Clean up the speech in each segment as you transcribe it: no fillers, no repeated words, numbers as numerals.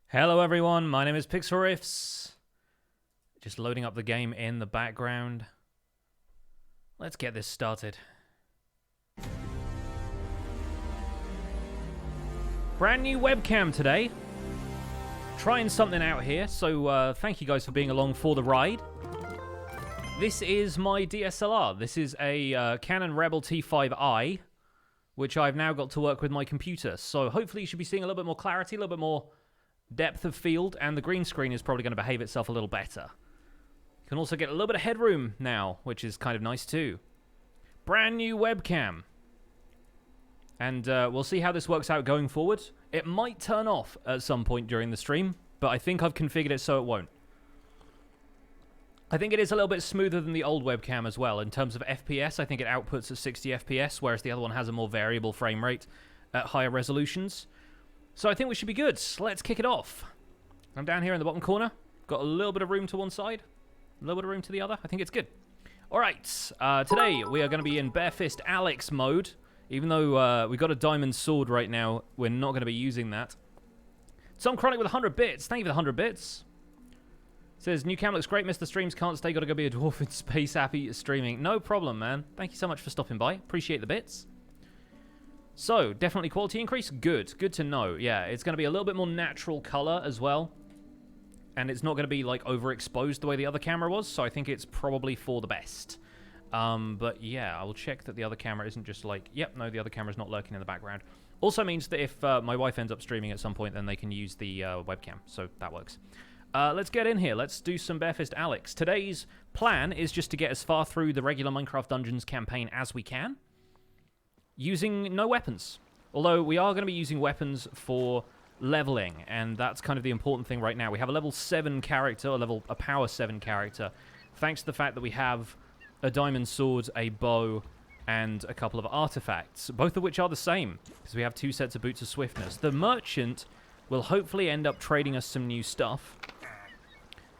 Hello everyone, my name is Pixel. Just loading up the game in the background. Let's get this started. Brand new webcam today. Trying something out here, so thank you guys for being along for the ride. This is my DSLR. This is a Canon Rebel T5i, which I've now got to work with my computer. So hopefully you should be seeing a little bit more clarity, a little bit more depth of field, and the green screen is probably going to behave itself a little better. You can also get a little bit of headroom now, which is kind of nice too. Brand new webcam. And we'll see how this works out going forward. It might turn off at some point during the stream, but I think I've configured it so it won't. I think it is a little bit smoother than the old webcam as well. In terms of FPS, I think it outputs at 60 FPS, whereas the other one has a more variable frame rate at higher resolutions. So I think we should be good. Let's kick it off. I'm down here in the bottom corner. Got a little bit of room to one side, a little bit of room to the other. I think it's good. All right. Today we are going to be in Barefist Alex mode. Even though we've got a diamond sword right now, we're not going to be using that. Some Chronic with 100 bits. Thank you for the 100 bits. Says, new cam looks great. Missed the streams. Can't stay. Got to go be a dwarf in space. Happy streaming. No problem, man. Thank you so much for stopping by. Appreciate the bits. So, definitely quality increase. Good. Good to know. Yeah, it's going to be a little bit more natural color as well. And it's not going to be, like, overexposed the way the other camera was. So I think it's probably for the best. But yeah, I will check that the other camera isn't just like, yep, no, the other camera's not lurking in the background. Also means that if my wife ends up streaming at some point, then they can use the webcam. So that works. Let's get in here. Let's do some Barefist Alex. Today's plan is just to get as far through the regular Minecraft Dungeons campaign as we can, using no weapons. Although we are going to be using weapons for leveling, and that's kind of the important thing right now. We have a level 7 character, a power 7 character, thanks to the fact that we have a diamond sword, a bow, and a couple of artifacts, both of which are the same, because we have 2 sets of boots of swiftness. The merchant will hopefully end up trading us some new stuff,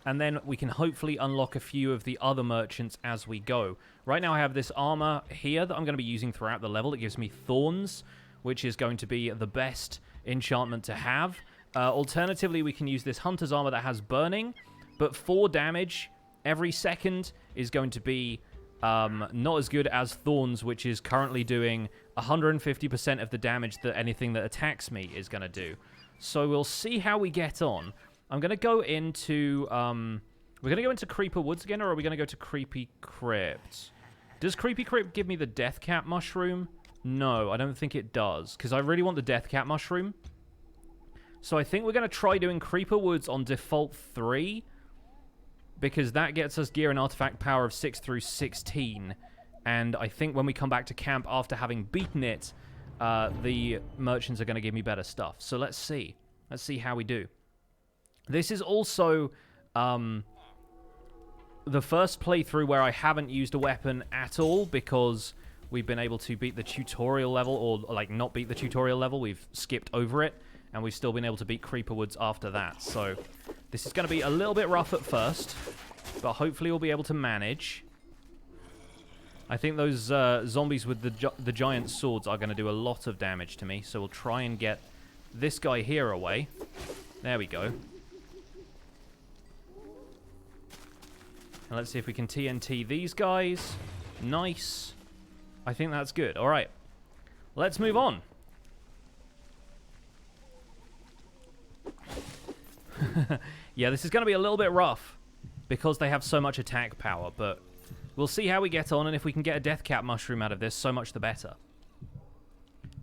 and then we can hopefully unlock a few of the other merchants as we go. Right now I have this armor here that I'm going to be using throughout the level. It gives me thorns, which is going to be the best enchantment to have. Alternatively, we can use this hunter's armor that has burning, but 4 damage every second is going to be not as good as Thorns, which is currently doing 150% of the damage that anything that attacks me is going to do. So we'll see how we get on. I'm going to go into... we're going to go into Creeper Woods again, or are we going to go to Creepy Crypt? Does Creepy Crypt give me the Death Cap Mushroom? No, I don't think it does, because I really want the Death Cap Mushroom. So I think we're going to try doing Creeper Woods on default 3, because that gets us gear and artifact power of 6 through 16. And I think when we come back to camp after having beaten it, the merchants are going to give me better stuff. So let's see. Let's see how we do. This is also the first playthrough where I haven't used a weapon at all, because we've been able to beat the tutorial level, or like not beat the tutorial level. We've skipped over it, and we've still been able to beat Creeper Woods after that. So this is going to be a little bit rough at first, but hopefully we'll be able to manage. I think those zombies with the giant swords are going to do a lot of damage to me, so we'll try and get this guy here away. There we go. And let's see if we can TNT these guys. Nice. I think that's good. All right. Let's move on. Yeah, this is going to be a little bit rough because they have so much attack power, but we'll see how we get on, and if we can get a Death Cap Mushroom out of this, so much the better.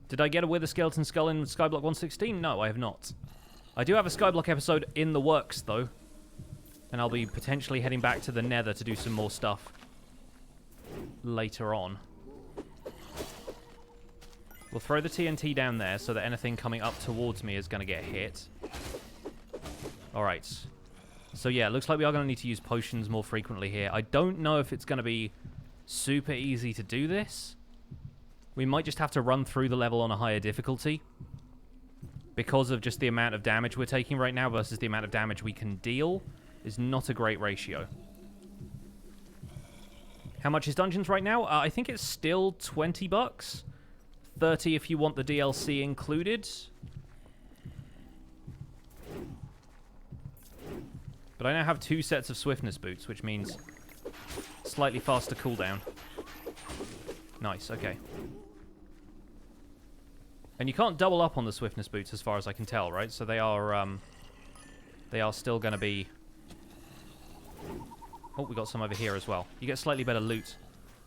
Did I get a Wither Skeleton Skull in Skyblock 116? No, I have not. I do have a Skyblock episode in the works, though, and I'll be potentially heading back to the Nether to do some more stuff later on. We'll throw the TNT down there so that anything coming up towards me is going to get hit. Alright. So yeah, it looks like we are going to need to use potions more frequently here. I don't know if it's going to be super easy to do this. We might just have to run through the level on a higher difficulty, because of just the amount of damage we're taking right now versus the amount of damage we can deal is not a great ratio. How much is Dungeons right now? I think it's still 20 bucks. 30 if you want the DLC included. But I now have 2 sets of swiftness boots, which means slightly faster cooldown. Nice, okay. And you can't double up on the swiftness boots as far as I can tell, right? So they are still going to be... Oh, we got some over here as well. You get slightly better loot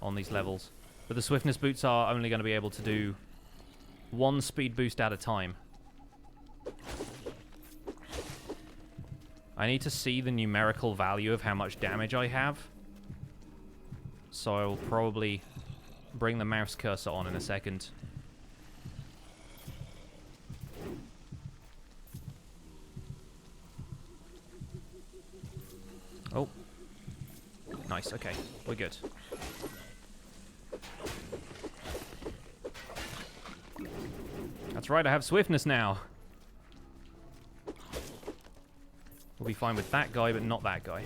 on these levels. But the swiftness boots are only going to be able to do 1 speed boost at a time. I need to see the numerical value of how much damage I have. So I will probably bring the mouse cursor on in a second. Oh. Nice, okay. We're good. That's right, I have swiftness now. We'll be fine with that guy, but not that guy.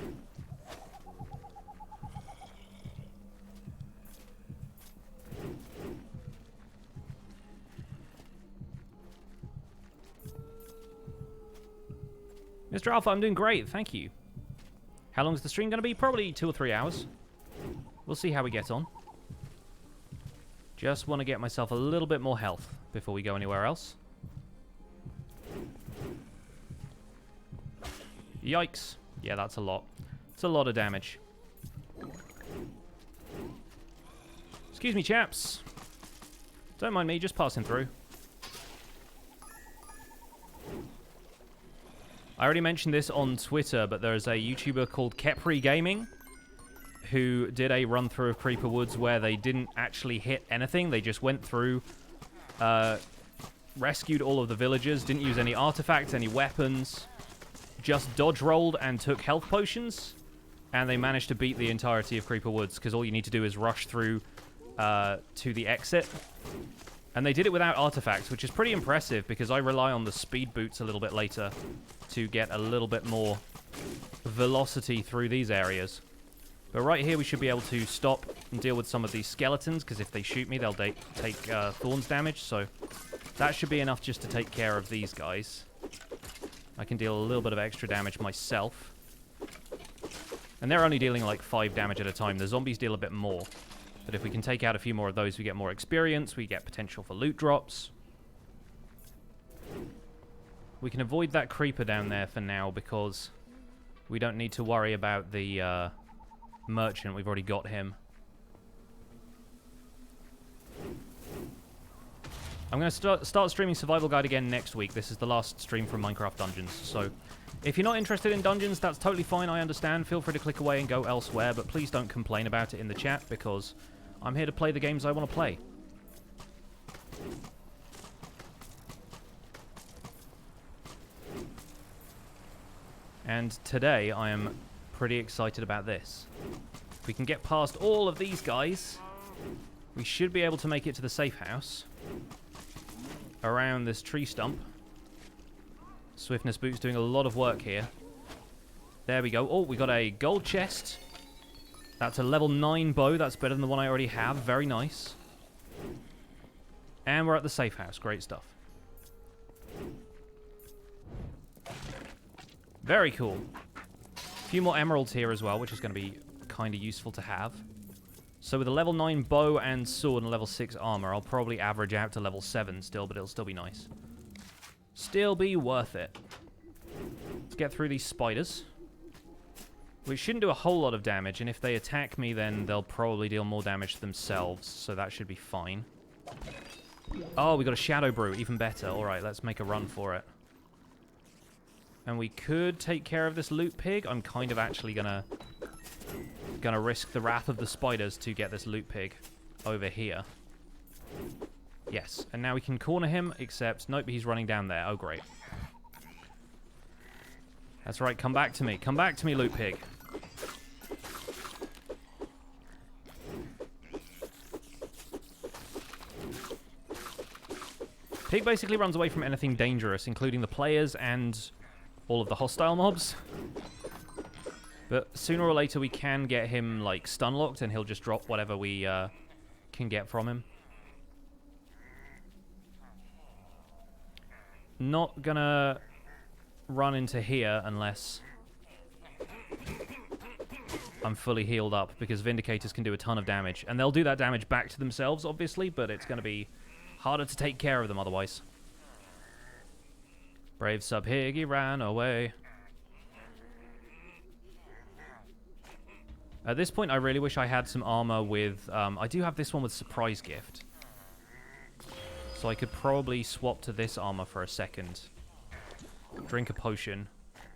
Mr. Alpha, I'm doing great, thank you. How long is the stream going to be? Probably 2 or 3 hours. We'll see how we get on. Just want to get myself a little bit more health before we go anywhere else. Yikes. Yeah, that's a lot. It's a lot of damage. Excuse me, chaps. Don't mind me, just passing through. I already mentioned this on Twitter, but there's a YouTuber called Kepri Gaming who did a run-through of Creeper Woods where they didn't actually hit anything. They just went through, rescued all of the villagers, didn't use any artifacts, any weapons, just dodge rolled and took health potions, and they managed to beat the entirety of Creeper Woods because all you need to do is rush through to the exit. And they did it without artifacts, which is pretty impressive because I rely on the speed boots a little bit later to get a little bit more velocity through these areas. But right here we should be able to stop and deal with some of these skeletons, because if they shoot me they'll take thorns damage, so that should be enough just to take care of these guys. I can deal a little bit of extra damage myself. And they're only dealing like 5 damage at a time. The zombies deal a bit more. But if we can take out a few more of those, we get more experience, we get potential for loot drops. We can avoid that creeper down there for now because we don't need to worry about the merchant. We've already got him. I'm going to start streaming Survival Guide again next week. This is the last stream from Minecraft Dungeons. So if you're not interested in Dungeons, that's totally fine. I understand. Feel free to click away and go elsewhere. But please don't complain about it in the chat because I'm here to play the games I want to play. And today I am pretty excited about this. If we can get past all of these guys, we should be able to make it to the safe house around this tree stump. Swiftness Boots doing a lot of work here. There we go. Oh, we got a gold chest. That's a level 9 bow. That's better than the one I already have. Very nice. And we're at the safe house. Great stuff. Very cool. A few more emeralds here as well, which is going to be kind of useful to have. So with a level 9 bow and sword and a level 6 armor, I'll probably average out to level 7 still, but it'll still be nice. Still be worth it. Let's get through these spiders. Which shouldn't do a whole lot of damage, and if they attack me, then they'll probably deal more damage to themselves, so that should be fine. Oh, we got a shadow brew, even better. Alright, let's make a run for it. And we could take care of this loot pig. I'm kind of actually gonna risk the wrath of the spiders to get this loot pig over here. Yes, and now we can corner him, except nope, he's running down there. Oh, great. That's right, come back to me. Come back to me, loot pig. Pig basically runs away from anything dangerous, including the players and all of the hostile mobs. But sooner or later we can get him, like, stun-locked, and he'll just drop whatever we can get from him. Not gonna run into here unless I'm fully healed up, because Vindicators can do a ton of damage. And they'll do that damage back to themselves, obviously, but it's going to be harder to take care of them otherwise. Brave sub Higgy ran away. At this point, I really wish I had some armor with... I do have this one with Surprise Gift. So I could probably swap to this armor for a second. Drink a potion.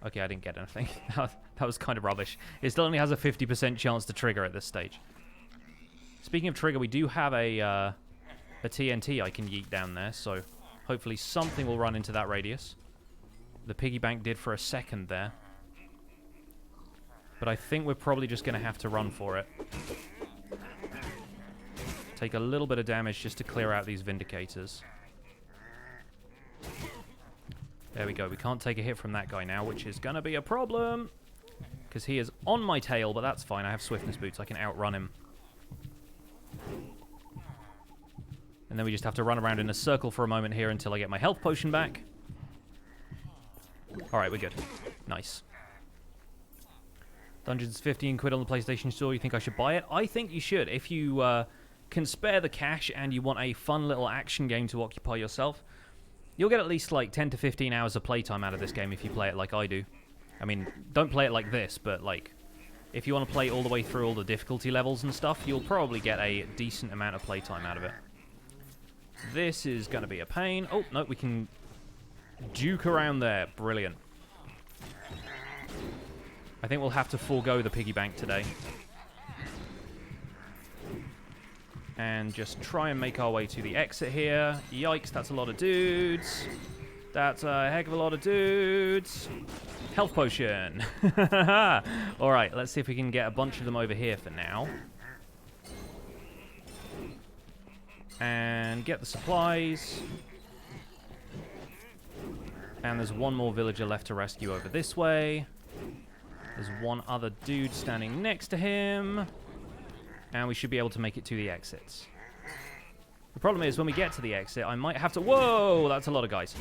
Okay, I didn't get anything. That was kind of rubbish. It still only has a 50% chance to trigger at this stage. Speaking of trigger, we do have a TNT I can yeet down there, so hopefully something will run into that radius. The piggy bank did for a second there. But I think we're probably just going to have to run for it. Take a little bit of damage just to clear out these Vindicators. There we go. We can't take a hit from that guy now, which is going to be a problem. Because he is on my tail, but that's fine. I have Swiftness Boots. I can outrun him. And then we just have to run around in a circle for a moment here until I get my health potion back. Alright, we're good. Nice. Dungeons 15 quid on the PlayStation Store. You think I should buy it? I think you should. If you can spare the cash and you want a fun little action game to occupy yourself, you'll get at least like 10 to 15 hours of playtime out of this game if you play it like I do. I mean, don't play it like this, but like, if you want to play all the way through all the difficulty levels and stuff, you'll probably get a decent amount of playtime out of it. This is going to be a pain. Oh, no, we can juke around there. Brilliant. I think we'll have to forego the piggy bank today. And just try and make our way to the exit here. Yikes, that's a lot of dudes. That's a heck of a lot of dudes. Health potion. Alright, let's see if we can get a bunch of them over here for now. And get the supplies. And there's one more villager left to rescue over this way. There's one other dude standing next to him. And we should be able to make it to the exits. The problem is, when we get to the exit, I might have to... Whoa! That's a lot of guys.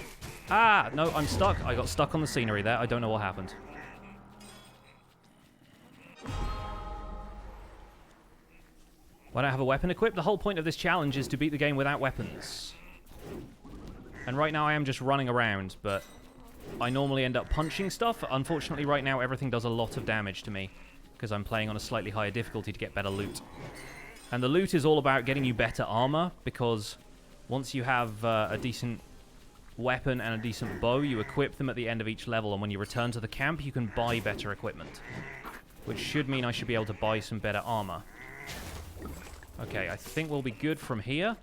Ah! No, I'm stuck. I got stuck on the scenery there. I don't know what happened. When I don't have a weapon equipped, the whole point of this challenge is to beat the game without weapons. And right now I am just running around, but I normally end up punching stuff. Unfortunately, right now, everything does a lot of damage to me because I'm playing on a slightly higher difficulty to get better loot. And the loot is all about getting you better armor, because once you have a decent weapon and a decent bow, you equip them at the end of each level, and when you return to the camp, you can buy better equipment. Which should mean I should be able to buy some better armor. Okay, I think we'll be good from here.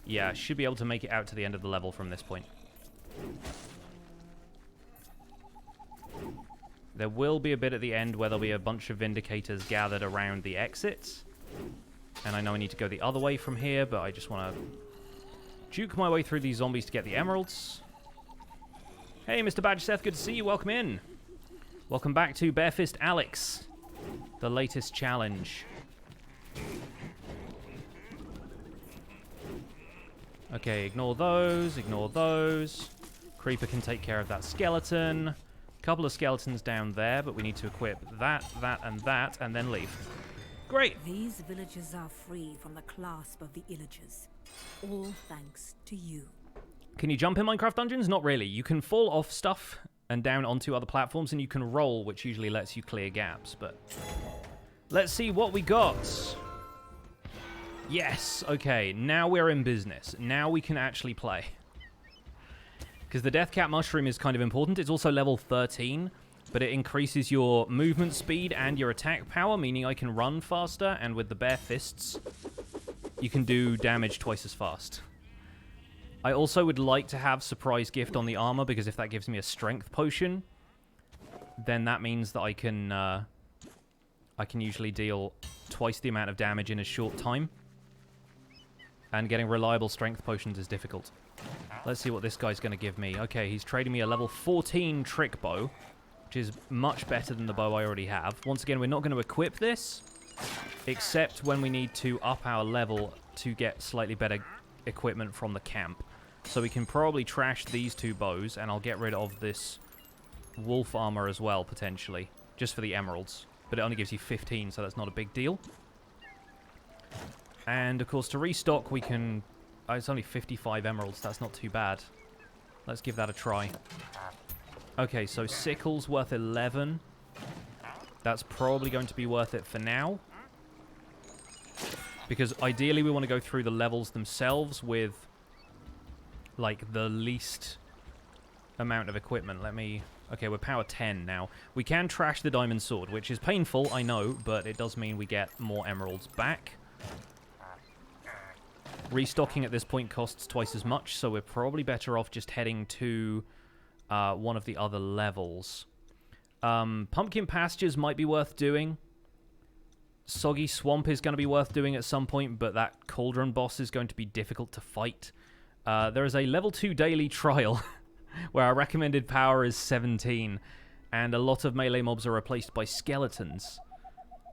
Yeah, should be able to make it out to the end of the level from this point. There will be a bit at the end where there'll be a bunch of Vindicators gathered around the exits. And I know I need to go the other way from here, but I just want to juke my way through these zombies to get the emeralds. Hey, Mr. Badge Seth, good to see you. Welcome in. Welcome back to Barefist Alex, the latest challenge. Okay, ignore those, ignore those. Creeper can take care of that skeleton. Couple of skeletons down there, but we need to equip that, and then leave. Great! These villages are free from the clasp of the Illagers. All thanks to you. Can you jump in Minecraft Dungeons? Not really. You can fall off stuff and down onto other platforms, and you can roll, which usually lets you clear gaps, but... Let's see what we got! Yes! Okay, now we're in business. Now we can actually play. Because the Death Cap Mushroom is kind of important. It's also level 13, but it increases your movement speed and your attack power, meaning I can run faster, and with the bare fists, you can do damage twice as fast. I also would like to have Surprise Gift on the armor, because if that gives me a strength potion, then that means that I can usually deal twice the amount of damage in a short time. And getting reliable strength potions is difficult. Let's see what this guy's going to give me. Okay, he's trading me a level 14 trick bow, which is much better than the bow I already have. Once again, we're not going to equip this, except when we need to up our level to get slightly better equipment from the camp. So we can probably trash these two bows, and I'll get rid of this wolf armor as well, potentially. Just for the emeralds. But it only gives you 15, so that's not a big deal. And, of course, to restock, we can... it's only 55 emeralds. That's not too bad. Let's give that a try. Okay, so sickle's worth 11. That's probably going to be worth it for now. Because ideally we want to go through the levels themselves with, like, the least amount of equipment. Let me... Okay, we're power 10 now. We can trash the diamond sword, which is painful, I know, but it does mean we get more emeralds back. Restocking at this point costs twice as much, so we're probably better off just heading to one of the other levels. Pumpkin Pastures might be worth doing. Soggy Swamp is going to be worth doing at some point, but that Cauldron boss is going to be difficult to fight. There is a level 2 daily trial where our recommended power is 17, and a lot of melee mobs are replaced by skeletons.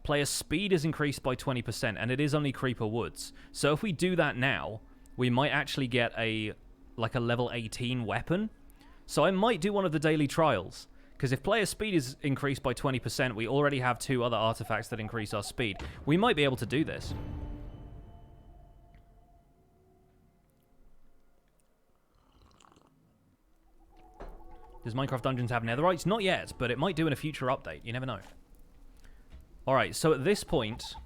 Player speed is increased by 20%, and it is only Creeper Woods. So if we do that now, we might actually get a level 18 weapon. So I might do one of the daily trials, because if player speed is increased by 20%, we already have 2 other artifacts that increase our speed. We might be able to do this. Does Minecraft Dungeons have netherites? Not yet, but it might do in a future update. You never know. Alright, so at this point,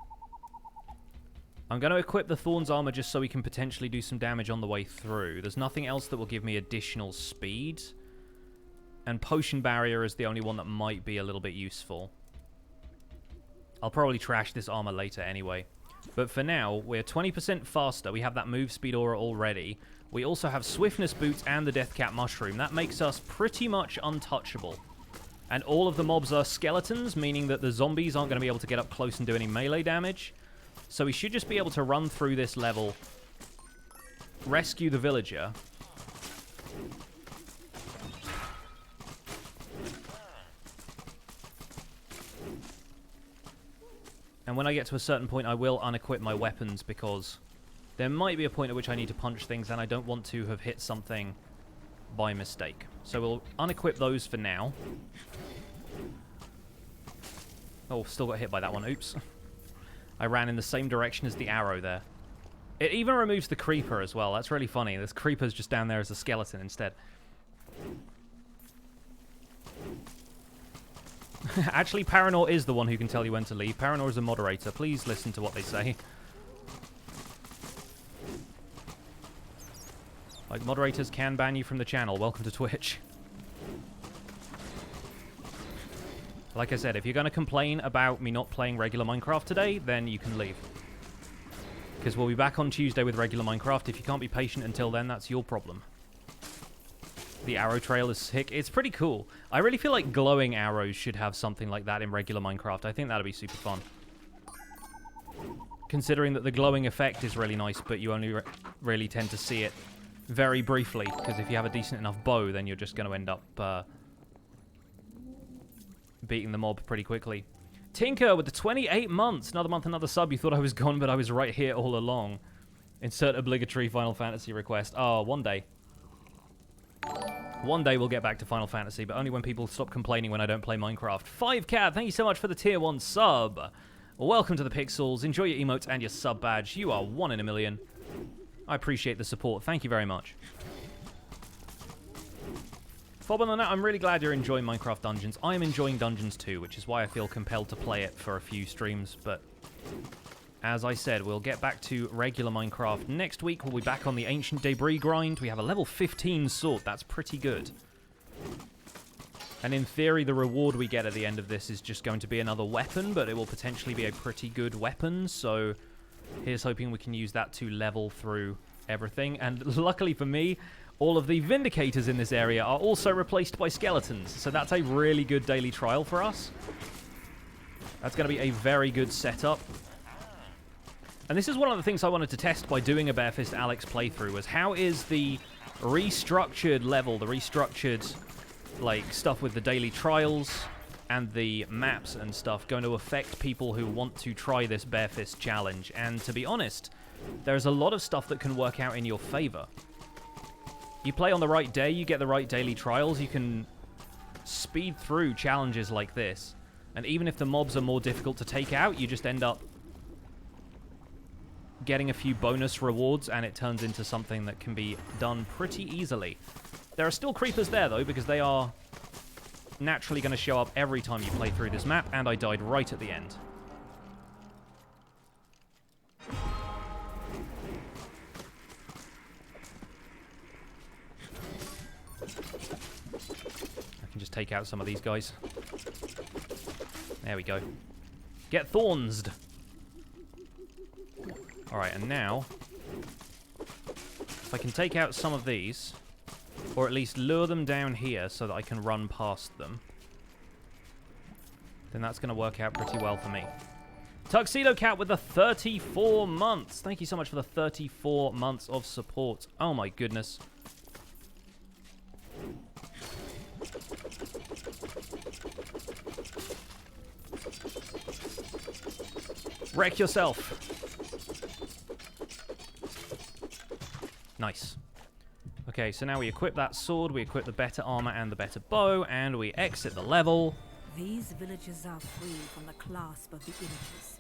I'm going to equip the Thorns armor just so we can potentially do some damage on the way through. There's nothing else that will give me additional speed. And Potion Barrier is the only one that might be a little bit useful. I'll probably trash this armor later anyway. But for now, we're 20% faster. We have that move speed aura already. We also have Swiftness Boots and the Deathcap Mushroom. That makes us pretty much untouchable. And all of the mobs are skeletons, meaning that the zombies aren't going to be able to get up close and do any melee damage. So we should just be able to run through this level, rescue the villager, and when I get to a certain point, I will unequip my weapons because there might be a point at which I need to punch things and I don't want to have hit something by mistake. So we'll unequip those for now. Oh, still got hit by that one. Oops. I ran in the same direction as the arrow there. It even removes the creeper as well. That's really funny. This creeper's just down there as a skeleton instead. Actually, Paranor is the one who can tell you when to leave. Paranor is a moderator. Please listen to what they say. Like, moderators can ban you from the channel. Welcome to Twitch. Like I said, if you're going to complain about me not playing regular Minecraft today, then you can leave. Because we'll be back on Tuesday with regular Minecraft. If you can't be patient until then, that's your problem. The arrow trail is sick. It's pretty cool. I really feel like glowing arrows should have something like that in regular Minecraft. I think that'd be super fun. Considering that the glowing effect is really nice, but you only really tend to see it very briefly. Because if you have a decent enough bow, then you're just going to end up beating the mob pretty quickly. Tinker with the 28 months. Another month, another sub. You thought I was gone, but I was right here all along. Insert obligatory Final Fantasy request. Oh, one day. One day we'll get back to Final Fantasy, but only when people stop complaining when I don't play Minecraft. 5Cat, thank you so much for the tier 1 sub. Welcome to the Pixels. Enjoy your emotes and your sub badge. You are 1 in a million. I appreciate the support. Thank you very much. Fobbin on that, I'm really glad you're enjoying Minecraft Dungeons. I am enjoying Dungeons too, which is why I feel compelled to play it for a few streams, but as I said, we'll get back to regular Minecraft next week. We'll be back on the Ancient Debris grind. We have a level 15 sword. That's pretty good. And in theory, the reward we get at the end of this is just going to be another weapon, but it will potentially be a pretty good weapon, so here's hoping we can use that to level through everything. And luckily for me, all of the Vindicators in this area are also replaced by skeletons, so that's a really good daily trial for us. That's going to be a very good setup. And this is one of the things I wanted to test by doing a Barefist Alex playthrough, was how is the restructured level, the restructured like stuff with the daily trials and the maps and stuff going to affect people who want to try this Barefist challenge. And to be honest, there's a lot of stuff that can work out in your favor. You play on the right day, you get the right daily trials, you can speed through challenges like this. And even if the mobs are more difficult to take out, you just end up getting a few bonus rewards, and it turns into something that can be done pretty easily. There are still creepers there, though, because they are naturally going to show up every time you play through this map, and I died right at the end. I can just take out some of these guys. There we go. Get thornsed! Alright, and now, if I can take out some of these, or at least lure them down here so that I can run past them, then that's going to work out pretty well for me. Tuxedo Cat with the 34 months. Thank you so much for the 34 months of support. Oh my goodness. Wreck yourself. Nice. Okay, so now we equip that sword, we equip the better armor and the better bow, and we exit the level. These villages are free from the clasp of the Illagers.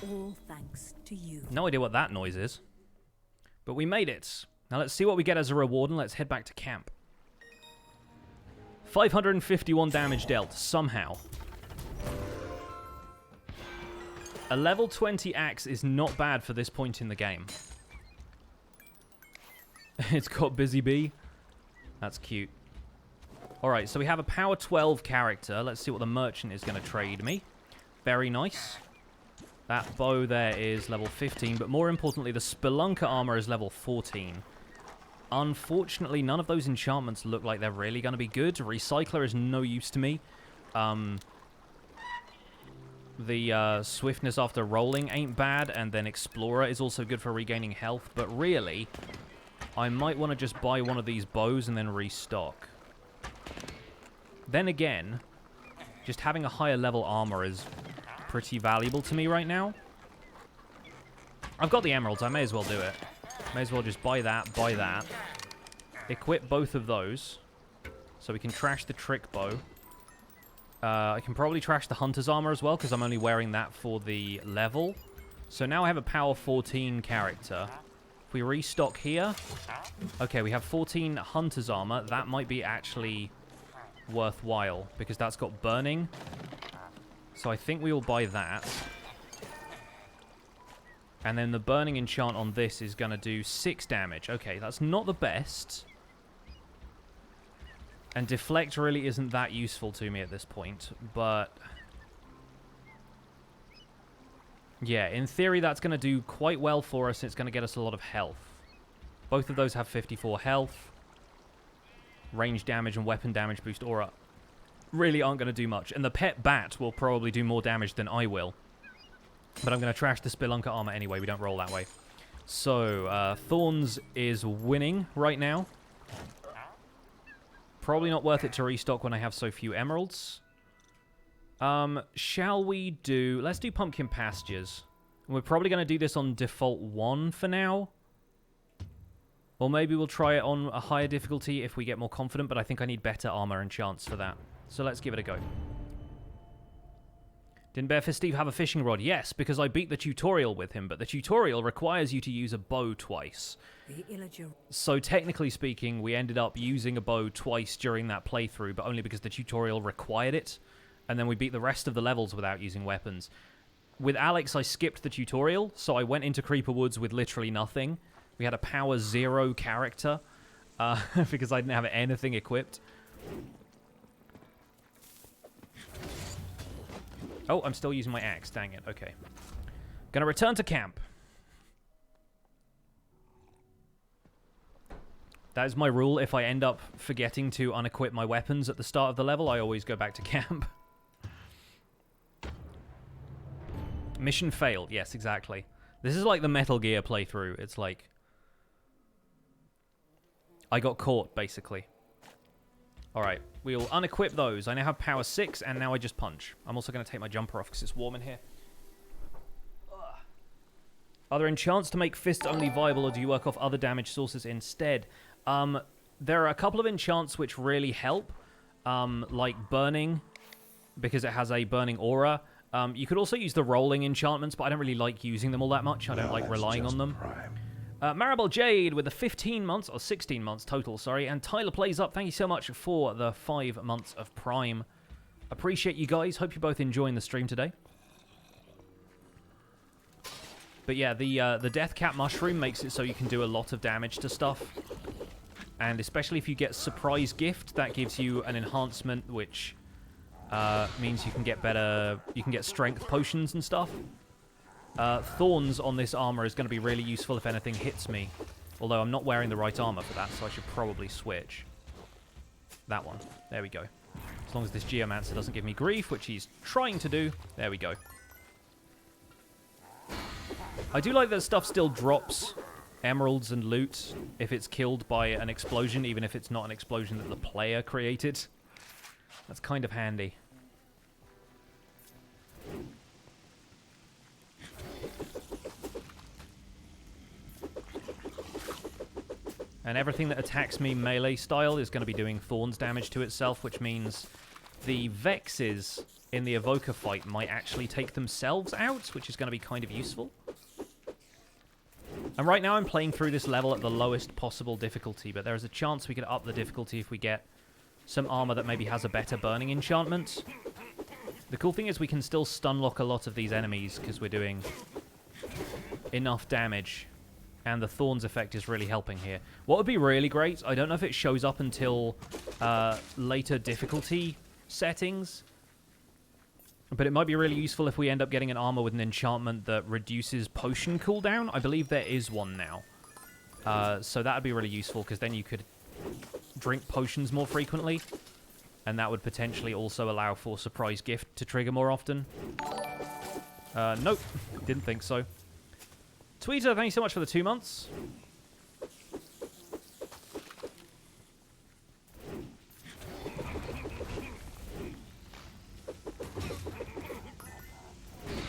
All thanks to you. No idea what that noise is. But we made it. Now let's see what we get as a reward, and let's head back to camp. 551 damage dealt, somehow. A level 20 axe is not bad for this point in the game. It's got Busy Bee. That's cute. Alright, so we have a power 12 character. Let's see what the merchant is going to trade me. Very nice. That bow there is level 15, but more importantly, the Spelunker armor is level 14. Unfortunately, none of those enchantments look like they're really going to be good. Recycler is no use to me. The swiftness after rolling ain't bad, and then Explorer is also good for regaining health, but really, I might want to just buy one of these bows and then restock. Then again, just having a higher level armor is pretty valuable to me right now. I've got the emeralds, I may as well do it. May as well just buy that, equip both of those, so we can trash the trick bow. I can probably trash the hunter's armor as well, because I'm only wearing that for the level. So now I have a power 14 character. If we restock here, okay, we have 14 hunter's armor. That might be actually worthwhile, because that's got burning. So I think we will buy that. And then the burning enchant on this is going to do 6 damage. Okay, that's not the best. And deflect really isn't that useful to me at this point, but yeah, in theory that's going to do quite well for us. It's going to get us a lot of health. Both of those have 54 health. Range damage and weapon damage boost aura really aren't going to do much. And the pet bat will probably do more damage than I will. But I'm going to trash the Spelunker armor anyway. We don't roll that way. So, Thorns is winning right now. Probably not worth it to restock when I have so few emeralds. Shall we do... Let's do Pumpkin Pastures. We're probably going to do this on default 1 for now. Or maybe we'll try it on a higher difficulty if we get more confident, but I think I need better armor and chance for that. So let's give it a go. Didn't Barefist Steve have a fishing rod? Yes, because I beat the tutorial with him, but the tutorial requires you to use a bow twice. So technically speaking, we ended up using a bow twice during that playthrough, but only because the tutorial required it, and then we beat the rest of the levels without using weapons. With Alex, I skipped the tutorial, so I went into Creeper Woods with literally nothing. We had a power 0 character, because I didn't have anything equipped. Oh, I'm still using my axe. Dang it. Okay. Gonna return to camp. That is my rule. If I end up forgetting to unequip my weapons at the start of the level, I always go back to camp. Mission failed. Yes, exactly. This is like the Metal Gear playthrough. It's like... I got caught, basically. Alright, we'll unequip those. I now have power 6, and now I just punch. I'm also going to take my jumper off because it's warm in here. Ugh. Are there enchants to make fists only viable, or do you work off other damage sources instead? There are a couple of enchants which really help. like burning, because it has a burning aura. You could also use the rolling enchantments, but I don't really like using them all that much. I don't like relying on them. Maribel Jade with the 15 months, or 16 months total, sorry. And Tyler Plays Up, thank you so much for the 5 months of Prime. Appreciate you guys. Hope you're both enjoying the stream today. But yeah, the Death Cap Mushroom makes it so you can do a lot of damage to stuff. And especially if you get Surprise Gift, that gives you an enhancement, which means you can get strength potions and stuff. Thorns on this armor is going to be really useful if anything hits me. Although I'm not wearing the right armor for that, so I should probably switch. That one. There we go. As long as this Geomancer doesn't give me grief, which he's trying to do. There we go. I do like that stuff still drops emeralds and loot if it's killed by an explosion, even if it's not an explosion that the player created. That's kind of handy. And everything that attacks me melee style is going to be doing Thorns damage to itself, which means the Vexes in the Evoker fight might actually take themselves out, which is going to be kind of useful. And right now I'm playing through this level at the lowest possible difficulty, but there is a chance we could up the difficulty if we get some armor that maybe has a better burning enchantment. The cool thing is we can still stun lock a lot of these enemies because we're doing enough damage. And the Thorns effect is really helping here. What would be really great, I don't know if it shows up until later difficulty settings, but it might be really useful if we end up getting an armor with an enchantment that reduces potion cooldown. I believe there is one now. So that would be really useful, because then you could drink potions more frequently, and that would potentially also allow for Surprise Gift to trigger more often. Nope, didn't think so. Tweeter, thank you so much for the 2 months.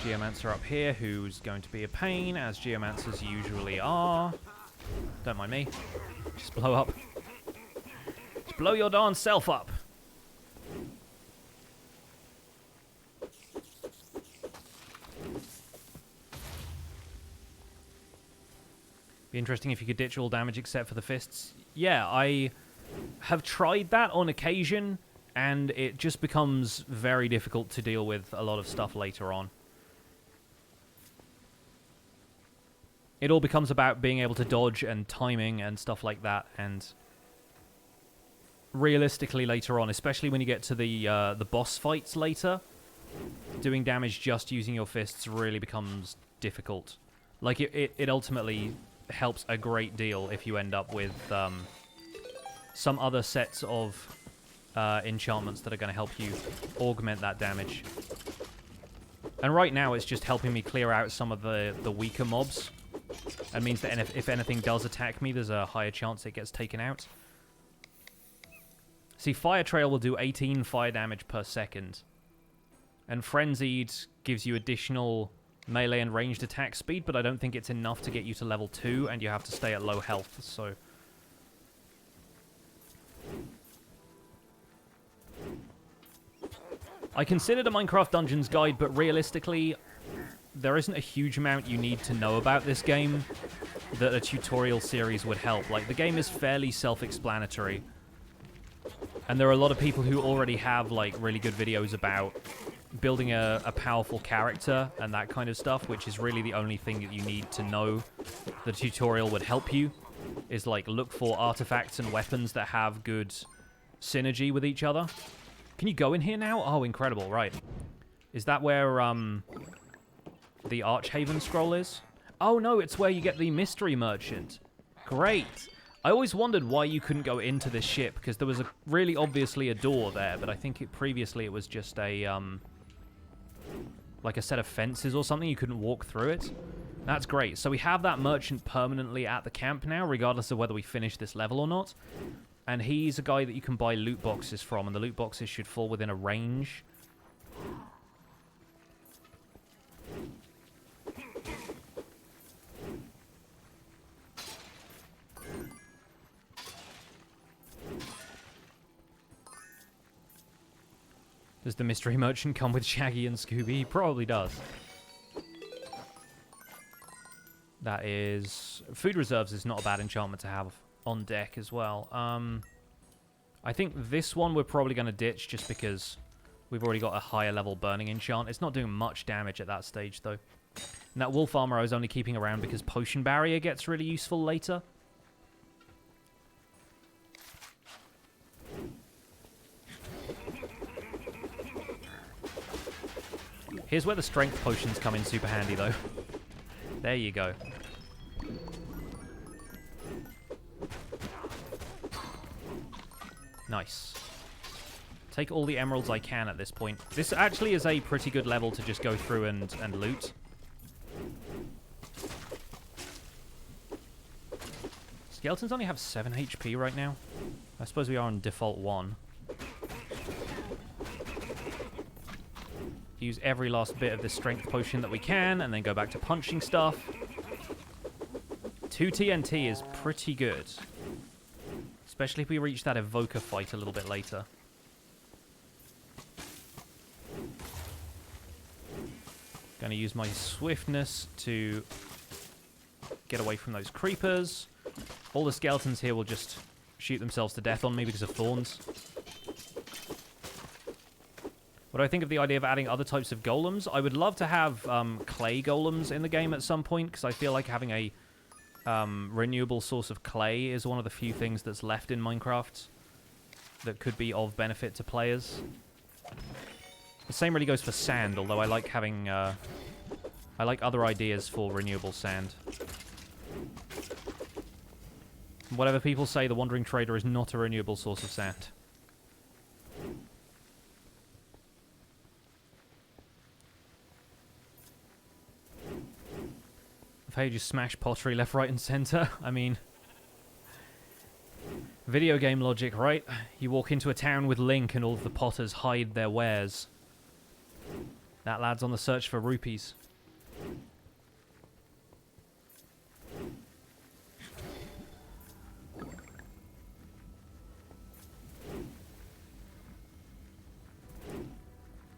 Geomancer up here, who's going to be a pain, as Geomancers usually are. Don't mind me. Just blow up. Just blow your darn self up. Be interesting if you could ditch all damage except for the fists. Yeah, I have tried that on occasion, and it just becomes very difficult to deal with a lot of stuff later on. It all becomes about being able to dodge and timing and stuff like that, and realistically later on, especially when you get to the boss fights later, doing damage just using your fists really becomes difficult. Like, it ultimately helps a great deal if you end up with some other sets of enchantments that are going to help you augment that damage. And right now it's just helping me clear out some of the weaker mobs. And means that if anything does attack me, there's a higher chance it gets taken out. See, Fire Trail will do 18 fire damage per second. And Frenzied gives you additional melee and ranged attack speed, but I don't think it's enough to get you to level 2, and you have to stay at low health, so... I considered a Minecraft Dungeons guide, but realistically, there isn't a huge amount you need to know about this game that a tutorial series would help. Like, the game is fairly self-explanatory, and there are a lot of people who already have, like, really good videos about building a powerful character and that kind of stuff, which is really the only thing that you need to know. The tutorial would help you, is, like, look for artifacts and weapons that have good synergy with each other. Can you go in here now? Oh, incredible, right. Is that where, the Archhaven scroll is? Oh, no, it's where you get the Mystery Merchant. Great. I always wondered why you couldn't go into this ship, because there was really obviously a door there, but I think previously it was just a, like a set of fences or something. You couldn't walk through it. That's great. So we have that merchant permanently at the camp now, regardless of whether we finish this level or not. And he's a guy that you can buy loot boxes from, and the loot boxes should fall within a range. Does the mystery merchant come with Shaggy and Scooby? He probably does. That is... Food reserves is not a bad enchantment to have on deck as well. I think this one we're probably going to ditch just because we've already got a higher level burning enchant. It's not doing much damage at that stage, though. And that wolf armor I was only keeping around because potion barrier gets really useful later. Here's where the strength potions come in super handy, though. There you go. Nice. Take all the emeralds I can at this point. This actually is a pretty good level to just go through and loot. Skeletons only have 7 HP right now. I suppose we are on default 1. Use every last bit of the strength potion that we can, and then go back to punching stuff. 2 TNT is pretty good. Especially if we reach that evoker fight a little bit later. Going to use my swiftness to get away from those creepers. All the skeletons here will just shoot themselves to death on me because of thorns. What do I think of the idea of adding other types of golems? I would love to have clay golems in the game at some point, because I feel like having a renewable source of clay is one of the few things that's left in Minecraft that could be of benefit to players. The same really goes for sand, although I like having... I like other ideas for renewable sand. Whatever people say, the Wandering Trader is not a renewable source of sand. How you just smash pottery left, right, and center. I mean, video game logic, right? You walk into a town with Link and all of the potters hide their wares. That lad's on the search for rupees.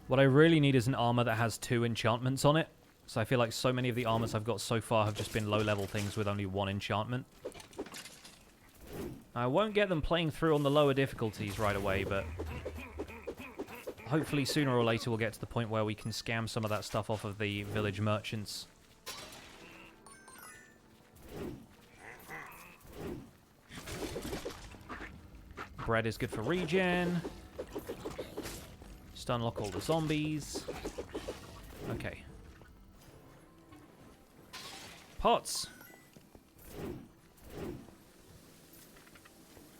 What I really need is an armor that has 2 enchantments on it. So I feel like so many of the armors I've got so far have just been low-level things with only 1 enchantment. I won't get them playing through on the lower difficulties right away, but hopefully sooner or later we'll get to the point where we can scam some of that stuff off of the village merchants. Bread is good for regen. Just unlock all the zombies. Okay. Pots.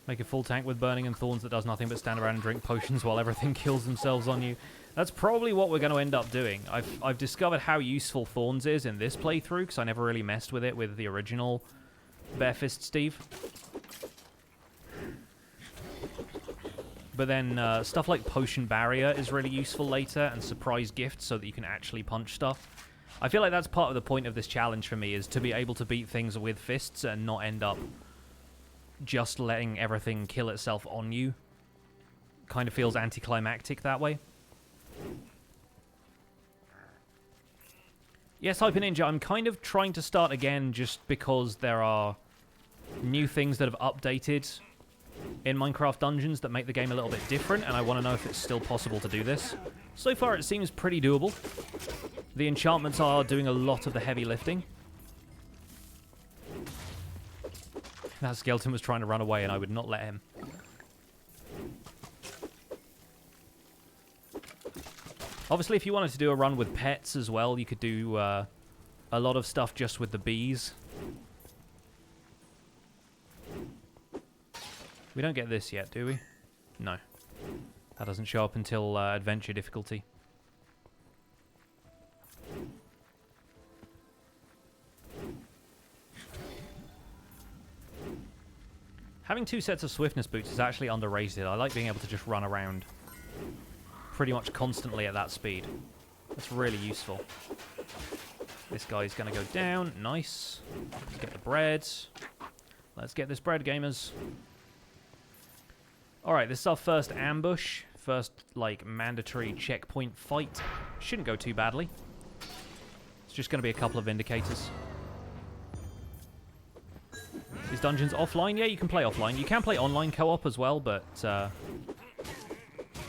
Make a full tank with burning and thorns that does nothing but stand around and drink potions while everything kills themselves on you. That's probably what we're going to end up doing. I've discovered how useful thorns is in this playthrough, because I never really messed with it with the original Barefist Steve. But then stuff like potion barrier is really useful later, and surprise gifts so that you can actually punch stuff. I feel like that's part of the point of this challenge for me, is to be able to beat things with fists and not end up just letting everything kill itself on you. Kind of feels anticlimactic that way. Yes, Hyper Ninja, I'm kind of trying to start again just because there are new things that have updated in Minecraft Dungeons that make the game a little bit different, and I want to know if it's still possible to do this. So far it seems pretty doable. The enchantments are doing a lot of the heavy lifting. That skeleton was trying to run away and I would not let him. Obviously, if you wanted to do a run with pets as well, you could do a lot of stuff just with the bees. We don't get this yet, do we? No. That doesn't show up until adventure difficulty. Having 2 sets of swiftness boots is actually underrated. I like being able to just run around pretty much constantly at that speed. That's really useful. This guy's going to go down. Nice. Let's get the bread. Let's get this bread, gamers. Alright, this is our first ambush first, like, mandatory checkpoint fight. Shouldn't go too badly. It's just going to be a couple of indicators. Is dungeons offline? Yeah, you can play offline. You can play online co-op as well, but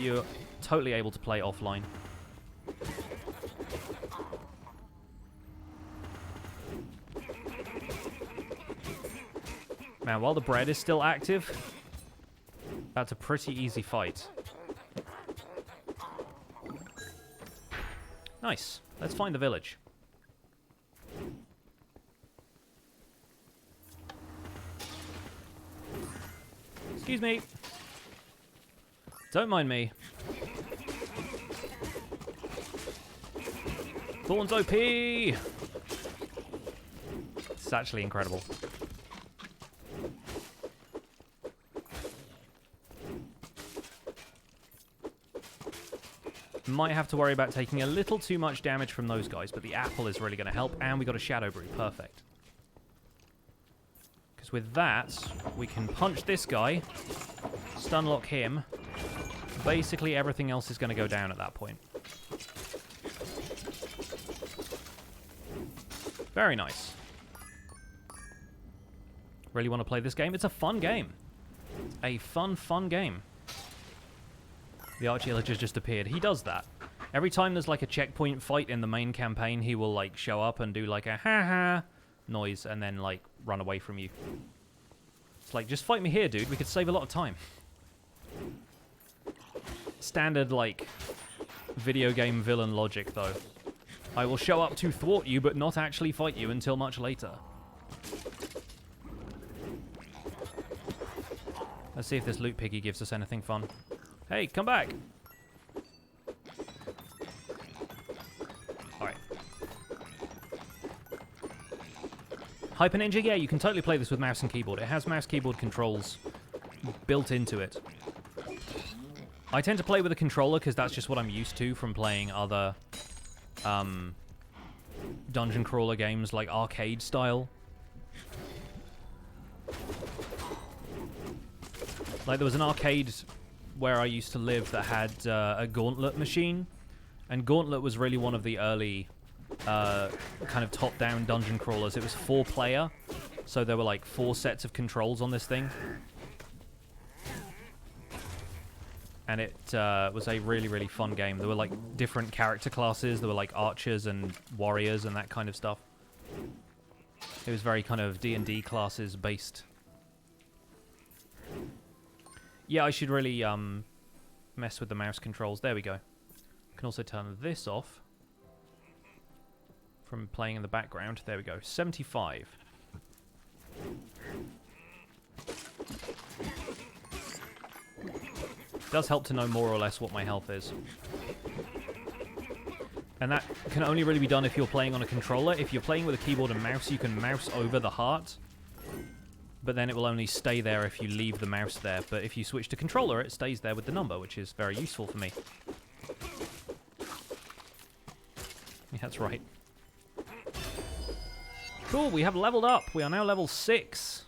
you're totally able to play offline. Man, while the bread is still active, that's a pretty easy fight. Nice. Let's find the village. Excuse me. Don't mind me. Thorns OP! It's actually incredible. Might have to worry about taking a little too much damage from those guys, but the apple is really going to help, and we got a shadow brew. Perfect. Because with that, we can punch this guy, stun lock him. Basically, everything else is going to go down at that point. Very nice. Really want to play this game? It's a fun game. A fun game. The Arch-Illager just appeared. He does that. Every time there's like a checkpoint fight in the main campaign, he will like show up and do like a ha-ha noise and then like run away from you. It's like, just fight me here, dude. We could save a lot of time. Standard like video game villain logic, though. I will show up to thwart you, but not actually fight you until much later. Let's see if this loot piggy gives us anything fun. Hey, come back! Alright. Hyper Ninja, yeah, you can totally play this with mouse and keyboard. It has mouse keyboard controls built into it. I tend to play with a controller because that's just what I'm used to from playing other dungeon crawler games like arcade style. Like there was an arcade where I used to live that had a Gauntlet machine, and Gauntlet was really one of the early kind of top-down dungeon crawlers. It was 4-player, so there were like 4 sets of controls on this thing. And it was a really fun game. There were like different character classes. There were like archers and warriors and that kind of stuff. It was very kind of D&D classes based. Yeah, I should really mess with the mouse controls. There we go. I can also turn this off from playing in the background. There we go. 75. Does help to know more or less what my health is. And that can only really be done if you're playing on a controller. If you're playing with a keyboard and mouse, you can mouse over the heart. But then it will only stay there if you leave the mouse there. But if you switch to controller, it stays there with the number, which is very useful for me. Yeah, that's right. Cool, we have leveled up. We are now level 6.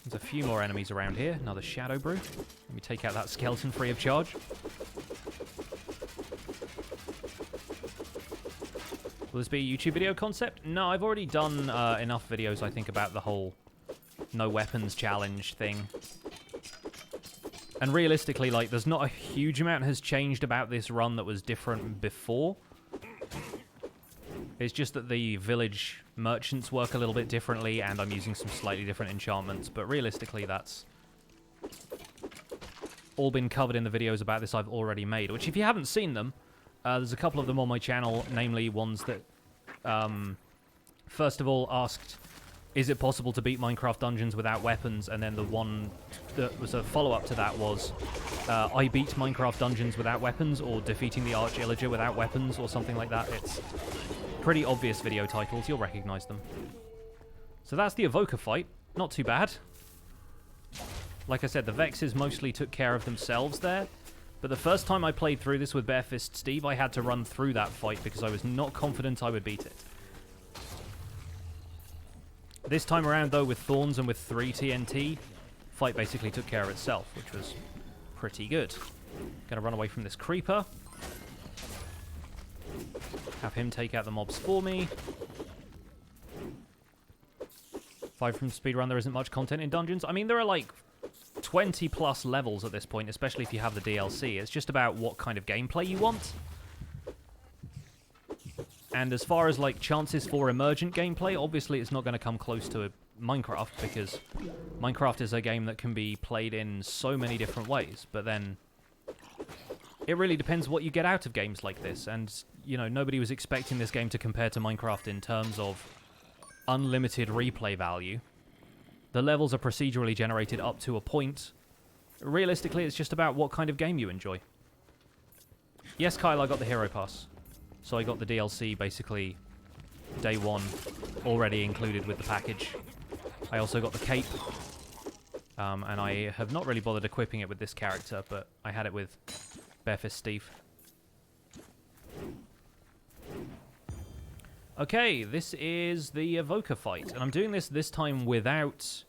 There's a few more enemies around here. Another shadow brew. Let me take out that skeleton free of charge. Will this be a YouTube video concept? No, I've already done enough videos, I think, about the whole no weapons challenge thing. And realistically, like, there's not a huge amount has changed about this run that was different before. It's just that the village merchants work a little bit differently, and I'm using some slightly different enchantments. But realistically, that's all been covered in the videos about this I've already made. Which, if you haven't seen them, there's a couple of them on my channel, namely ones that, first of all, asked, is it possible to beat Minecraft dungeons without weapons? And then the one that was a follow-up to that was, I beat Minecraft dungeons without weapons, or defeating the Arch-Illager without weapons, or something like that. It's pretty obvious video titles. You'll recognize them. So that's the Evoker fight. Not too bad. Like I said, the Vexes mostly took care of themselves there. But the first time I played through this with Barefist Steve, I had to run through that fight because I was not confident I would beat it. This time around, though, with Thorns and with 3 TNT, fight basically took care of itself, which was pretty good. Gonna run away from this creeper. Have him take out the mobs for me. 5 from speedrun, there isn't much content in dungeons. I mean, there are like 20 plus levels at this point, especially if you have the DLC. It's just about what kind of gameplay you want. And as far as like chances for emergent gameplay, obviously it's not going to come close to Minecraft, because Minecraft is a game that can be played in so many different ways. But then it really depends what you get out of games like this. And, you know, nobody was expecting this game to compare to Minecraft in terms of unlimited replay value. The levels are procedurally generated up to a point. Realistically, it's just about what kind of game you enjoy. Yes, Kyle, I got the Hero Pass. So I got the DLC basically day one, already included with the package. I also got the cape. And I have not really bothered equipping it with this character, but I had it with Barefist Steve. Okay, this is the Evoker fight, and I'm doing this time without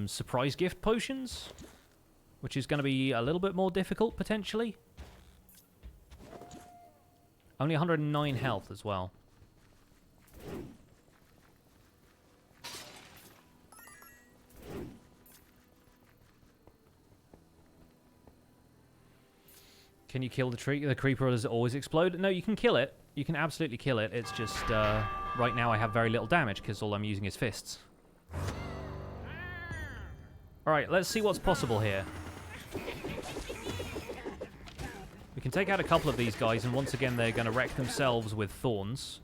surprise gift potions, which is going to be a little bit more difficult, potentially. Only 109 health as well. Can you kill the tree? The creeper does it always explode? No, you can kill it. You can absolutely kill it. It's just, right now I have very little damage because all I'm using is fists. Alright, let's see what's possible here. We can take out a couple of these guys, and once again they're going to wreck themselves with thorns.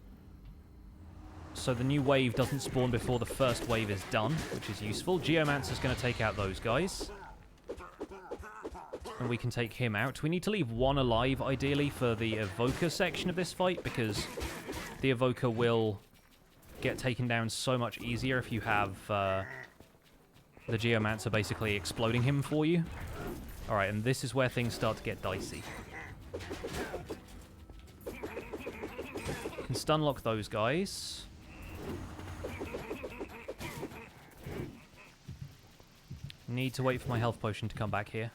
So the new wave doesn't spawn before the first wave is done, which is useful. Geomancer's going to take out those guys. And we can take him out. We need to leave one alive, ideally, for the Evoker section of this fight, because the Evoker will get taken down so much easier if you have the Geomancer basically exploding him for you. Alright, and this is where things start to get dicey. Can stunlock those guys. Need to wait for my health potion to come back here.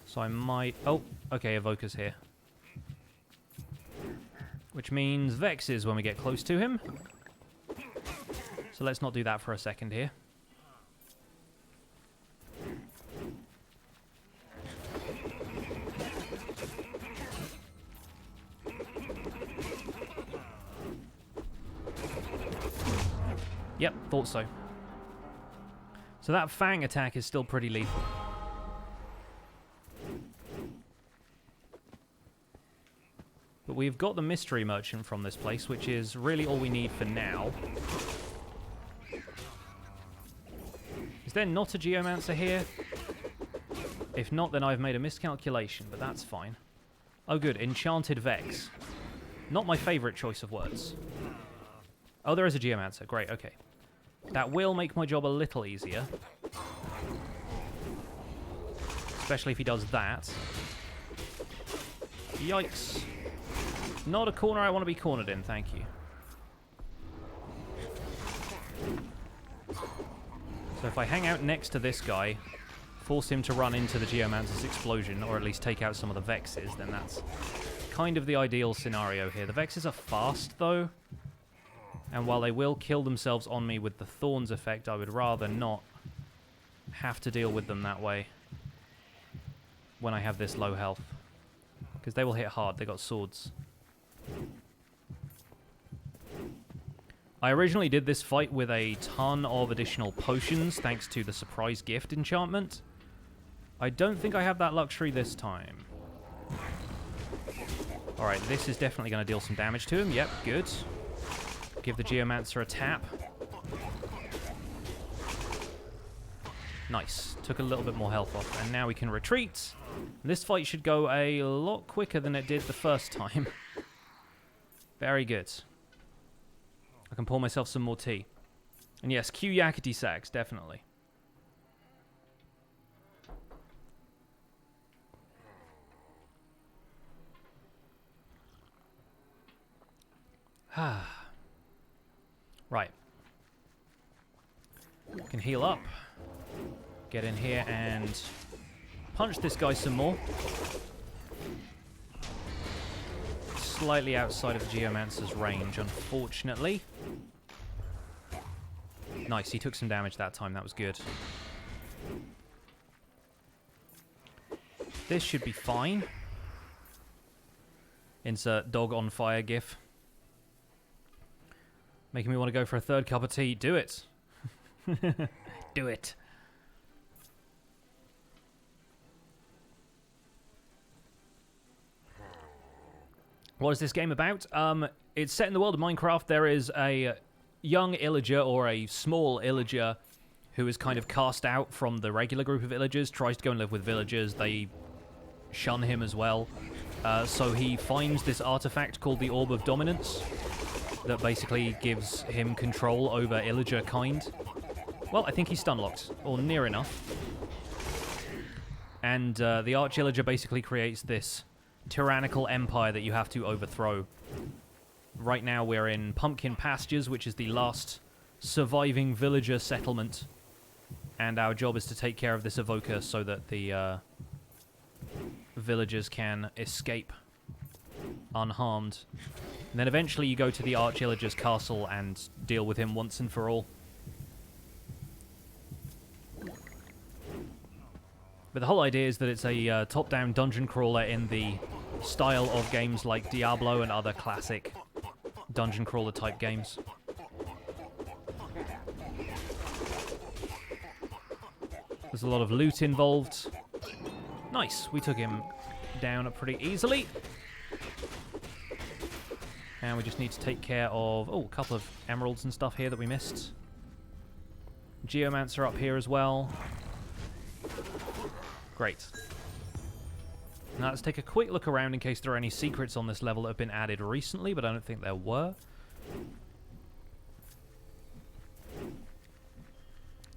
So I might... Oh, okay, Evoker's here. Which means Vexes when we get close to him. So let's not do that for a second here. Yep, thought so. So that Fang attack is still pretty lethal. But we've got the Mystery Merchant from this place, which is really all we need for now. Is there not a Geomancer here? If not, then I've made a miscalculation, but that's fine. Oh good, Enchanted Vex. Not my favourite choice of words. Oh, there is a Geomancer. Great, okay. That will make my job a little easier. Especially if he does that. Yikes. Not a corner I want to be cornered in, thank you. So if I hang out next to this guy, force him to run into the Geomancer's explosion, or at least take out some of the Vexes, then that's kind of the ideal scenario here. The Vexes are fast, though. And while they will kill themselves on me with the Thorns effect, I would rather not have to deal with them that way when I have this low health. Because they will hit hard, they got swords. I originally did this fight with a ton of additional potions, thanks to the surprise gift enchantment. I don't think I have that luxury this time. Alright, this is definitely going to deal some damage to him. Yep, good. Give the Geomancer a tap. Nice. Took a little bit more health off. And now we can retreat. This fight should go a lot quicker than it did the first time. Very good. I can pour myself some more tea. And yes, Q Yakety Sax, definitely. Right. Can heal up. Get in here and punch this guy some more. Slightly outside of the Geomancer's range, unfortunately. Nice, he took some damage that time. That was good. This should be fine. Insert dog on fire gif. Making me want to go for a third cup of tea. Do it. Do it. What is this game about? It's set in the world of Minecraft. There is a young illager, or a small illager, who is kind of cast out from the regular group of villagers, tries to go and live with villagers. They shun him as well. So he finds this artifact called the Orb of Dominance that basically gives him control over illager kind. Well, I think he's stun-locked, or near enough. And the Arch-Illager basically creates this tyrannical empire that you have to overthrow. Right now we're in Pumpkin Pastures, which is the last surviving villager settlement. And our job is to take care of this evoker so that the villagers can escape unharmed. And then eventually you go to the Arch-Illager's castle and deal with him once and for all. But the whole idea is that it's a top-down dungeon crawler in the style of games like Diablo and other classic dungeon crawler type games. There's a lot of loot involved. Nice, we took him down pretty easily. And we just need to take care of, oh, a couple of emeralds and stuff here that we missed. Geomancer up here as well. Great. Now let's take a quick look around in case there are any secrets on this level that have been added recently, but I don't think there were.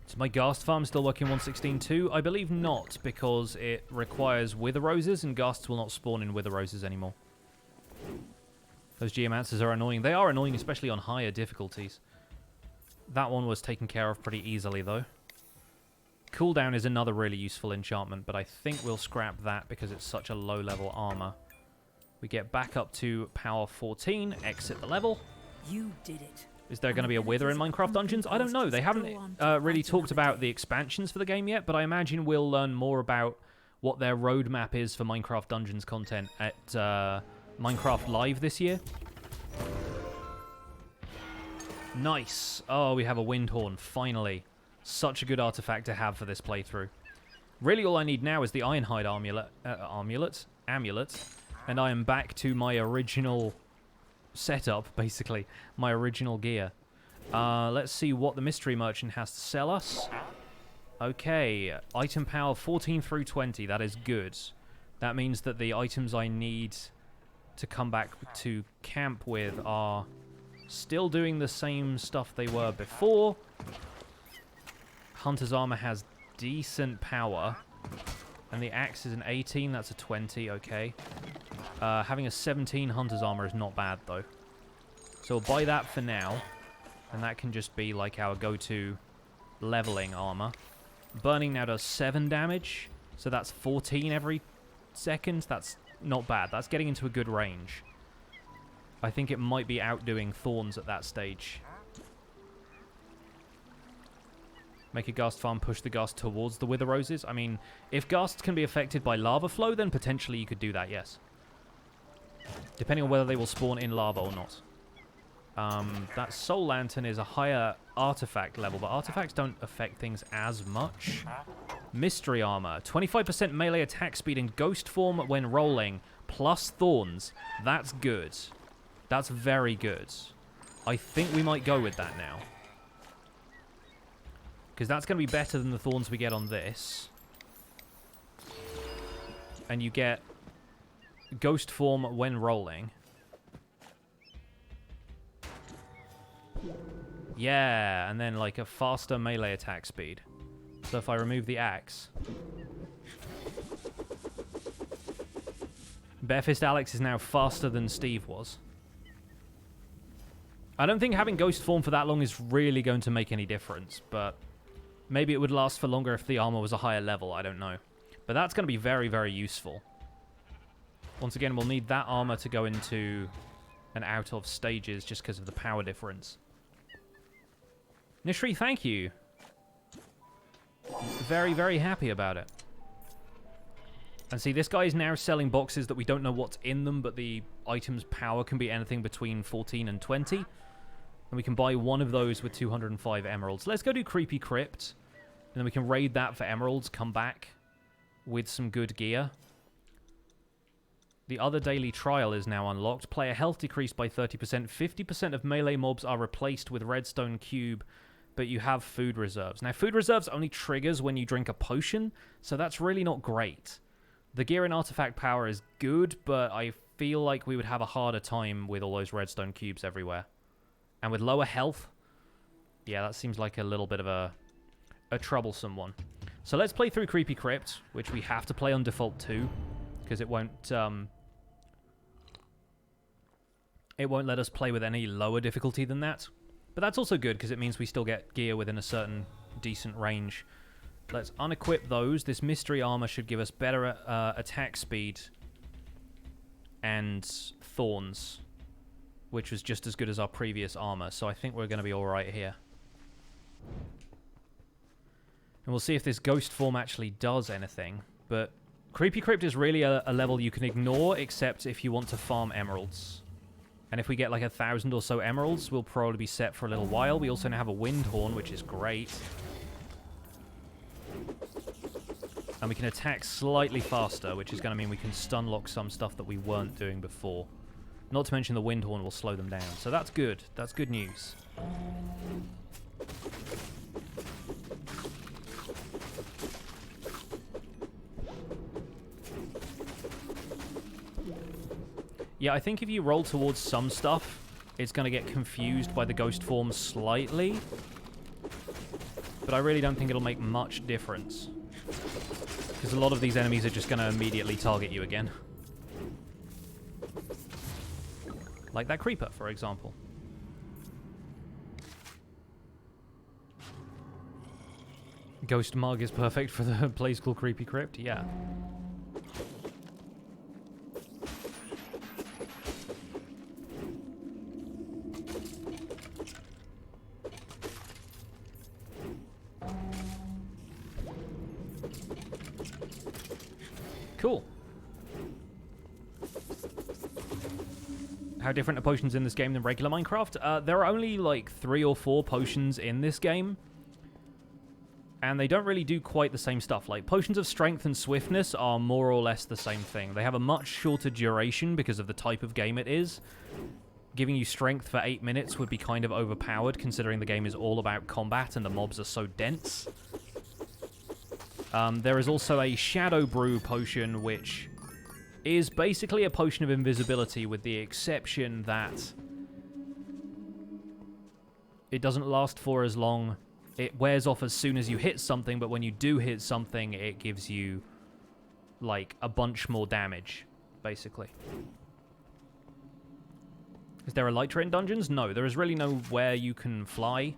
Is my ghast farm still working 116.2? I believe not, because it requires wither roses, and ghasts will not spawn in wither roses anymore. Those geomancers are annoying. They are annoying, especially on higher difficulties. That one was taken care of pretty easily, though. Cooldown is another really useful enchantment, but I think we'll scrap that because it's such a low-level armor. We get back up to power 14, exit the level. You did it. Is there going to be a wither in Minecraft Dungeons? I don't know. They haven't really talked about the expansions for the game yet, but I imagine we'll learn more about what their roadmap is for Minecraft Dungeons content at Minecraft Live this year. Nice. Oh, we have a wind horn, finally. Such a good artifact to have for this playthrough. Really all I need now is the Ironhide amulet, and I am back to my original setup, basically. My original gear. Let's see what the mystery merchant has to sell us. Okay, item power 14 through 20, that is good. That means that the items I need to come back to camp with are still doing the same stuff they were before. Hunter's armor has decent power, and the axe is an 18, that's a 20, okay. Having a 17 Hunter's armor is not bad, though. So we'll buy that for now, and that can just be like our go-to leveling armor. Burning now does 7 damage, so that's 14 every second. That's not bad. That's getting into a good range. I think it might be outdoing Thorns at that stage. Make a ghast farm, push the ghast towards the wither roses. I mean, if ghasts can be affected by lava flow, then potentially you could do that, yes. Depending on whether they will spawn in lava or not. That soul lantern is a higher artifact level, but artifacts don't affect things as much. Mystery armor, 25% melee attack speed in ghost form when rolling, plus thorns. That's good. That's very good. I think we might go with that now. Because that's going to be better than the thorns we get on this. And you get ghost form when rolling. Yeah, and then like a faster melee attack speed. So if I remove the axe... Barefist Alex is now faster than Steve was. I don't think having ghost form for that long is really going to make any difference, but Maybe it would last for longer if the armor was a higher level, I don't know. But that's going to be very, very useful. Once again, we'll need that armor to go into and out of stages just because of the power difference. Nishri, thank you. Very, very happy about it. And see, this guy is now selling boxes that we don't know what's in them, but the item's power can be anything between 14 and 20. And we can buy one of those with 205 emeralds. Let's go do Creepy Crypt. And then we can raid that for emeralds, come back with some good gear. The other daily trial is now unlocked. Player health decreased by 30%. 50% of melee mobs are replaced with redstone cube, but you have food reserves. Now, food reserves only triggers when you drink a potion, so that's really not great. The gear and artifact power is good, but I feel like we would have a harder time with all those redstone cubes everywhere. And with lower health, yeah, that seems like a little bit of a troublesome one. So let's play through Creepy Crypt, which we have to play on default too, because it won't let us play with any lower difficulty than that. But that's also good, because it means we still get gear within a certain decent range. Let's unequip those. This mystery armor should give us better attack speed and thorns, which was just as good as our previous armor. So I think we're going to be alright here. And we'll see if this ghost form actually does anything. But Creepy Crypt is really a level you can ignore, except if you want to farm emeralds. And if we get like 1,000 or so emeralds, we'll probably be set for a little while. We also now have a wind horn, which is great. And we can attack slightly faster, which is going to mean we can stun lock some stuff that we weren't doing before. Not to mention the wind horn will slow them down. So that's good. That's good news. Yeah, I think if you roll towards some stuff, it's going to get confused by the ghost form slightly. But I really don't think it'll make much difference. Because a lot of these enemies are just going to immediately target you again. Like that creeper, for example. Ghost Mug is perfect for the place called Creepy Crypt, yeah. Cool. How different are potions in this game than regular Minecraft? There are only like 3 or 4 potions in this game. And they don't really do quite the same stuff. Like, potions of strength and swiftness are more or less the same thing. They have a much shorter duration because of the type of game it is. Giving you strength for 8 minutes would be kind of overpowered, considering the game is all about combat and the mobs are so dense. There is also a Shadow Brew potion, which is basically a potion of invisibility, with the exception that it doesn't last for as long. It wears off as soon as you hit something, but when you do hit something, it gives you, like, a bunch more damage, basically. Is there a Elytra in dungeons? No, there is really nowhere you can fly,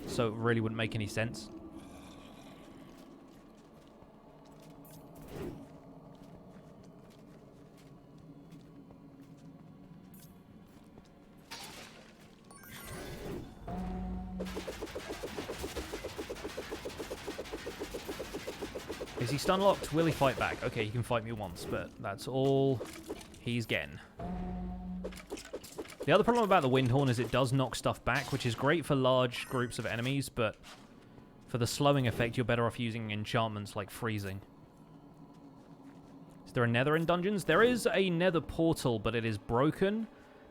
so it really wouldn't make any sense. Is he stun locked? Will he fight back? Okay, he can fight me once, but that's all he's getting. The other problem about the wind horn is it does knock stuff back, which is great for large groups of enemies, but for the slowing effect, you're better off using enchantments like freezing. Is there a nether in dungeons? There is a nether portal, but it is broken,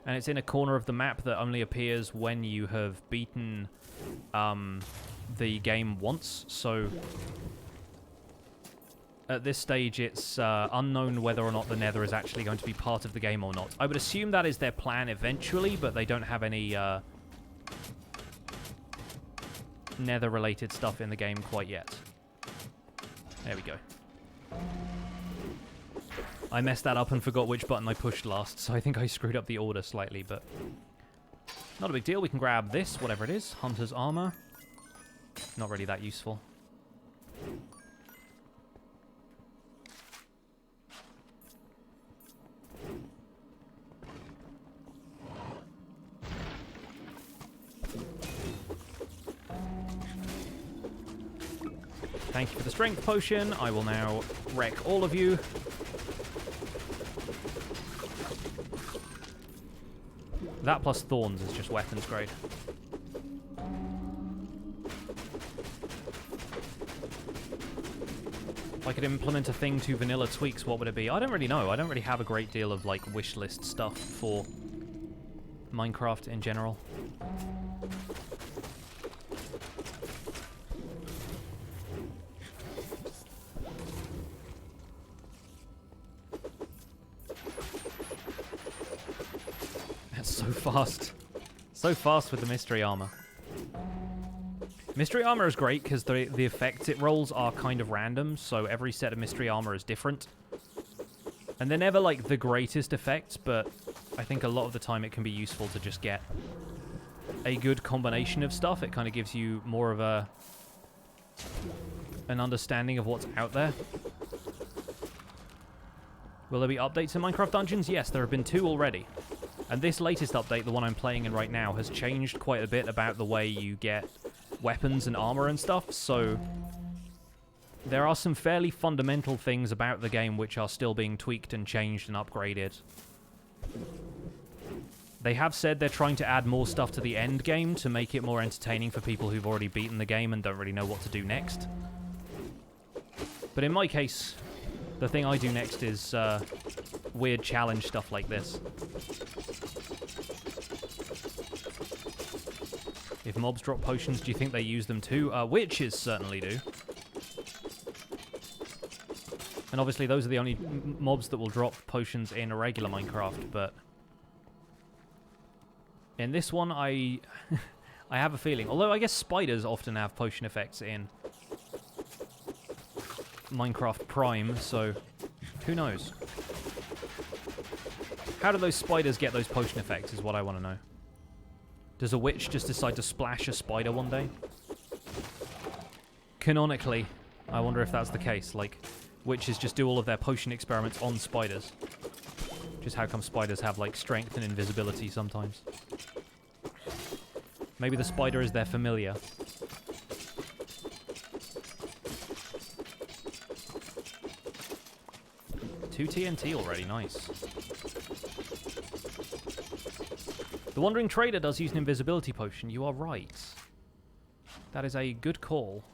and it's in a corner of the map that only appears when you have beaten the game once, so at this stage, it's unknown whether or not the nether is actually going to be part of the game or not. I would assume that is their plan eventually, but they don't have any nether-related stuff in the game quite yet. There we go. I messed that up and forgot which button I pushed last, so I think I screwed up the order slightly, but not a big deal. We can grab this, whatever it is. Hunter's Armor. Not really that useful. Thank you for the strength potion. I will now wreck all of you. That plus thorns is just weapons grade. If I could implement a thing to vanilla tweaks, what would it be? I don't really know. I don't really have a great deal of, like, wish list stuff for Minecraft in general. That's so fast. So fast with the mystery armor. Mystery armor is great because the effects it rolls are kind of random, so every set of mystery armor is different. And they're never, like, the greatest effects, but I think a lot of the time it can be useful to just get a good combination of stuff. It kind of gives you more of an understanding of what's out there. Will there be updates in Minecraft Dungeons? Yes, there have been 2 already. And this latest update, the one I'm playing in right now, has changed quite a bit about the way you get weapons and armor and stuff, so there are some fairly fundamental things about the game which are still being tweaked and changed and upgraded. They have said they're trying to add more stuff to the end game to make it more entertaining for people who've already beaten the game and don't really know what to do next. But in my case, the thing I do next is weird challenge stuff like this. If mobs drop potions, do you think they use them too? Witches certainly do. And obviously those are the only mobs that will drop potions in a regular Minecraft, but in this one I have a feeling, although I guess spiders often have potion effects in Minecraft Prime, so who knows? How do those spiders get those potion effects is what I want to know. Does a witch just decide to splash a spider one day? Canonically, I wonder if that's the case. Like, witches just do all of their potion experiments on spiders. Just how come spiders have, like, strength and invisibility sometimes. Maybe the spider is their familiar. Two TNT already, nice. The Wandering Trader does use an invisibility potion, you are right. That is a good call.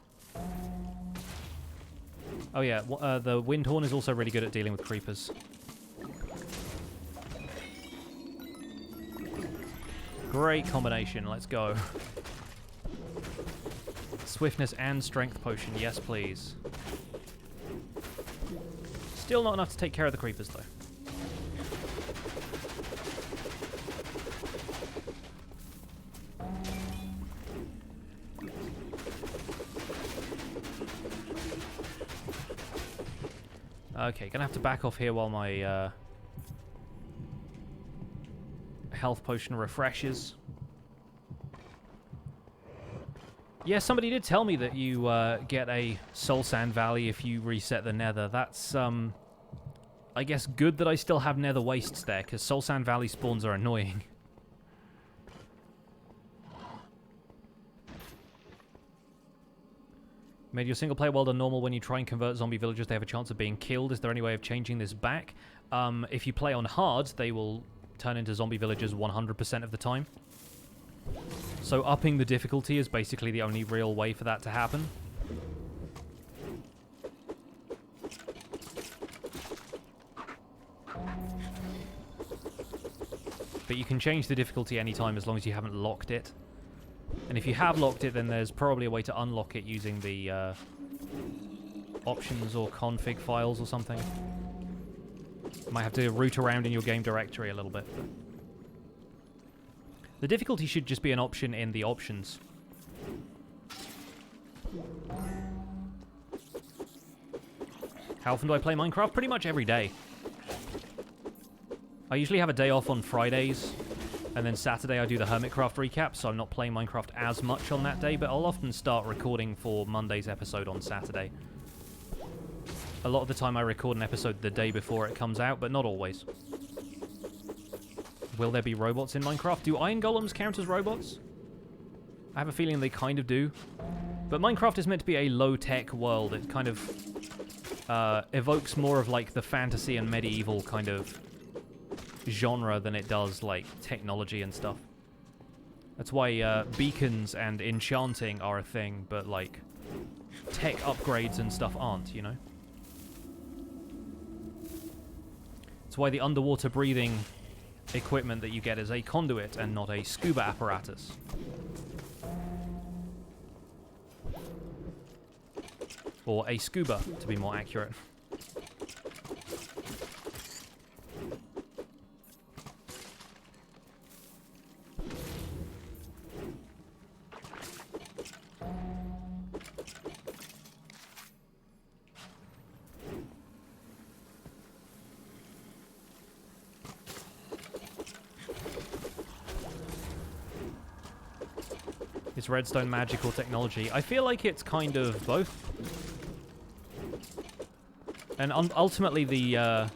Oh yeah, the Windhorn is also really good at dealing with creepers. Great combination, let's go. Swiftness and strength potion, yes please. Still not enough to take care of the creepers though. Okay, gonna have to back off here while my health potion refreshes. Yeah, somebody did tell me that you get a Soul Sand Valley if you reset the Nether. That's, I guess, good that I still have Nether Wastes there, because Soul Sand Valley spawns are annoying. Made your single player world on normal. When you try and convert zombie villagers, they have a chance of being killed. Is there any way of changing this back? If you play on hard, they will turn into zombie villagers 100% of the time. So upping the difficulty is basically the only real way for that to happen. But you can change the difficulty anytime as long as you haven't locked it. And if you have locked it, then there's probably a way to unlock it using the options or config files or something. Might have to root around in your game directory a little bit. But the difficulty should just be an option in the options. How often do I play Minecraft? Pretty much every day. I usually have a day off on Fridays, and then Saturday I do the Hermitcraft recap, so I'm not playing Minecraft as much on that day, but I'll often start recording for Monday's episode on Saturday. A lot of the time I record an episode the day before it comes out, but not always. Will there be robots in Minecraft? Do iron golems count as robots? I have a feeling they kind of do. But Minecraft is meant to be a low-tech world. It kind of evokes more of like the fantasy and medieval kind of genre than it does like technology and stuff. That's why beacons and enchanting are a thing, but like tech upgrades and stuff aren't, you know? That's why the underwater breathing equipment that you get is a conduit and not a scuba apparatus. Or a scuba, to be more accurate. Is redstone magic or technology? I feel like it's kind of both. And ultimately, the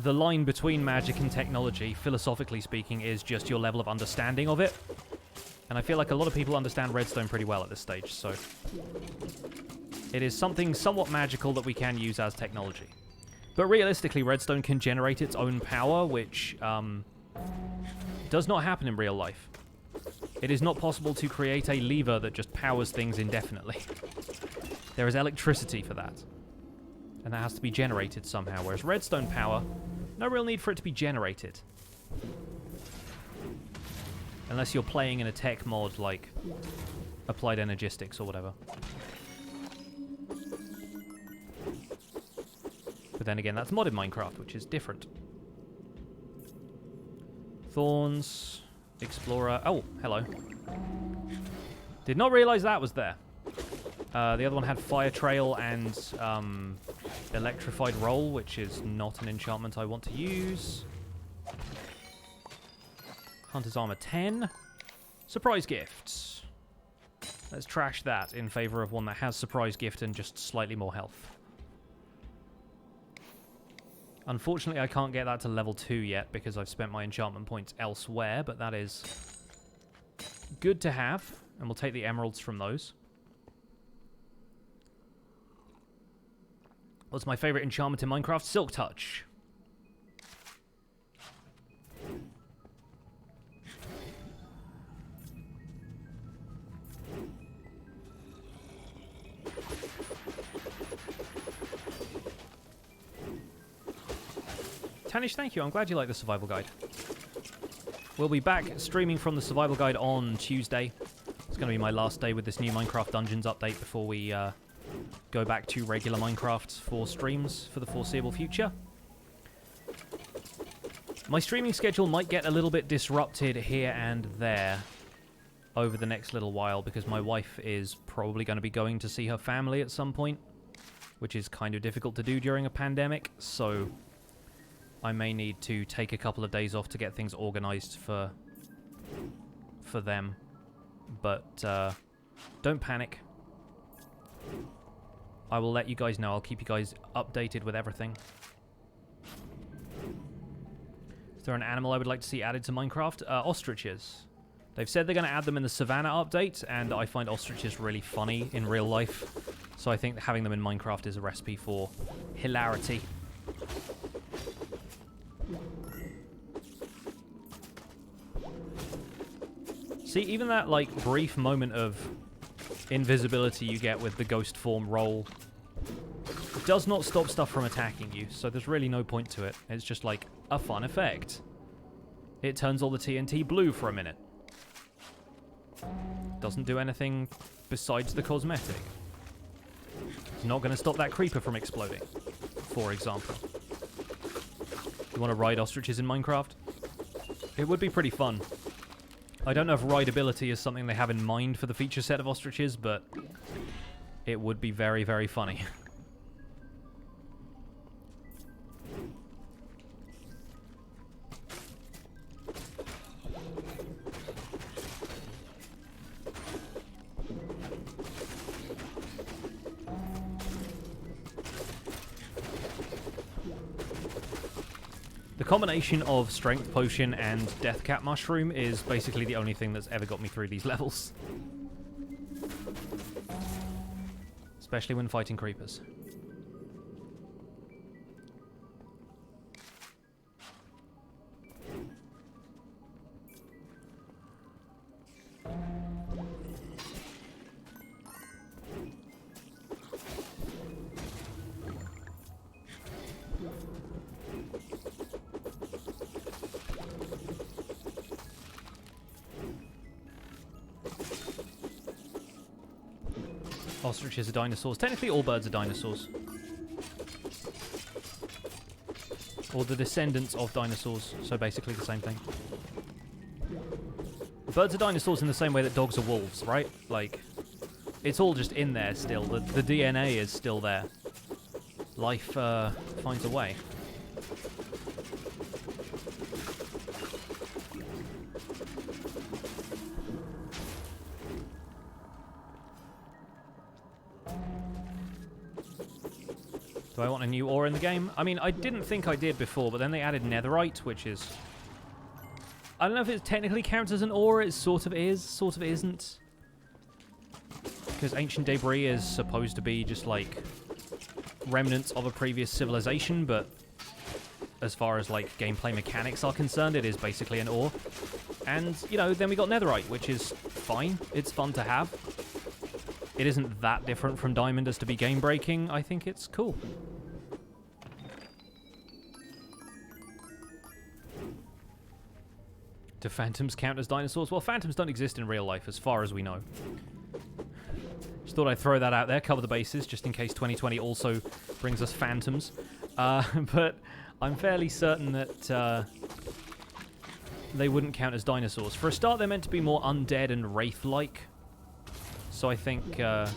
line between magic and technology, philosophically speaking, is just your level of understanding of it. And I feel like a lot of people understand redstone pretty well at this stage, so it is something somewhat magical that we can use as technology. But realistically, redstone can generate its own power, which does not happen in real life. It is not possible to create a lever that just powers things indefinitely. There is electricity for that. And that has to be generated somehow, whereas redstone power, no real need for it to be generated. Unless you're playing in a tech mod like Applied Energistics or whatever. But then again, that's modded Minecraft, which is different. Thorns, Explorer. Oh, hello. Did not realize that was there. The other one had Fire Trail and Electrified Roll, which is not an enchantment I want to use. Hunter's Armor 10. Surprise Gifts. Let's trash that in favor of one that has Surprise Gift and just slightly more health. Unfortunately, I can't get that to level 2 yet because I've spent my enchantment points elsewhere, but that is good to have, and we'll take the emeralds from those. What's my favorite enchantment in Minecraft? Silk Touch. Tanish, thank you. I'm glad you like the survival guide. We'll be back streaming from the survival guide on Tuesday. It's going to be my last day with this new Minecraft Dungeons update before we go back to regular Minecraft for streams for the foreseeable future. My streaming schedule might get a little bit disrupted here and there over the next little while because my wife is probably going to be going to see her family at some point, which is kind of difficult to do during a pandemic, so I may need to take a couple of days off to get things organized for them. But don't panic. I will let you guys know. I'll keep you guys updated with everything. Is there an animal I would like to see added to Minecraft? Ostriches. They've said they're going to add them in the Savannah update, and I find ostriches really funny in real life. So I think having them in Minecraft is a recipe for hilarity. See, even that, like, brief moment of invisibility you get with the ghost form roll does not stop stuff from attacking you, so there's really no point to it. It's just, like, a fun effect. It turns all the TNT blue for a minute. Doesn't do anything besides the cosmetic. It's not going to stop that creeper from exploding, for example. You want to ride ostriches in Minecraft? It would be pretty fun. I don't know if rideability is something they have in mind for the feature set of ostriches, but it would be very, very funny. The The combination of Strength Potion and Death Cap Mushroom is basically the only thing that's ever got me through these levels. Especially when fighting creepers. Ostriches are dinosaurs. Technically, all birds are dinosaurs. Or the descendants of dinosaurs. So basically the same thing. Birds are dinosaurs in the same way that dogs are wolves, right? Like, it's all just in there still. The DNA is still there. Life finds a way. Do I want a new ore in the game? I mean, I didn't think I did before, but then they added netherite, which is... I don't know if it technically counts as an ore. It sort of is, sort of isn't. Because ancient debris is supposed to be just, like, remnants of a previous civilization, but as far as, like, gameplay mechanics are concerned, it is basically an ore. And, you know, then we got netherite, which is fine. It's fun to have. It isn't that different from diamond as to be game-breaking. I think it's cool. Do phantoms count as dinosaurs? Well, phantoms don't exist in real life, as far as we know. Just thought I'd throw that out there, cover the bases, just in case 2020 also brings us phantoms. But I'm fairly certain that they wouldn't count as dinosaurs. For a start, they're meant to be more undead and wraith-like. So I think they're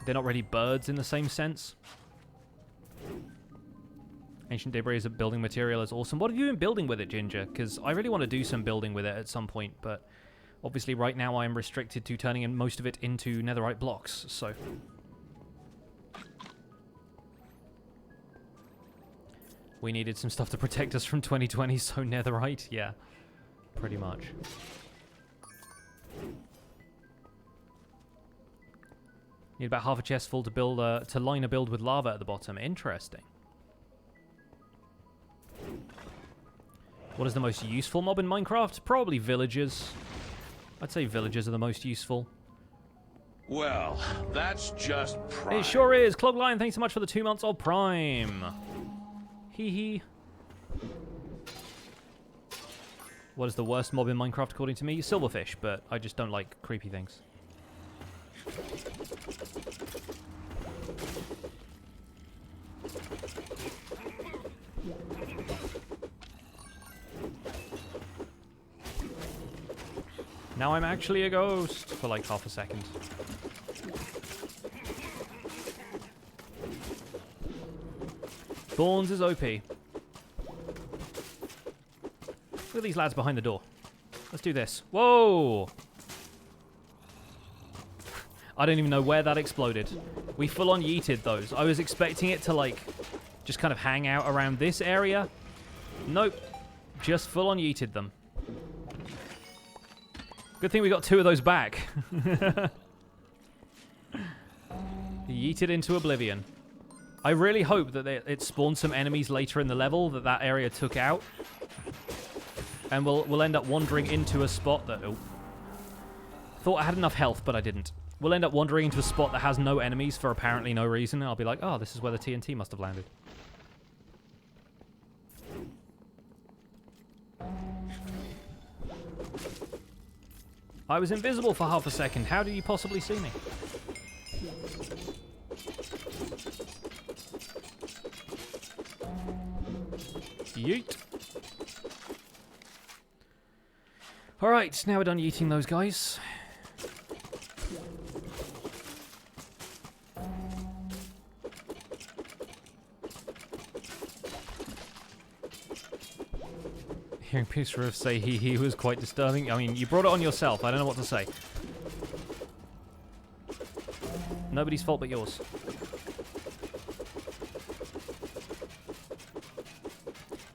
not really birds in the same sense. Ancient debris as a building material is awesome. What have you been building with it, Ginger? Because I really want to do some building with it at some point, but obviously right now I am restricted to turning in most of it into netherite blocks, so... We needed some stuff to protect us from 2020, so netherite, yeah, pretty much. Need about half a chest full to build to line a build with lava at the bottom. Interesting. What is the most useful mob in Minecraft? Probably villagers. I'd say villagers are the most useful. Well, that's just Prime. It sure is. Cloglion, thanks so much for the 2 months of Prime. Hee hee. What is the worst mob in Minecraft according to me? Silverfish, but I just don't like creepy things. Now I'm actually a ghost for like half a second. Thorns is OP. Look at these lads behind the door. Let's do this. Whoa! I don't even know where that exploded. We full-on yeeted those. I was expecting it to, like, just kind of hang out around this area. Nope. Just full-on yeeted them. Good thing we got 2 of those back. Yeeted into oblivion. I really hope that it spawned some enemies later in the level that area took out. And we'll end up wandering into a spot that... Oh. Thought I had enough health, but I didn't. We'll end up wandering into a spot that has no enemies for apparently no reason. And I'll be like, oh, this is where the TNT must have landed. I was invisible for half a second. How did you possibly see me? Yeet. Alright, now we're done yeeting those guys. Hearing Pastures say he was quite disturbing. I mean, you brought it on yourself. I don't know what to say. Nobody's fault but yours.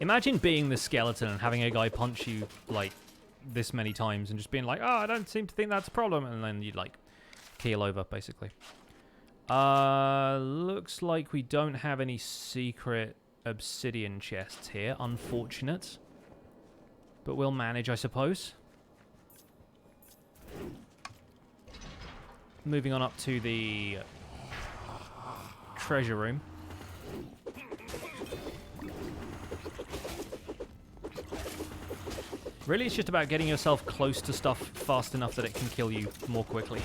Imagine being the skeleton and having a guy punch you, like, this many times and just being like, oh, I don't seem to think that's a problem. And then you'd, like, keel over, basically. Looks like we don't have any secret obsidian chests here. Unfortunate. But we'll manage, I suppose. Moving on up to the treasure room. Really, it's just about getting yourself close to stuff fast enough that it can kill you more quickly.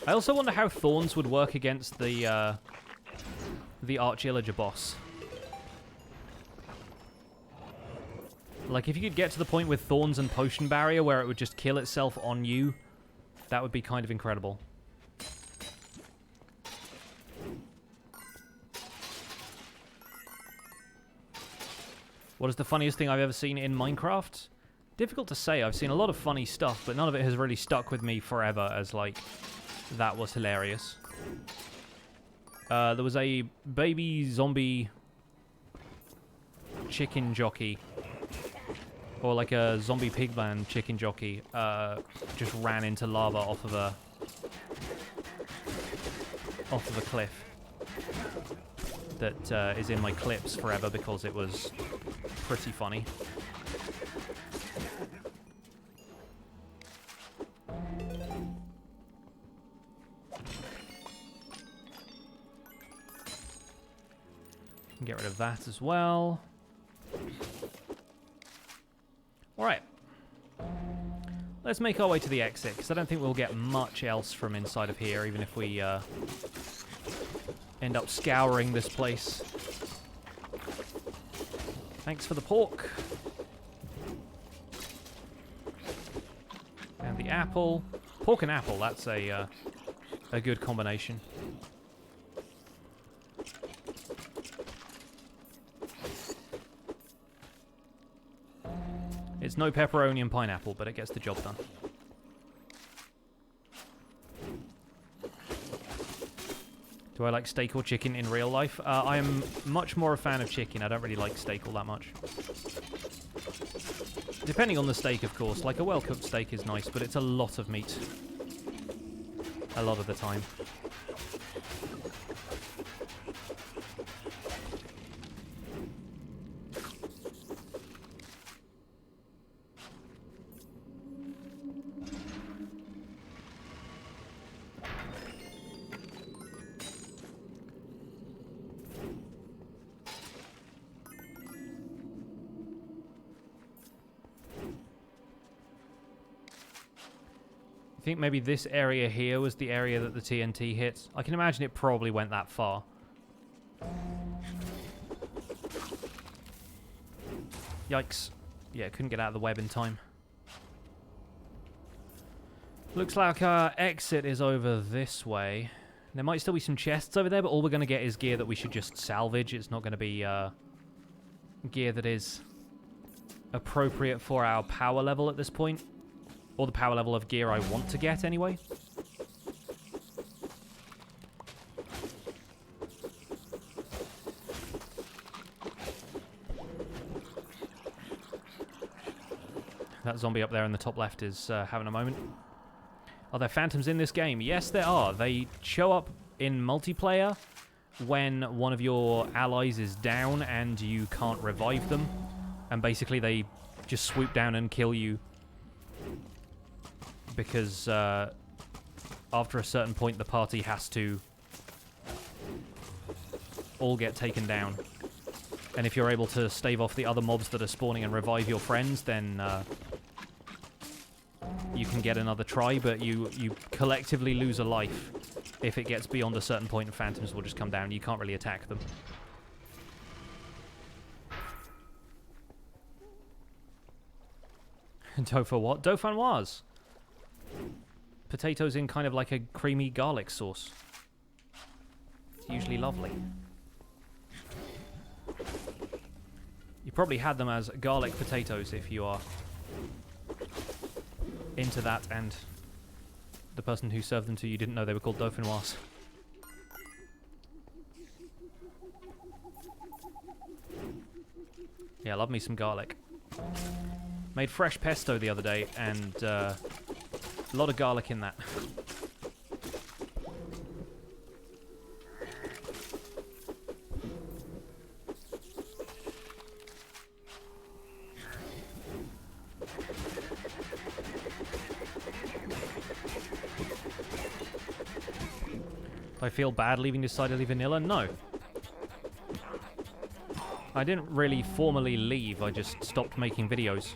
I also wonder how thorns would work against the Arch-Illager boss. Like, if you could get to the point with thorns and potion barrier where it would just kill itself on you, that would be kind of incredible. What is the funniest thing I've ever seen in Minecraft? Difficult to say. I've seen a lot of funny stuff, but none of it has really stuck with me forever as, like, that was hilarious. There was a baby zombie chicken jockey, or like a zombie pigman chicken jockey, just ran into lava off of a cliff. That is in my clips forever because it was pretty funny. Get rid of that as well. Alright. Let's make our way to the exit, because I don't think we'll get much else from inside of here, even if we end up scouring this place. Thanks for the pork. And the apple. Pork and apple, that's a good combination. It's no pepperoni and pineapple, but it gets the job done. Do I like steak or chicken in real life? I am much more a fan of chicken. I don't really like steak all that much. Depending on the steak, of course. Like, a well-cooked steak is nice, but it's a lot of meat. A lot of the time. I think maybe this area here was the area that the TNT hit. I can imagine it probably went that far. Yikes. Yeah, couldn't get out of the web in time. Looks like our exit is over this way. There might still be some chests over there, but all we're going to get is gear that we should just salvage. It's not going to be gear that is appropriate for our power level at this point. Or the power level of gear I want to get, anyway. That zombie up there in the top left is having a moment. Are there phantoms in this game? Yes, there are. They show up in multiplayer when one of your allies is down and you can't revive them. And basically they just swoop down and kill you. Because after a certain point, the party has to all get taken down. And if you're able to stave off the other mobs that are spawning and revive your friends, then you can get another try, but you collectively lose a life if it gets beyond a certain point, and phantoms will just come down. You can't really attack them. Tofu what? Dauphinoise. Potatoes in kind of like a creamy garlic sauce. It's usually lovely. You probably had them as garlic potatoes if you are into that, and the person who served them to you didn't know they were called dauphinoise. Yeah, love me some garlic. Made fresh pesto the other day, and a lot of garlic in that. I feel bad leaving decidedly vanilla? No. I didn't really formally leave, I just stopped making videos.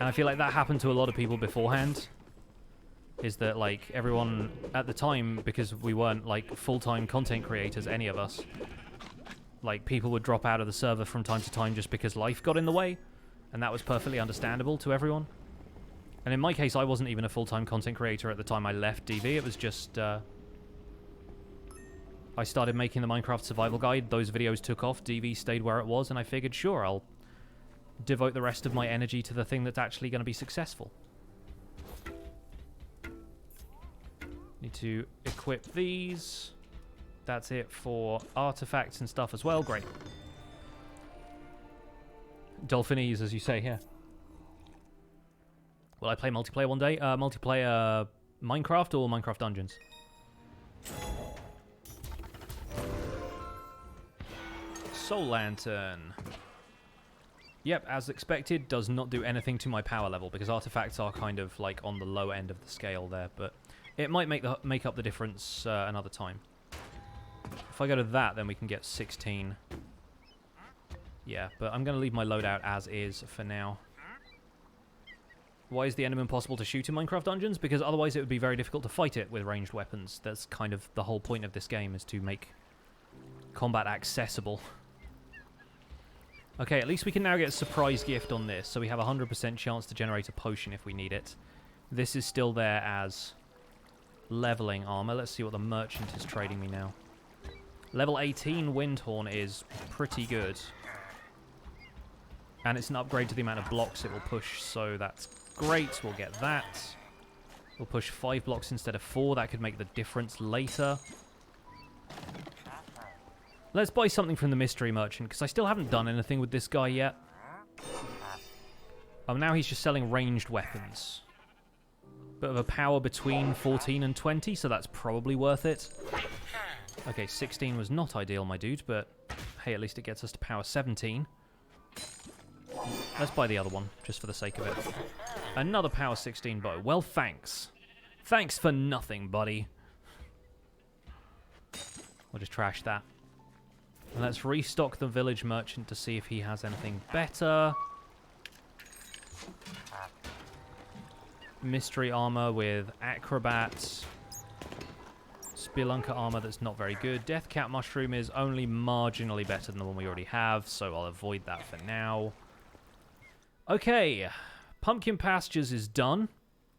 And I feel like that happened to a lot of people beforehand. Is that, like, everyone at the time, because we weren't, like, full-time content creators, any of us, like, people would drop out of the server from time to time just because life got in the way. And that was perfectly understandable to everyone. And in my case, I wasn't even a full-time content creator at the time I left DV. It was just, I started making the Minecraft Survival Guide, those videos took off, DV stayed where it was, and I figured, sure, I'll devote the rest of my energy to the thing that's actually going to be successful. Need to equip these. That's it for artifacts and stuff as well. Great. Dolphinese, as you say here. Will I play multiplayer one day? Multiplayer Minecraft or Minecraft Dungeons? Soul Lantern. Yep, as expected, does not do anything to my power level because artifacts are kind of like on the low end of the scale there, but it might make up the difference another time. If I go to that, then we can get 16. Yeah, but I'm going to leave my loadout as is for now. Why is the Enderman possible to shoot in Minecraft Dungeons? Because otherwise it would be very difficult to fight it with ranged weapons. That's kind of the whole point of this game, is to make combat accessible. Okay, at least we can now get a surprise gift on this, so we have a 100% chance to generate a potion if we need it. This is still there as leveling armor. Let's see what the merchant is trading me now. Level 18 Windhorn is pretty good. And it's an upgrade to the amount of blocks it will push, so that's great. We'll get that. We'll push 5 blocks instead of 4. That could make the difference later. Let's buy something from the mystery merchant, because I still haven't done anything with this guy yet. Oh, now he's just selling ranged weapons. Bit of a power between 14 and 20, so that's probably worth it. Okay, 16 was not ideal, my dude, but hey, at least it gets us to power 17. Let's buy the other one, just for the sake of it. Another power 16 bow. Well, thanks. Thanks for nothing, buddy. We'll just trash that. And let's restock the village merchant to see if he has anything better. Mystery armor with acrobats. Spelunker armor that's not very good. Death Cat Mushroom is only marginally better than the one we already have, so I'll avoid that for now. Okay, Pumpkin Pastures is done.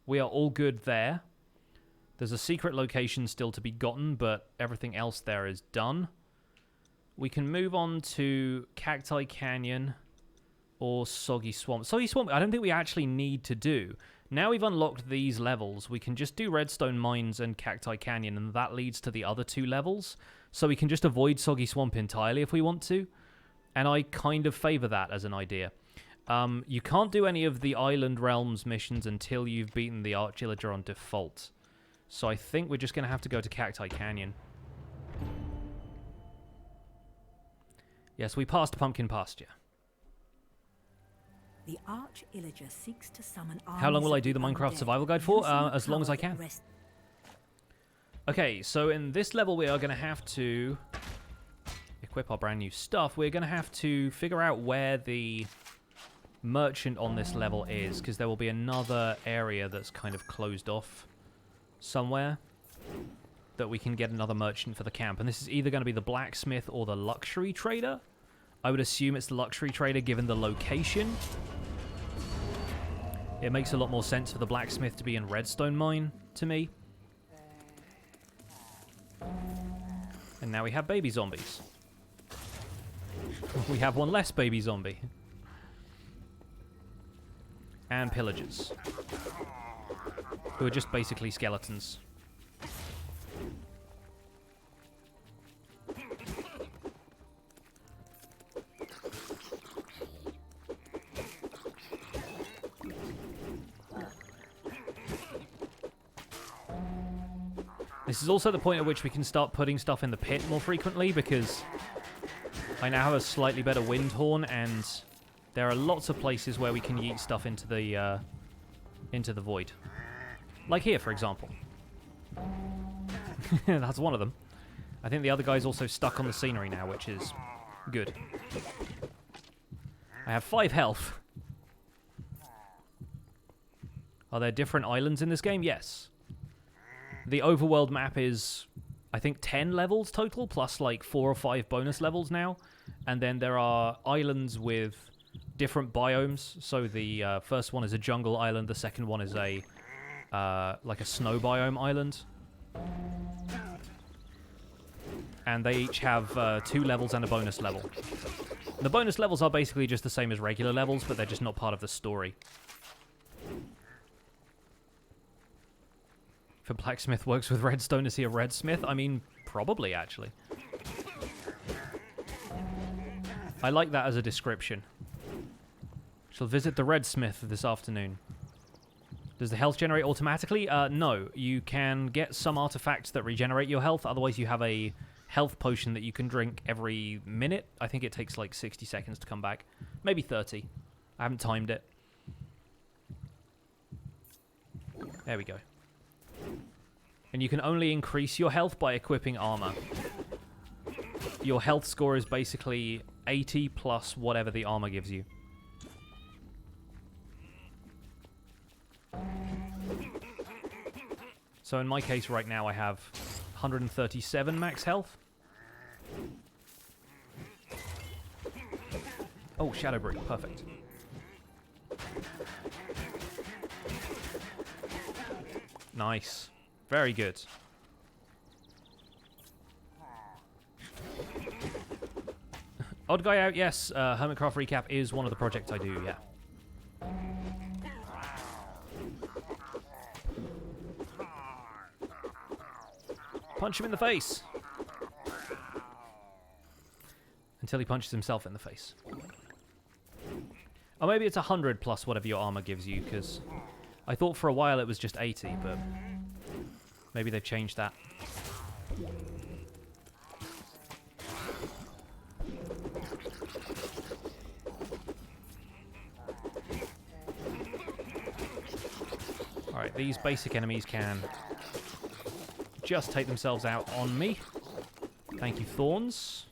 We are all good there. There's a secret location still to be gotten, but everything else there is done. We can move on to Cacti Canyon or Soggy Swamp. Soggy Swamp, I don't think we actually need to do. Now we've unlocked these levels, we can just do Redstone Mines and Cacti Canyon, and that leads to the other 2 levels. So we can just avoid Soggy Swamp entirely if we want to. And I kind of favor that as an idea. You can't do any of the Island Realms missions until you've beaten the Arch-Illager on default. So I think we're just going to have to go to Cacti Canyon. Yes, we passed Pumpkin Pasture. The Arch-Illager seeks to summon How long will I do the Minecraft Survival Guide for? As long as I can. Okay, so in this level we are going to have to equip our brand new stuff. We're going to have to figure out where the merchant on this level is, because there will be another area that's kind of closed off somewhere that we can get another merchant for the camp. And this is either going to be the blacksmith or the luxury trader. I would assume it's the luxury trader given the location. It makes a lot more sense for the blacksmith to be in Redstone Mine to me. And now we have baby zombies. We have one less baby zombie. And pillagers. Who are just basically skeletons. This is also the point at which we can start putting stuff in the pit more frequently, because I now have a slightly better wind horn, and there are lots of places where we can yeet stuff into the void. Like here, for example. That's one of them. I think the other guy's also stuck on the scenery now, which is good. I have 5 health. Are there different islands in this game? Yes. The overworld map is, I think, 10 levels total, plus like 4 or 5 bonus levels now. And then there are islands with different biomes. So the first one is a jungle island. The second one is a like a snow biome island. And they each have 2 levels and a bonus level. The bonus levels are basically just the same as regular levels, but they're just not part of the story. If a blacksmith works with redstone, is he a redsmith? I mean, probably, actually. I like that as a description. Shall visit the redsmith this afternoon. Does the health generate automatically? No. You can get some artifacts that regenerate your health. Otherwise, you have a health potion that you can drink every minute. I think it takes like 60 seconds to come back. Maybe 30. I haven't timed it. There we go. And you can only increase your health by equipping armor. Your health score is basically 80 plus whatever the armor gives you. So in my case right now I have 137 max health. Oh, Shadow Brew, perfect. Nice. Very good. Odd Guy Out, yes. Hermitcraft Recap is one of the projects I do, yeah. Punch him in the face. Until he punches himself in the face. Or maybe it's 100 plus whatever your armor gives you, because I thought for a while it was just 80, but maybe they've changed that. Alright, these basic enemies can just take themselves out on me. Thank you, Thorns.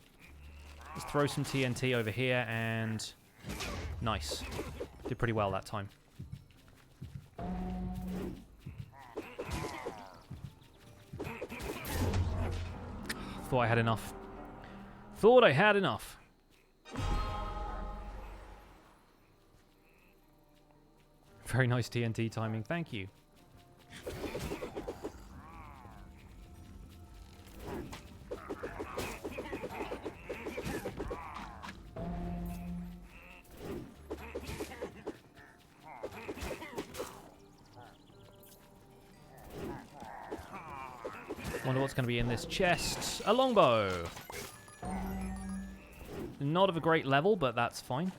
Let's throw some TNT over here, and nice. Did pretty well that time. Thought I had enough. Thought I had enough. Very nice TNT timing, thank you. Wonder what's going to be in this chest. A longbow. Not of a great level, but that's fine.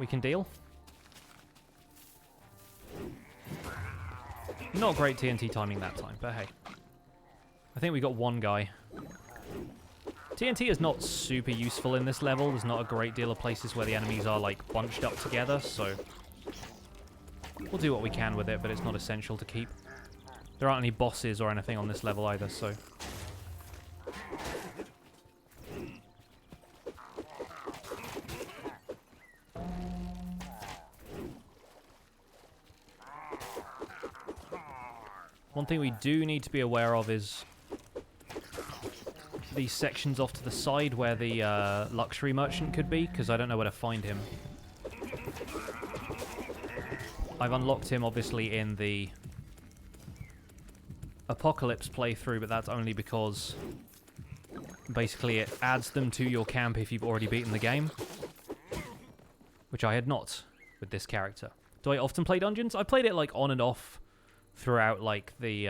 We can deal. Not great TNT timing that time, but hey. I think we got one guy. TNT is not super useful in this level. There's not a great deal of places where the enemies are, like, bunched up together, so we'll do what we can with it, but it's not essential to keep. There aren't any bosses or anything on this level either, so... One thing we do need to be aware of is these sections off to the side where the luxury merchant could be, because I don't know where to find him. I've unlocked him, obviously, in the Apocalypse playthrough, but that's only because basically it adds them to your camp if you've already beaten the game, which I had not with this character. Do I often play dungeons? I played it like on and off throughout like the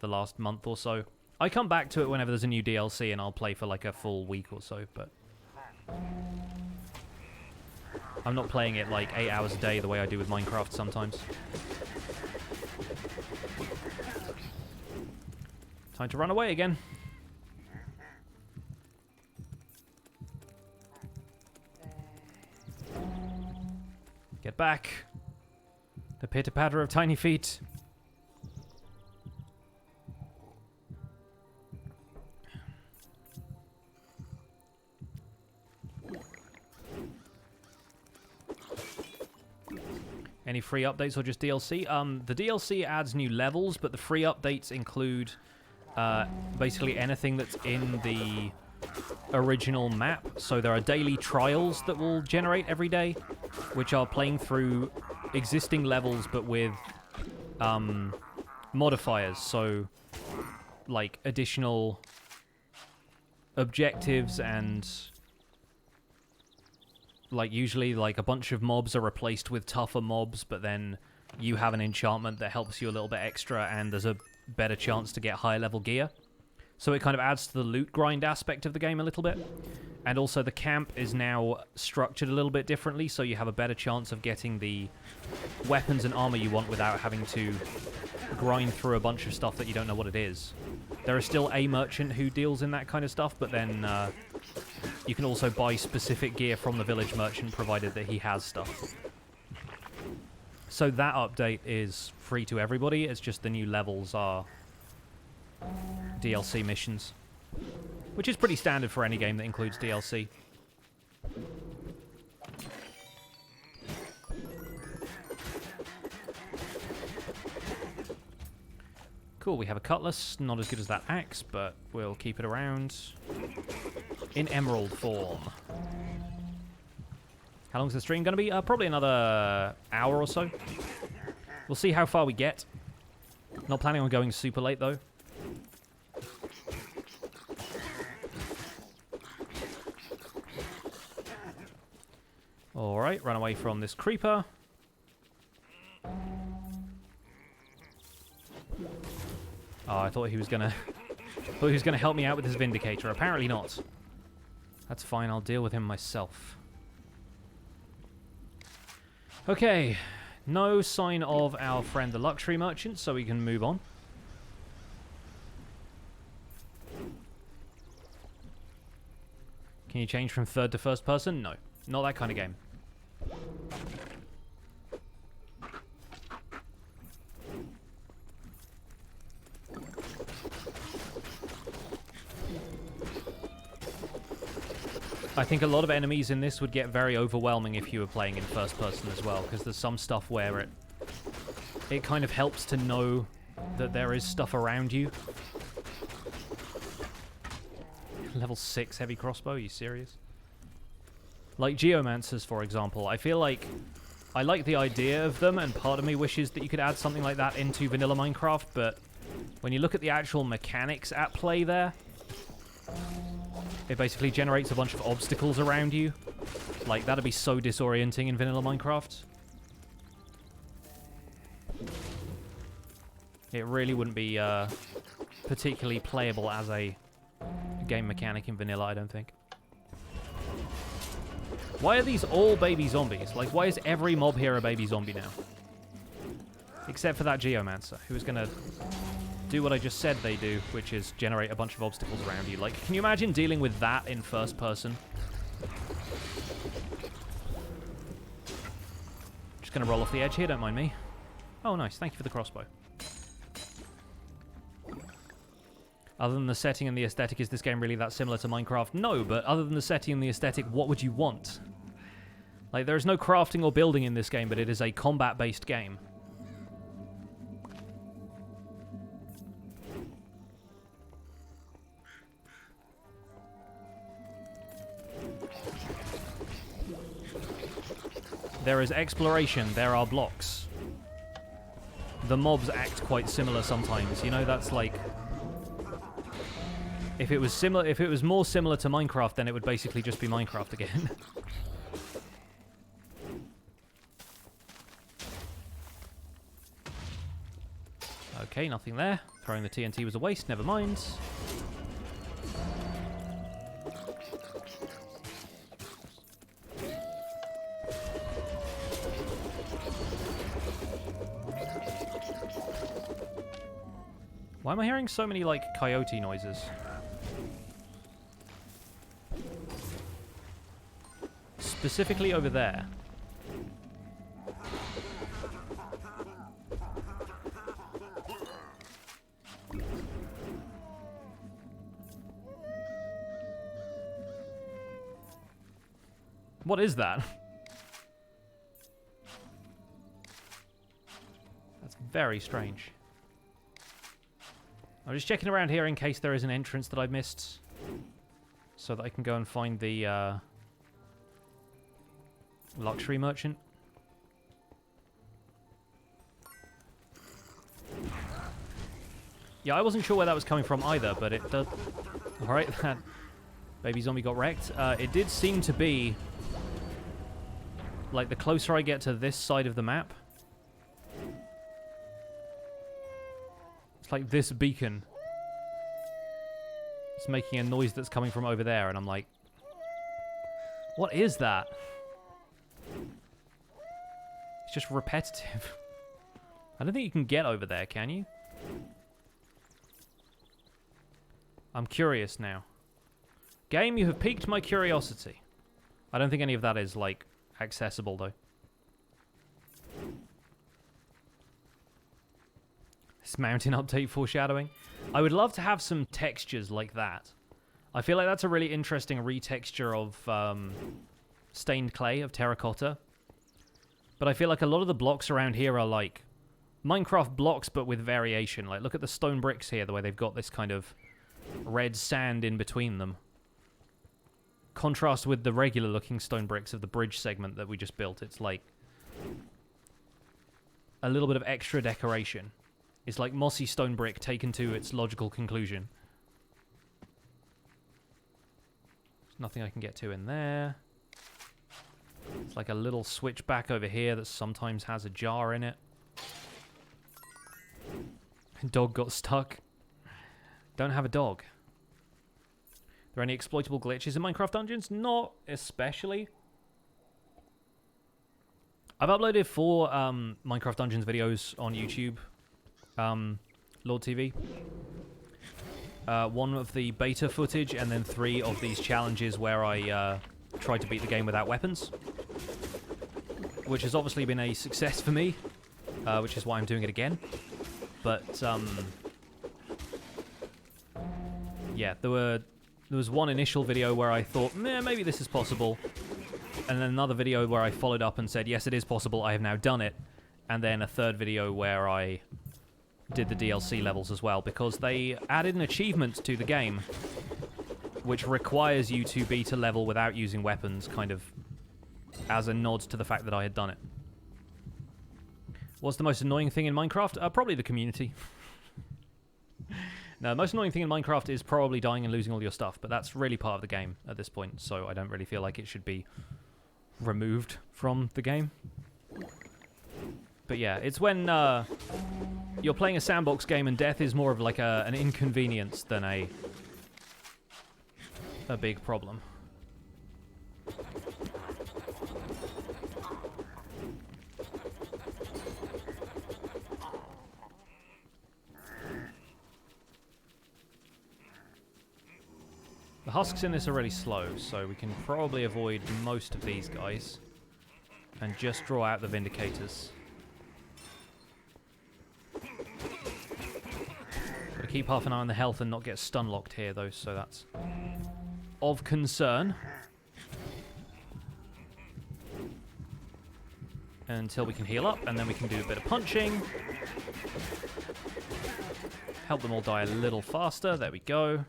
last month or so. I come back to it whenever there's a new DLC and I'll play for like a full week or so, but I'm not playing it like 8 hours a day the way I do with Minecraft sometimes. Time to run away again. Get back. The pitter-patter of tiny feet. Any free updates or just DLC? The DLC adds new levels, but the free updates include basically anything that's in the original map. So there are daily trials that will generate every day, which are playing through existing levels but with modifiers. So like additional objectives and like usually like a bunch of mobs are replaced with tougher mobs, but then you have an enchantment that helps you a little bit extra and there's a better chance to get higher level gear. So it kind of adds to the loot grind aspect of the game a little bit. And also the camp is now structured a little bit differently, so you have a better chance of getting the weapons and armor you want without having to grind through a bunch of stuff that you don't know what it is. There is still a merchant who deals in that kind of stuff, but then you can also buy specific gear from the village merchant provided that he has stuff. So that update is free to everybody, it's just the new levels are DLC missions. Which is pretty standard for any game that includes DLC. Cool, we have a cutlass. Not as good as that axe, but we'll keep it around. In emerald form. How long's the stream going to be? Probably another hour or so. We'll see how far we get. Not planning on going super late, though. Alright, run away from this creeper. Oh, I thought he was gonna help me out with his Vindicator. Apparently not. That's fine, I'll deal with him myself. Okay, no sign of our friend the Luxury Merchant, so we can move on. Can you change from third to first person? No, not that kind of game. I think a lot of enemies in this would get very overwhelming if you were playing in first person as well, because there's some stuff where it kind of helps to know that there is stuff around you. Level 6 heavy crossbow, are you serious? Like geomancers, for example. I feel like I like the idea of them, and part of me wishes that you could add something like that into vanilla Minecraft, but when you look at the actual mechanics at play there, it basically generates a bunch of obstacles around you. Like, that'd be so disorienting in vanilla Minecraft. It really wouldn't be particularly playable as a game mechanic in vanilla, I don't think. Why are these all baby zombies? Like, why is every mob here a baby zombie now? Except for that geomancer, who's gonna do what I just said they do, which is generate a bunch of obstacles around you. Like, can you imagine dealing with that in first person? Just gonna roll off the edge here, don't mind me. Oh, nice. Thank you for the crossbow. Other than the setting and the aesthetic, is this game really that similar to Minecraft? No, but other than the setting and the aesthetic, what would you want? Like, there is no crafting or building in this game, but it is a combat-based game. There is exploration, there are blocks. The mobs act quite similar sometimes, you know, that's like... If it was more similar to Minecraft, then it would basically just be Minecraft again. Okay, nothing there. Throwing the TNT was a waste, never mind. Why am I hearing so many, like, coyote noises? Specifically over there. What is that? That's very strange. I'm just checking around here in case there is an entrance that I've missed, so that I can go and find the luxury merchant. Yeah, I wasn't sure where that was coming from either, but it does... Alright, that baby zombie got wrecked. It did seem to be... Like, the closer I get to this side of the map... It's like this beacon. It's making a noise that's coming from over there, and I'm like... What is that? It's just repetitive. I don't think you can get over there, can you? I'm curious now. Game, you have piqued my curiosity. I don't think any of that is, like, accessible, though. This mountain update foreshadowing. I would love to have some textures like that. I feel like that's a really interesting retexture of stained clay, of terracotta. But I feel like a lot of the blocks around here are like Minecraft blocks, but with variation. Like, look at the stone bricks here, the way they've got this kind of red sand in between them. Contrast with the regular looking stone bricks of the bridge segment that we just built. It's like a little bit of extra decoration. It's like mossy stone brick taken to its logical conclusion. There's nothing I can get to in there. It's like a little switchback over here that sometimes has a jar in it. Dog got stuck. Don't have a dog. Are there any exploitable glitches in Minecraft Dungeons? Not especially. I've uploaded 4 Minecraft Dungeons videos on YouTube. Lord TV. 1 of the beta footage, and then 3 of these challenges where I tried to beat the game without weapons. Which has obviously been a success for me, which is why I'm doing it again. But, yeah, there was one initial video where I thought, maybe this is possible. And then another video where I followed up and said, yes, it is possible, I have now done it. And then a third video where I did the DLC levels as well, because they added an achievement to the game which requires you to beat a level without using weapons, kind of as a nod to the fact that I had done it. What's the most annoying thing in Minecraft? Probably the community. No, the most annoying thing in Minecraft is probably dying and losing all your stuff, but that's really part of the game at this point, so I don't really feel like it should be removed from the game. But yeah, it's when you're playing a sandbox game and death is more of like an inconvenience than a big problem. The husks in this are really slow, so we can probably avoid most of these guys and just draw out the Vindicators. Gotta keep half an eye on the health and not get stun locked here though, so that's of concern. Until we can heal up, and then we can do a bit of punching. Help them all die a little faster, there we go.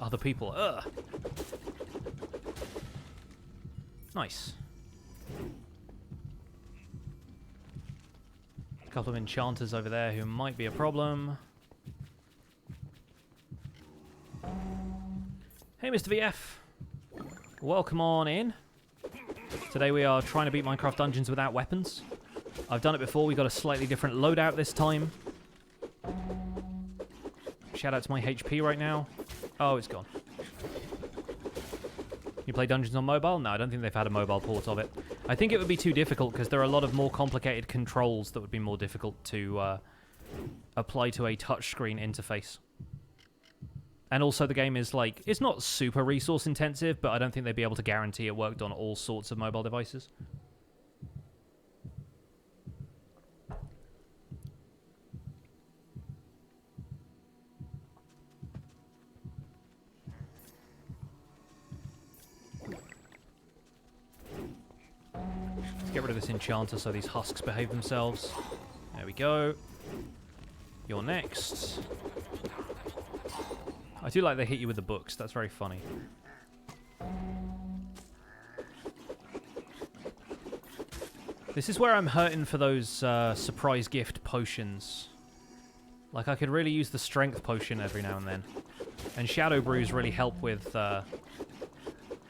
Other people. Ugh. Nice. A couple of enchanters over there who might be a problem. Hey, Mr. VF. Welcome on in. Today we are trying to beat Minecraft Dungeons without weapons. I've done it before, we got a slightly different loadout this time. Shout out to my HP right now. Oh, it's gone. You play Dungeons on mobile? No, I don't think they've had a mobile port of it. I think it would be too difficult because there are a lot of more complicated controls that would be more difficult to apply to a touchscreen interface. And also the game is like, it's not super resource intensive, but I don't think they'd be able to guarantee it worked on all sorts of mobile devices. Let's get rid of this enchanter so these husks behave themselves. There we go. You're next. I do like they hit you with the books. That's very funny. This is where I'm hurting for those surprise gift potions. Like, I could really use the strength potion every now and then. And Shadow Brews really help with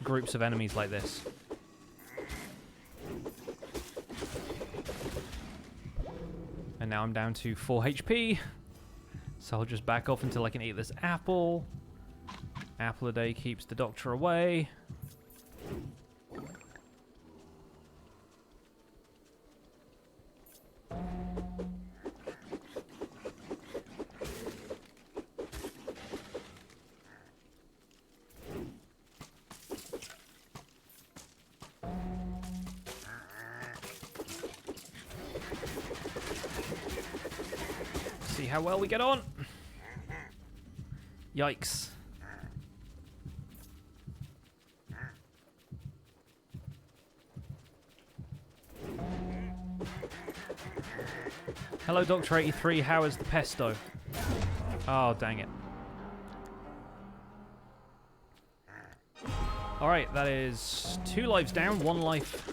groups of enemies like this. And now I'm down to 4 HP. So I'll just back off until I can eat this apple. Apple a day keeps the doctor away. See how well we get on. Yikes. Hello, Dr. 83. How is the pesto? Oh, dang it. Alright, that is 2 lives down, 1 life.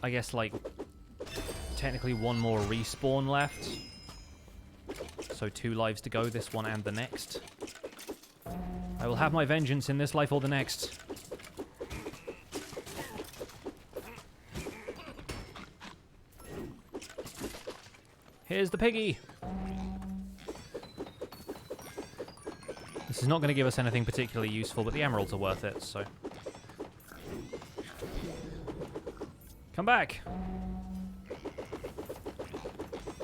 I guess, like, technically 1 more respawn left. So 2 lives to go, this one and the next. I will have my vengeance in this life or the next. Here's the piggy. This is not going to give us anything particularly useful, but the emeralds are worth it, so. Come back.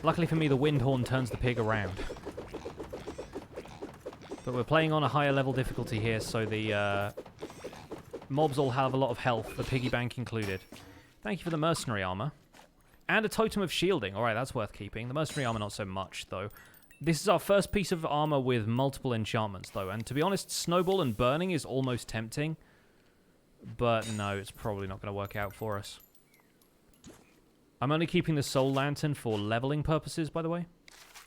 Luckily for me, the wind horn turns the pig around. But we're playing on a higher level difficulty here, so the mobs all have a lot of health, the piggy bank included. Thank you for the mercenary armor. And a totem of shielding. Alright, that's worth keeping. The mercenary armor not so much, though. This is our first piece of armor with multiple enchantments, though. And to be honest, snowball and burning is almost tempting. But no, it's probably not going to work out for us. I'm only keeping the soul lantern for leveling purposes, by the way.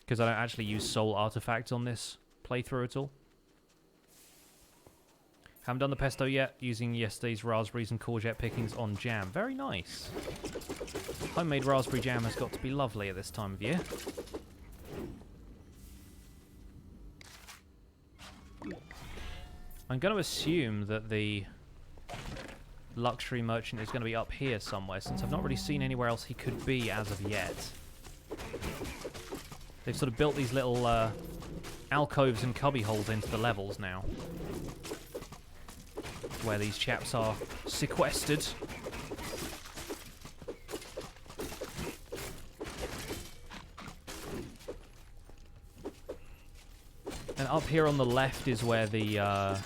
Because I don't actually use soul artifacts on this playthrough at all. Haven't done the pesto yet, using yesterday's raspberries and courgette pickings on jam. Very nice. Homemade raspberry jam has got to be lovely at this time of year. I'm going to assume that the luxury merchant is going to be up here somewhere, since I've not really seen anywhere else he could be as of yet. They've sort of built these little alcoves and cubby holes into the levels now, where these chaps are sequestered. And up here on the left is where the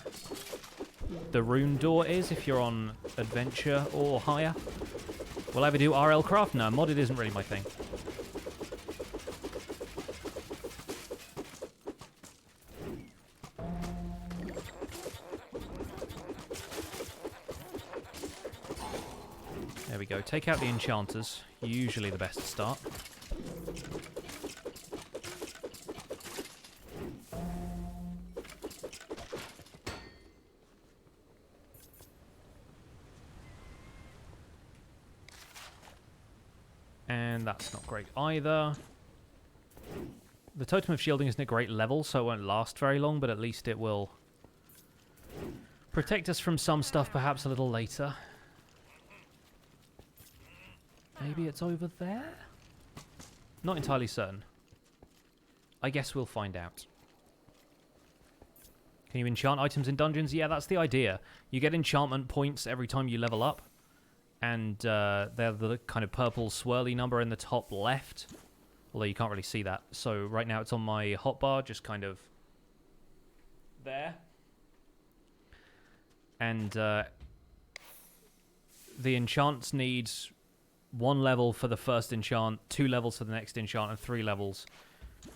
rune door is, if you're on adventure or higher. Will I ever do RL craft? No, modded isn't really my thing. There we go. Take out the enchanters. Usually the best start. And that's not great either. The Totem of Shielding isn't a great level, so it won't last very long, but at least it will protect us from some stuff perhaps a little later. Maybe it's over there? Not entirely certain. I guess we'll find out. Can you enchant items in dungeons? Yeah, that's the idea. You get enchantment points every time you level up. And they're the kind of purple swirly number in the top left. Although you can't really see that. So right now it's on my hotbar, just kind of there. And the enchants need 1 level for the first enchant, 2 levels for the next enchant, and 3 levels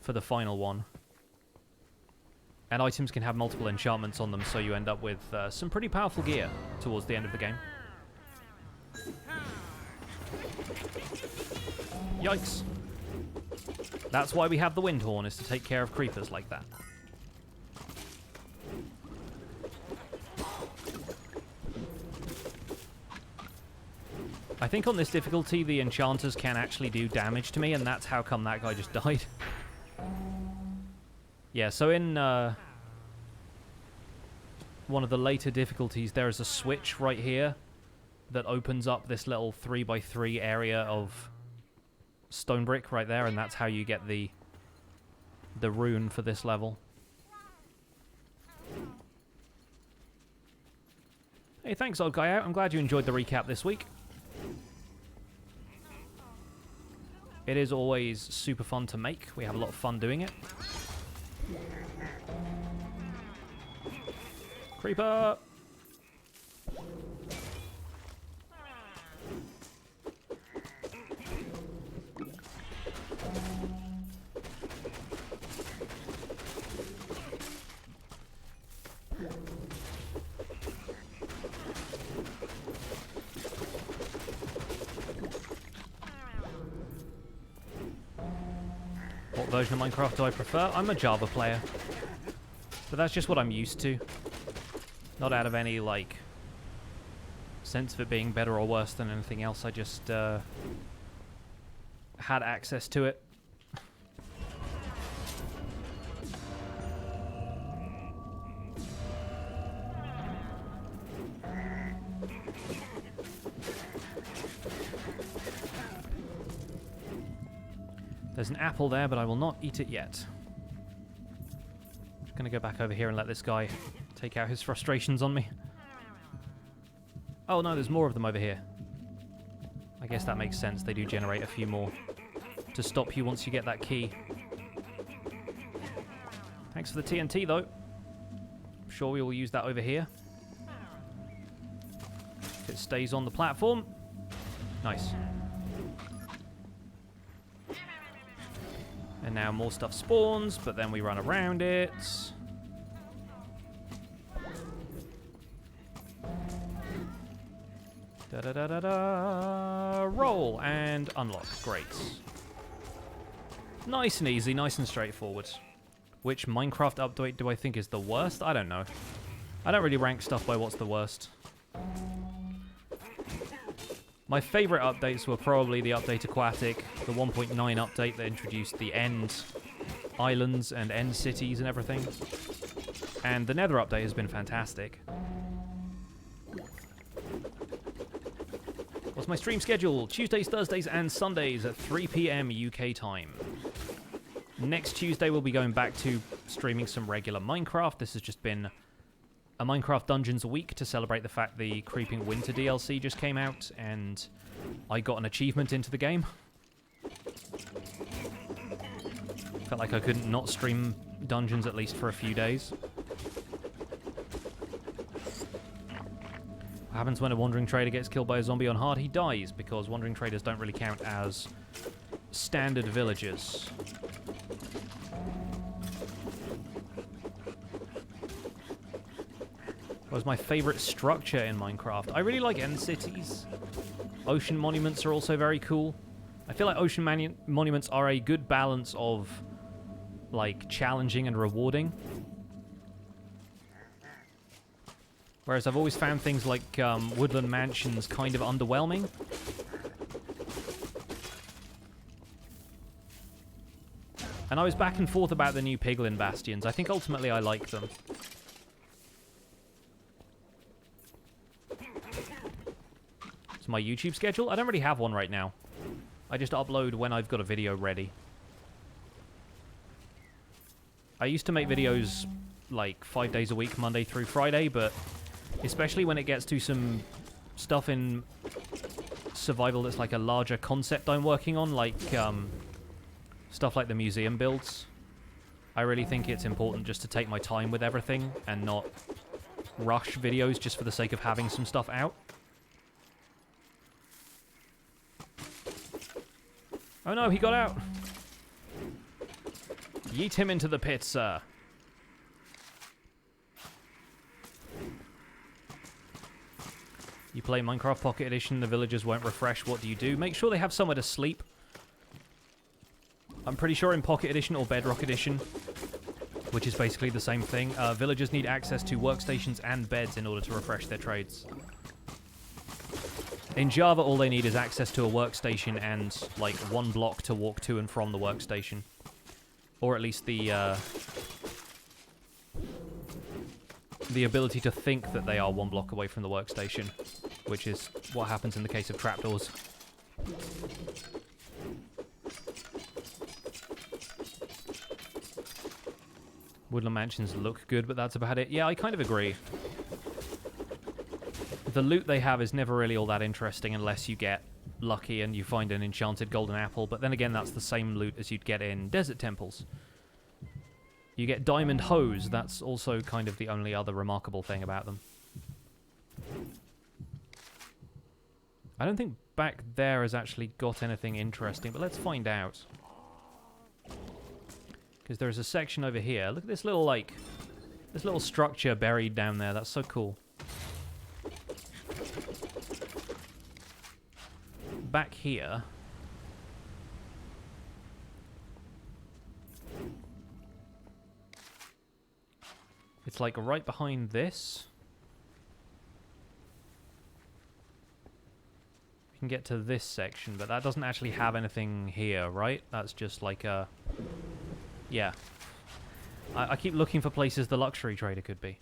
for the final one. And items can have multiple enchantments on them, so you end up with some pretty powerful gear towards the end of the game. Yikes. That's why we have the wind horn, is to take care of creepers like that. I think on this difficulty, the enchanters can actually do damage to me, and that's how come that guy just died. Yeah, so in one of the later difficulties, there is a switch right here that opens up this little 3x3 area of stone brick right there, and that's how you get the rune for this level. Hey, thanks, old guy out. I'm glad you enjoyed the recap this week. It is always super fun to make. We have a lot of fun doing it. Creeper! What version of Minecraft do I prefer? I'm a Java player. But that's just what I'm used to. Not out of any, like, sense of it being better or worse than anything else. I just had access to it. There's an apple there, but I will not eat it yet. Just gonna go back over here and let this guy take out his frustrations on me. Oh no, there's more of them over here. I guess that makes sense. They do generate a few more to stop you once you get that key. Thanks for the TNT, though. I'm sure we will use that over here. If it stays on the platform. Nice. And now more stuff spawns, but then we run around it. Da-da-da-da-da. Roll and unlock. Great. Nice and easy, nice and straightforward. Which Minecraft update do I think is the worst? I don't know. I don't really rank stuff by what's the worst. My favourite updates were probably the Update Aquatic, the 1.9 update that introduced the end islands and end cities and everything. And the Nether update has been fantastic. What's my stream schedule? Tuesdays, Thursdays, and Sundays at 3 PM UK time. Next Tuesday we'll be going back to streaming some regular Minecraft. This has just been a Minecraft Dungeons a week to celebrate the fact the Creeping Winter DLC just came out, and I got an achievement into the game. Felt like I couldn't not stream Dungeons at least for a few days. What happens when a Wandering Trader gets killed by a zombie on hard? He dies, because Wandering Traders don't really count as standard villagers. What was my favourite structure in Minecraft? I really like end cities. Ocean monuments are also very cool. I feel like ocean monuments are a good balance of, like, challenging and rewarding. Whereas I've always found things like woodland mansions kind of underwhelming. And I was back and forth about the new piglin bastions. I think ultimately I like them. My YouTube schedule? I don't really have one right now. I just upload when I've got a video ready. I used to make videos like 5 days a week, Monday through Friday, but especially when it gets to some stuff in survival that's like a larger concept I'm working on, like stuff like the museum builds, I really think it's important just to take my time with everything and not rush videos just for the sake of having some stuff out. Oh no, he got out! Yeet him into the pit, sir. You play Minecraft Pocket Edition, the villagers won't refresh. What do you do? Make sure they have somewhere to sleep. I'm pretty sure in Pocket Edition or Bedrock Edition, which is basically the same thing, villagers need access to workstations and beds in order to refresh their trades. In Java, all they need is access to a workstation and, like, one block to walk to and from the workstation. Or at least the ability to think that they are one block away from the workstation, which is what happens in the case of trapdoors. Woodland mansions look good, but that's about it. Yeah, I kind of agree. The loot they have is never really all that interesting unless you get lucky and you find an enchanted golden apple, but then again, that's the same loot as you'd get in desert temples. You get diamond hose, that's also kind of the only other remarkable thing about them. I don't think back there has actually got anything interesting, but let's find out. Because there's a section over here. Look at this little, like, this little structure buried down there. That's so cool. Back here. It's like right behind this. We can get to this section, but that doesn't actually have anything here, right? That's just like a... Yeah. I keep looking for places the luxury trader could be.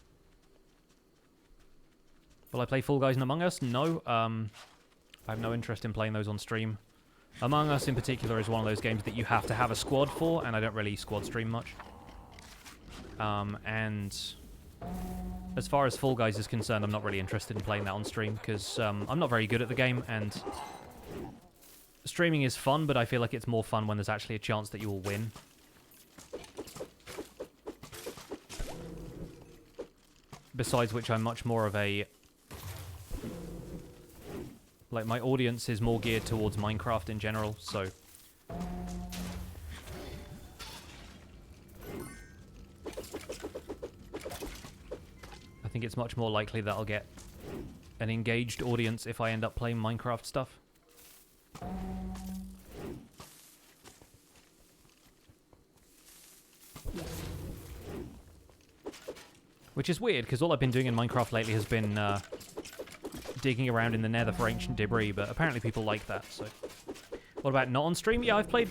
Will I play Fall Guys and Among Us? No. I have no interest in playing those on stream. Among Us in particular is one of those games that you have to have a squad for, and I don't really squad stream much. And as far as Fall Guys is concerned, I'm not really interested in playing that on stream, because I'm not very good at the game, and streaming is fun, but I feel like it's more fun when there's actually a chance that you will win. Besides which, I'm much more of a... Like, my audience is more geared towards Minecraft in general, so... I think it's much more likely that I'll get an engaged audience if I end up playing Minecraft stuff. Which is weird, because all I've been doing in Minecraft lately has been digging around in the nether for ancient debris, but apparently people like that, so... What about not on stream? Yeah, I've played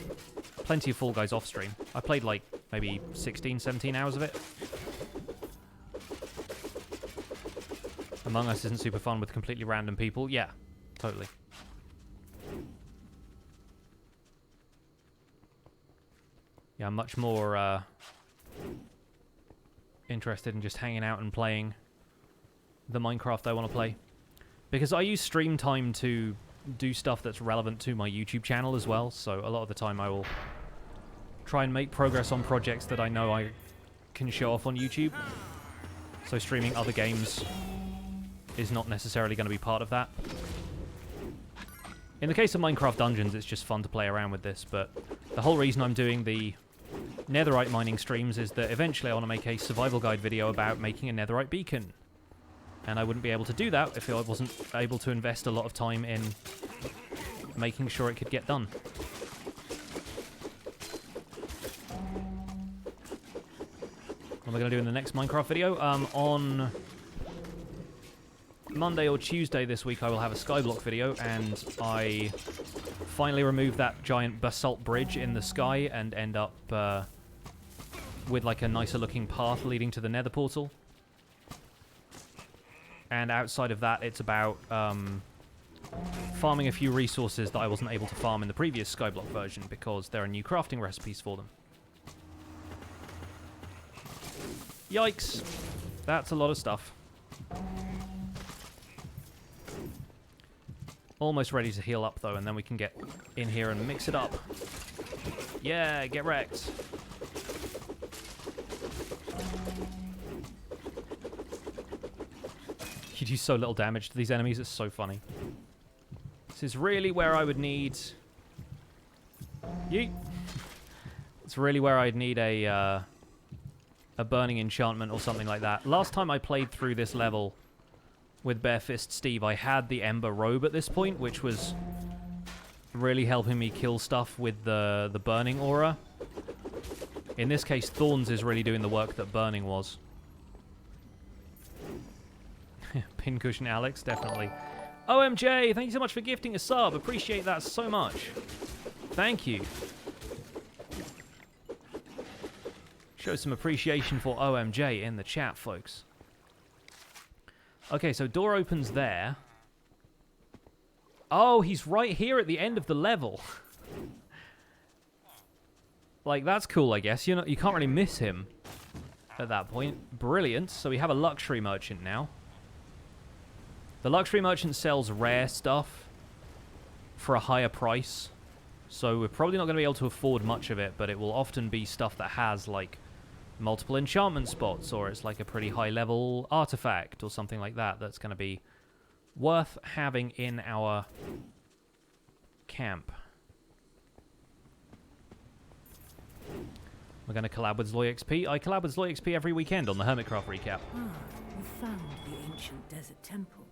plenty of Fall Guys off stream. I played like maybe 16, 17 hours of it. Among Us isn't super fun with completely random people. Yeah, totally. Yeah, I'm much more interested in just hanging out and playing the Minecraft I want to play. Because I use stream time to do stuff that's relevant to my YouTube channel as well, so a lot of the time I will try and make progress on projects that I know I can show off on YouTube. So streaming other games is not necessarily going to be part of that. In the case of Minecraft Dungeons, it's just fun to play around with this, but the whole reason I'm doing the netherite mining streams is that eventually I want to make a survival guide video about making a netherite beacon. And I wouldn't be able to do that if I wasn't able to invest a lot of time in making sure it could get done. What am I going to do in the next Minecraft video? On Monday or Tuesday this week I will have a skyblock video, and I finally remove that giant basalt bridge in the sky and end up with like a nicer looking path leading to the nether portal. And outside of that, it's about farming a few resources that I wasn't able to farm in the previous Skyblock version because there are new crafting recipes for them. Yikes. That's a lot of stuff. Almost ready to heal up, though, and then we can get in here and mix it up. Yeah, get wrecked. You do so little damage to these enemies, it's so funny. This is really where I would need... Yeet! It's really where I'd need a burning enchantment or something like that. Last time I played through this level with Barefist Steve, I had the Ember Robe at this point, which was really helping me kill stuff with the burning aura. In this case, Thorns is really doing the work that burning was. Pincushion Alex, definitely. OMJ, thank you so much for gifting a sub. Appreciate that so much. Thank you. Show some appreciation for OMJ in the chat, folks. Okay, so door opens there. Oh, he's right here at the end of the level. Like, that's cool, I guess. You can't really miss him at that point. Brilliant. So we have a luxury merchant now. The luxury merchant sells rare stuff for a higher price. So we're probably not going to be able to afford much of it, but it will often be stuff that has, like, multiple enchantment spots, or it's like a pretty high-level artifact or something like that that's going to be worth having in our camp. We're going to collab with Zloy XP. I collab with Zloy XP every weekend on the Hermitcraft recap. Ah, you found the ancient desert temple.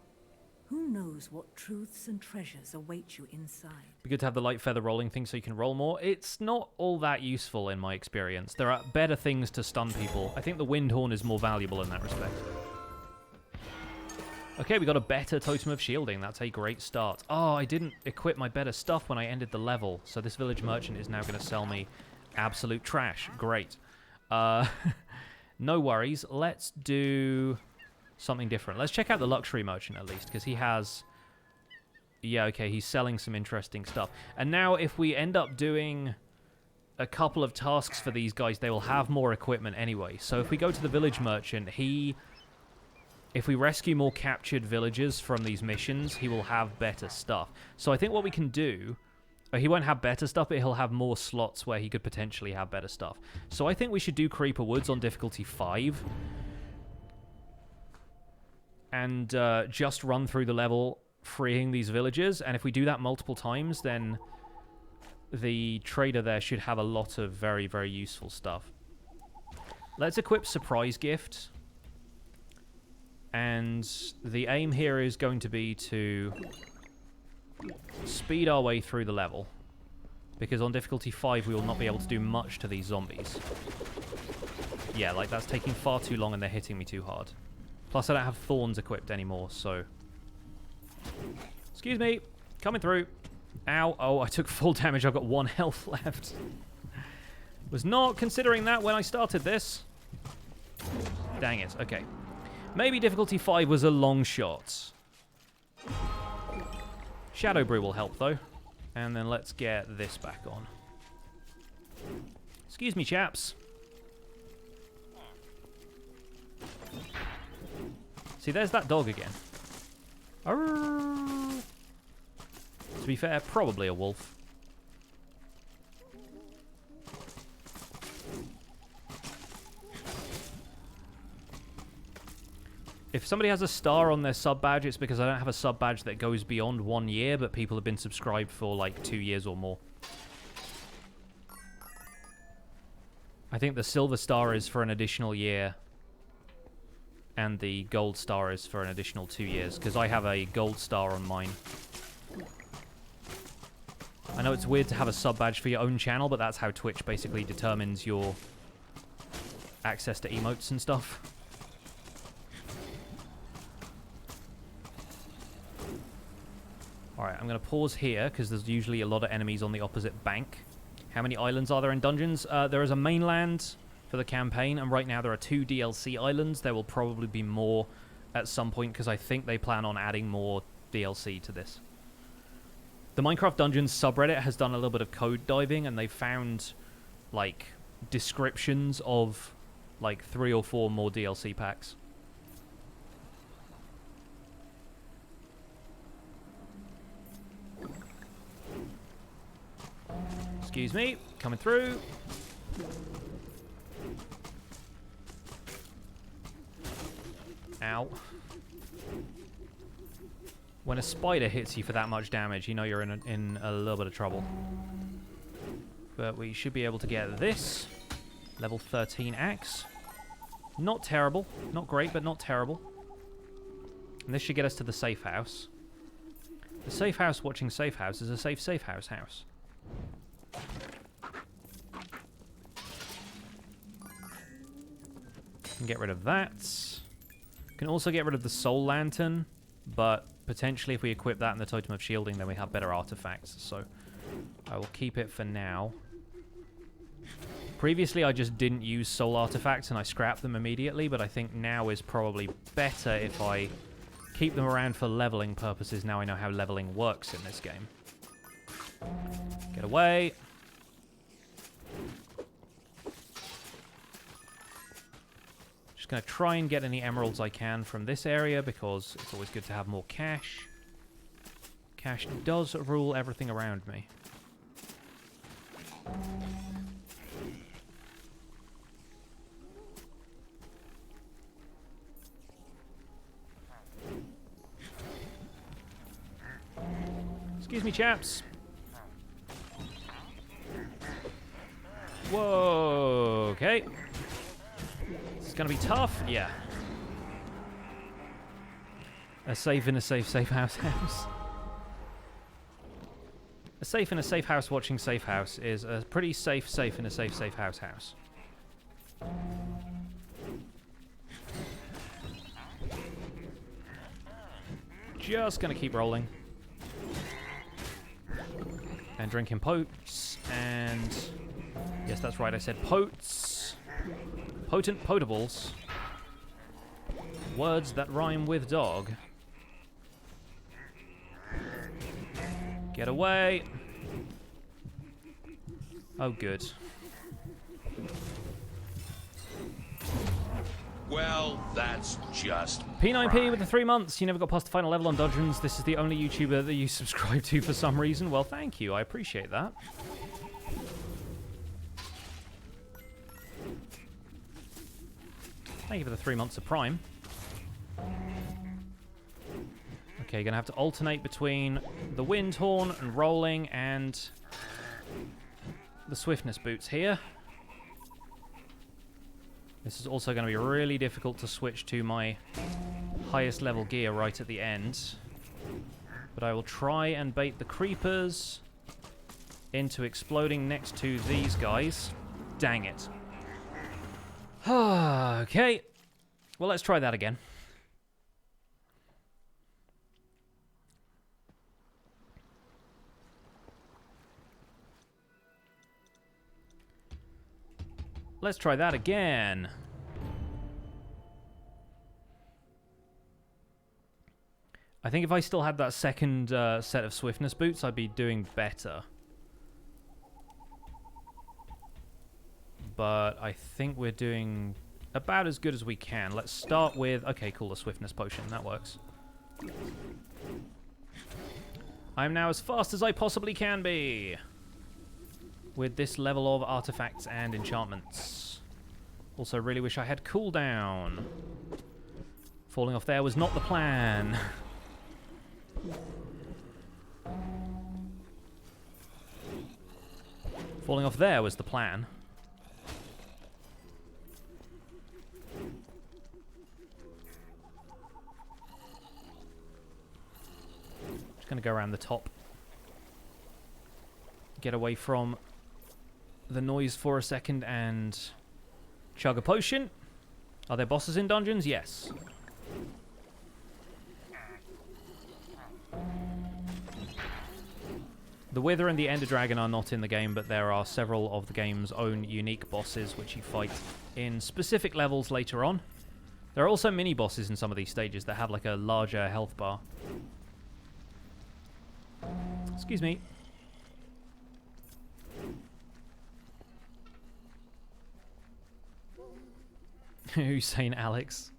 Who knows what truths and treasures await you inside? Be good to have the light feather rolling thing so you can roll more. It's not all that useful in my experience. There are better things to stun people. I think the wind horn is more valuable in that respect. Okay, we got a better totem of shielding. That's a great start. Oh, I didn't equip my better stuff when I ended the level. So this village merchant is now going to sell me absolute trash. Great. No worries. Let's do something different. Let's check out the luxury merchant at least, because he has... Yeah, okay, he's selling some interesting stuff. And now if we end up doing a couple of tasks for these guys, they will have more equipment anyway. So if we go to the village merchant, if we rescue more captured villagers from these missions, he will have better stuff. So I think what we can do... He won't have better stuff, but he'll have more slots where he could potentially have better stuff. So I think we should do Creeper Woods on difficulty 5. And just run through the level freeing these villagers. And if we do that multiple times, then the trader there should have a lot of very, very useful stuff. Let's equip Surprise Gift. And the aim here is going to be to speed our way through the level. Because on difficulty 5, we will not be able to do much to these zombies. Yeah, like that's taking far too long and they're hitting me too hard. Plus, I don't have thorns equipped anymore, so... Excuse me. Coming through. Ow. Oh, I took full damage. I've got 1 health left. Was not considering that when I started this. Dang it. Okay. Maybe difficulty 5 was a long shot. Shadow Brew will help, though. And then let's get this back on. Excuse me, chaps. See, there's that dog again. Arrgh. To be fair, probably a wolf. If somebody has a star on their sub badge, it's because I don't have a sub badge that goes beyond 1 year, but people have been subscribed for like 2 years or more. I think the silver star is for an additional year, and the gold star is for an additional 2 years, because I have a gold star on mine. I know it's weird to have a sub badge for your own channel, but that's how Twitch basically determines your access to emotes and stuff. Alright, I'm going to pause here, because there's usually a lot of enemies on the opposite bank. How many islands are there in dungeons? There is a mainland for the campaign, and right now there are 2 DLC islands. There will probably be more at some point, because I think they plan on adding more DLC to this. The Minecraft Dungeons subreddit has done a little bit of code diving, and they found, like, descriptions of, like, 3 or 4 more DLC packs. Excuse me, coming through. Ow. When a spider hits you for that much damage, you know you're in a little bit of trouble. But we should be able to get this. Level 13 axe. Not terrible. Not great, but not terrible. And this should get us to the safe house. The safe house watching safe house is a safe house. Can get rid of that. Can also get rid of the soul lantern, but potentially if we equip that and the totem of shielding, then we have better artifacts. So I will keep it for now. Previously I just didn't use soul artifacts and I scrapped them immediately, but I think now is probably better if I keep them around for leveling purposes. Now I know how leveling works in this game. Get away. Just going to try and get any emeralds I can from this area because it's always good to have more cash. Cash does rule everything around me. Excuse me, chaps. Whoa, okay. This is going to be tough. Yeah. A safe in a safe house. A safe in a safe house watching safe house is a pretty safe in a safe house. Just going to keep rolling. And drinking potes, and yes, that's right, I said potes. Potent potables. Words that rhyme with dog. Get away. Oh, good. Well, that's just P9P with the 3 months. You never got past the final level on Dungeons. This is the only YouTuber that you subscribe to for some reason. Well, thank you. I appreciate that. Thank you for the 3 months of Prime. Okay, gonna have to alternate between the Wind Horn and Rolling and the Swiftness Boots here. This is also going to be really difficult to switch to my highest level gear right at the end. But I will try and bait the creepers into exploding next to these guys. Dang it. Okay. Well, let's try that again. Let's try that again. I think if I still had that second set of Swiftness Boots, I'd be doing better. But I think we're doing about as good as we can. Let's start with... Okay, cool, the Swiftness Potion. That works. I'm now as fast as I possibly can be with this level of artifacts and enchantments. Also, really wish I had cooldown. Falling off there was not the plan. Falling off there was the plan. Just gonna go around the top. Get away from the noise for a second and chug a potion. Are there bosses in dungeons? Yes. The Wither and the Ender Dragon are not in the game, but there are several of the game's own unique bosses which you fight in specific levels later on. There are also mini-bosses in some of these stages that have like a larger health bar. Excuse me. Who's saying Alex?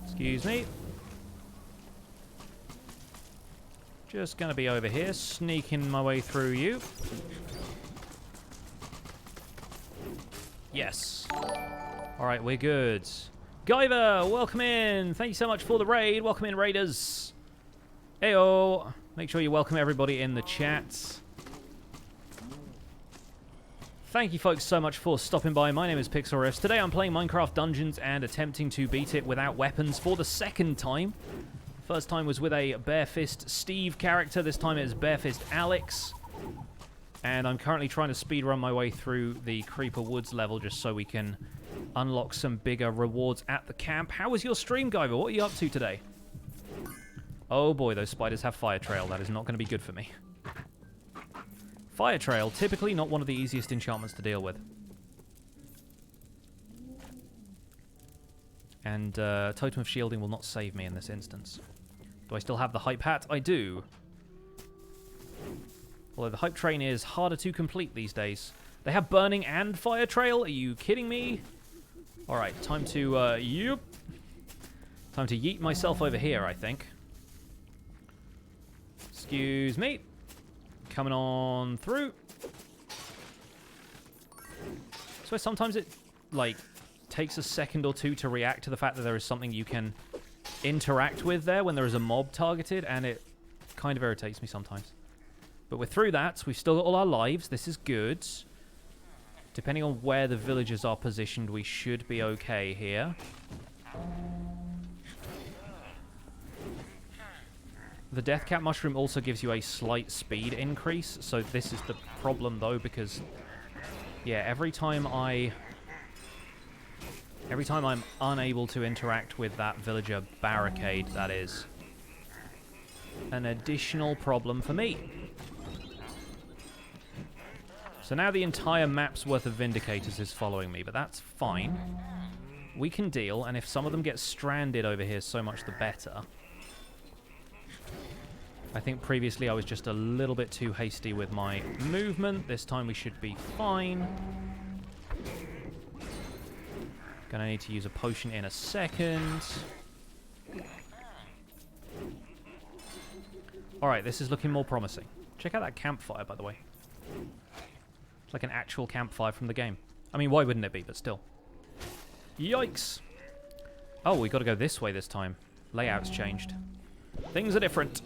Excuse me. Just gonna be over here, sneaking my way through you. Yes. Alright, we're good. Guyver, welcome in. Thank you so much for the raid. Welcome in, raiders. Heyo. Make sure you welcome everybody in the chat. Thank you folks so much for stopping by. My name is Pixel Riffs. Today I'm playing Minecraft Dungeons and attempting to beat it without weapons for the second time. First time was with a Barefist Steve character. This time it is Barefist Alex. And I'm currently trying to speedrun my way through the Creeper Woods level just so we can unlock some bigger rewards at the camp. How was your stream, Guyver? What are you up to today? Oh boy, those spiders have fire trail. That is not going to be good for me. Fire trail, typically not one of the easiest enchantments to deal with. And Totem of Shielding will not save me in this instance. Do I still have the hype hat? I do. Although the hype train is harder to complete these days. They have burning and fire trail? Are you kidding me? Alright, time to, time to yeet myself over here, I think. Excuse me. Coming on through. So sometimes it, like, takes a second or two to react to the fact that there is something you can interact with there when there is a mob targeted, and it kind of irritates me sometimes. But we're through that. We've still got all our lives. This is good. Depending on where the villagers are positioned, we should be okay here. The Death Cap Mushroom also gives you a slight speed increase, so this is the problem though, because yeah, every time I'm unable to interact with that villager barricade, that is an additional problem for me. So now the entire map's worth of Vindicators is following me, but that's fine. We can deal, and if some of them get stranded over here, so much the better. I think previously I was just a little bit too hasty with my movement. This time we should be fine. Gonna need to use a potion in a second. Alright, this is looking more promising. Check out that campfire, by the way. It's like an actual campfire from the game. I mean, why wouldn't it be, but still. Yikes! Oh, we gotta go this way this time. Layout's changed. Things are different.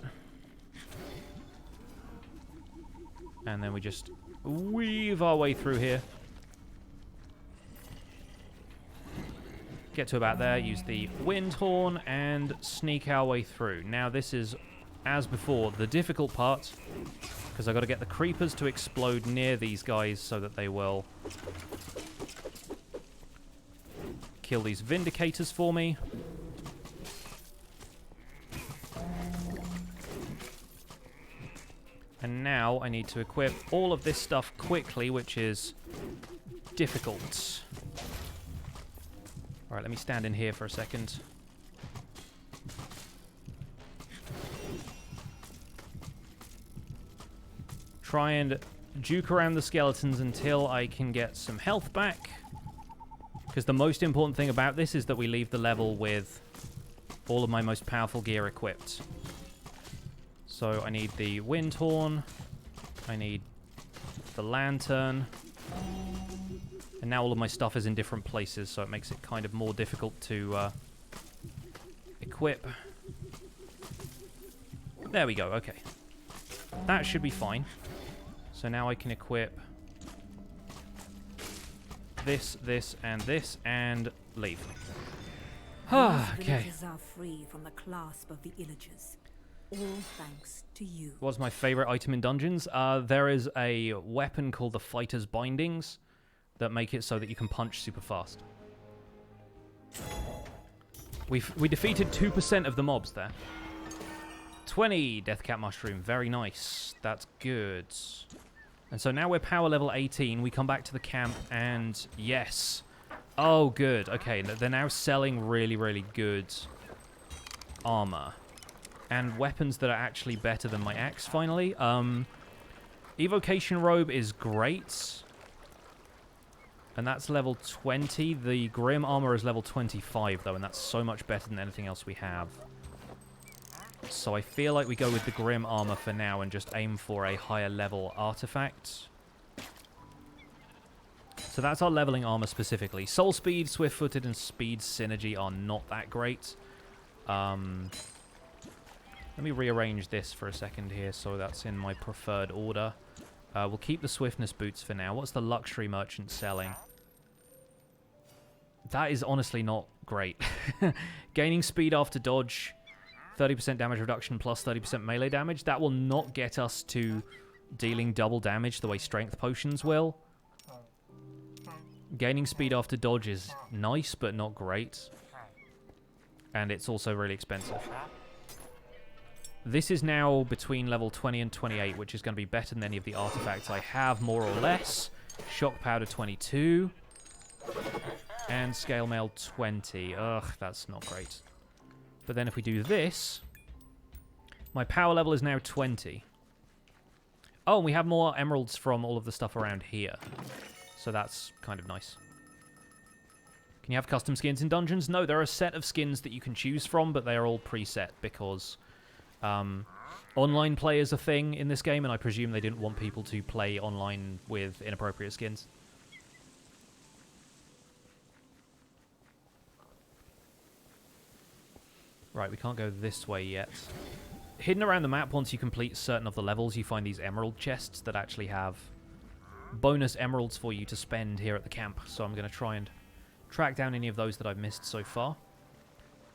And then we just weave our way through here. Get to about there, use the wind horn, and sneak our way through. Now this is, as before, the difficult part, because I've got to get the creepers to explode near these guys so that they will kill these Vindicators for me. And now I need to equip all of this stuff quickly, which is difficult. Alright, let me stand in here for a second. Try and juke around the skeletons until I can get some health back. Because the most important thing about this is that we leave the level with all of my most powerful gear equipped. So I need the wind horn, I need the lantern, and now all of my stuff is in different places, so it makes it kind of more difficult to equip. There we go, okay. That should be fine. So now I can equip this, this, and leave. Okay. Are free from the clasp of the illagers. All thanks to you. What's my favorite item in Dungeons? There is a weapon called the Fighter's Bindings that make it so that you can punch super fast. We defeated 2% of the mobs there. 20 Death Cap Mushroom. Very nice. That's good. And so now we're power level 18. We come back to the camp and yes. Oh, good. Okay, they're now selling really, really good armor. And weapons that are actually better than my axe, finally. Evocation Robe is great. And that's level 20. The Grim Armor is level 25, though, and that's so much better than anything else we have. So I feel like we go with the Grim Armor for now and just aim for a higher level artifact. So that's our leveling armor specifically. Soul Speed, Swift-Footed, and Speed Synergy are not that great. Let me rearrange this for a second here so that's in my preferred order. We'll keep the Swiftness Boots for now. What's the Luxury Merchant selling? That is honestly not great. Gaining speed after dodge, 30% damage reduction plus 30% melee damage. That will not get us to dealing double damage the way Strength Potions will. Gaining speed after dodge is nice, but not great. And it's also really expensive. This is now between level 20 and 28, which is going to be better than any of the artifacts I have, more or less. Shock Powder 22. And Scale Mail 20. Ugh, that's not great. But then if we do this, my power level is now 20. Oh, and we have more emeralds from all of the stuff around here. So that's kind of nice. Can you have custom skins in dungeons? No, there are a set of skins that you can choose from, but they are all preset because online play is a thing in this game, and I presume they didn't want people to play online with inappropriate skins. Right, we can't go this way yet. Hidden around the map, once you complete certain of the levels, you find these emerald chests that actually have bonus emeralds for you to spend here at the camp. So I'm going to try and track down any of those that I've missed so far.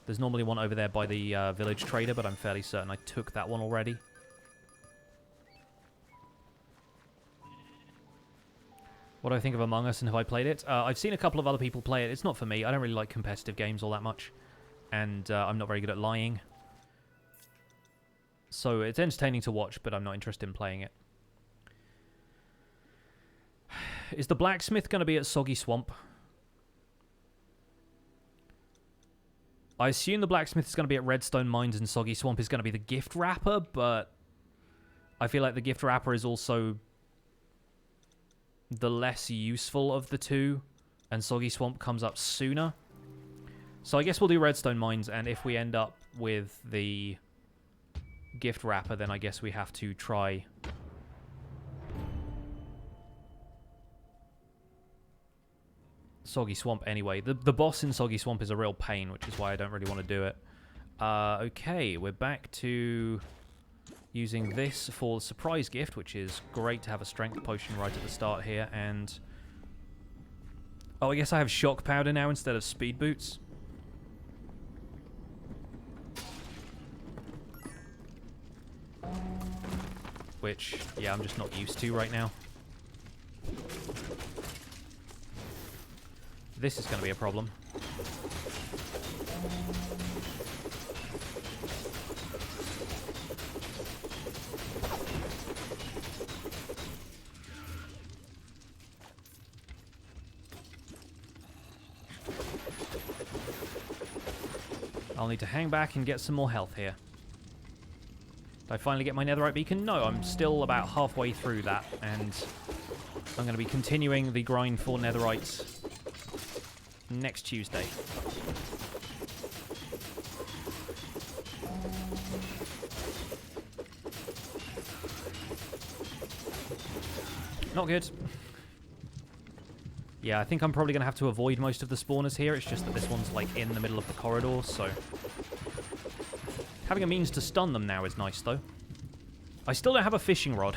There's normally one over there by the village trader, but I'm fairly certain I took that one already. What do I think of Among Us and have I played it? I've seen a couple of other people play it. It's not for me. I don't really like competitive games all that much. And I'm not very good at lying. So it's entertaining to watch, but I'm not interested in playing it. Is the blacksmith going to be at Soggy Swamp? I assume the blacksmith is going to be at Redstone Mines and Soggy Swamp is going to be the gift wrapper, but I feel like the gift wrapper is also the less useful of the two, and Soggy Swamp comes up sooner. So I guess we'll do Redstone Mines, and if we end up with the gift wrapper, then I guess we have to try Soggy Swamp anyway. The boss in Soggy Swamp is a real pain, which is why I don't really want to do it. Okay, we're back to using this for the surprise gift, which is great to have a strength potion right at the start here, and oh, I guess I have shock powder now instead of speed boots. Which, yeah, I'm just not used to right now. This is going to be a problem. I'll need to hang back and get some more health here. Did I finally get my netherite beacon? No, I'm still about halfway through that, and I'm going to be continuing the grind for netherite next Tuesday. Not good. Yeah, I think I'm probably going to have to avoid most of the spawners here. It's just that this one's like in the middle of the corridor, so having a means to stun them now is nice, though. I still don't have a fishing rod.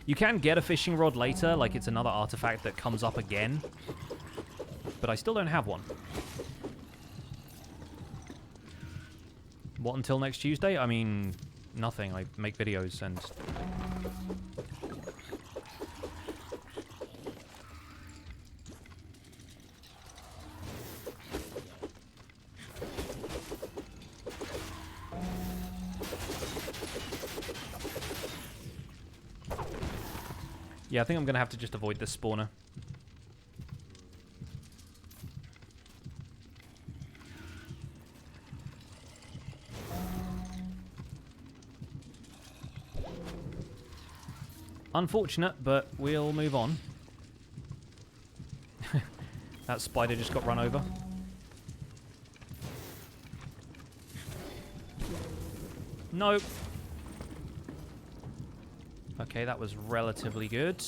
You can get a fishing rod later, like it's another artifact that comes up again. But I still don't have one. What until next Tuesday? I mean, nothing. I make videos and yeah, I think I'm going to have to just avoid this spawner. Unfortunate, but we'll move on. That spider just got run over. Nope. Okay, that was relatively good.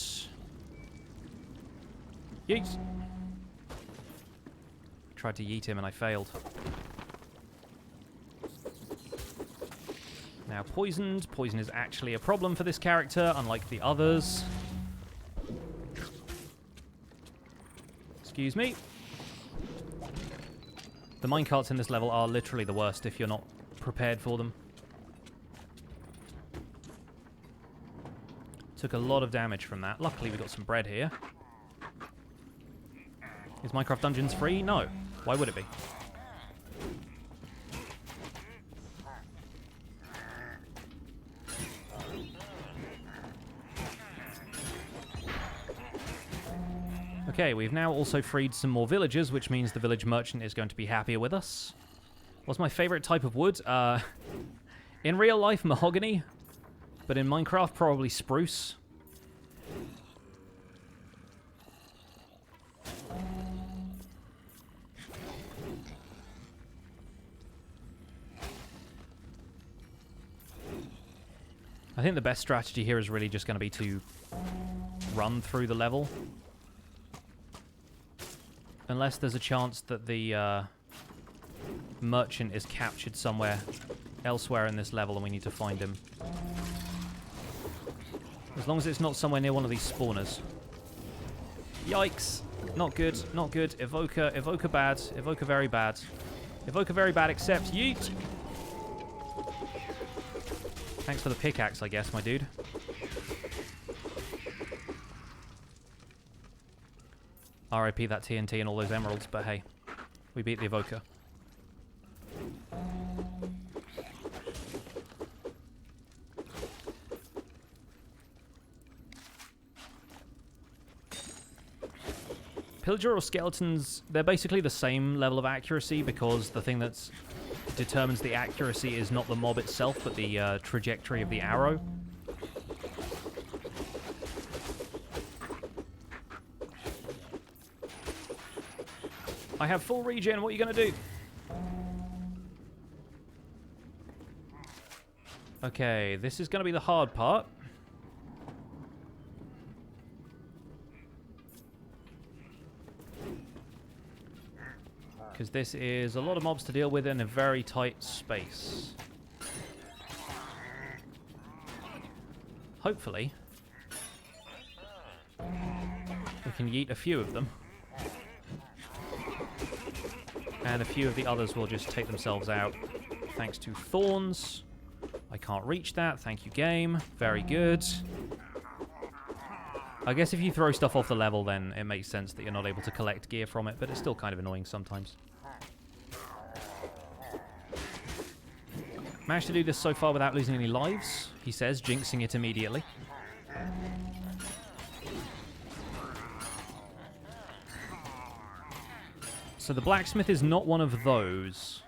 Yeet. Tried to yeet him and I failed. Now poisoned. Poison is actually a problem for this character, unlike the others. Excuse me. The minecarts in this level are literally the worst if you're not prepared for them. Took a lot of damage from that. Luckily we got some bread here. Is Minecraft Dungeons free? No. Why would it be? Okay, we've now also freed some more villagers, which means the village merchant is going to be happier with us. What's my favorite type of wood? In real life, mahogany. But in Minecraft, probably spruce. I think the best strategy here is really just going to be to run through the level. Unless there's a chance that the merchant is captured somewhere elsewhere in this level and we need to find him. As long as it's not somewhere near one of these spawners. Yikes. Not good, not good. Evoker, evoker bad, evoker very bad. Evoker very bad, except yeet. Thanks for the pickaxe, I guess, my dude. RIP that TNT and all those emeralds, but hey, we beat the evoker. Pillager or skeletons, they're basically the same level of accuracy because the thing that determines the accuracy is not the mob itself, but the trajectory of the arrow. I have full regen, what are you going to do? Okay, this is going to be the hard part. Because this is a lot of mobs to deal with in a very tight space. Hopefully, we can yeet a few of them. And a few of the others will just take themselves out. Thanks to thorns. I can't reach that. Thank you, game. Very good. I guess if you throw stuff off the level, then it makes sense that you're not able to collect gear from it, but it's still kind of annoying sometimes. Managed to do this so far without losing any lives, he says, jinxing it immediately. So the blacksmith is not one of those.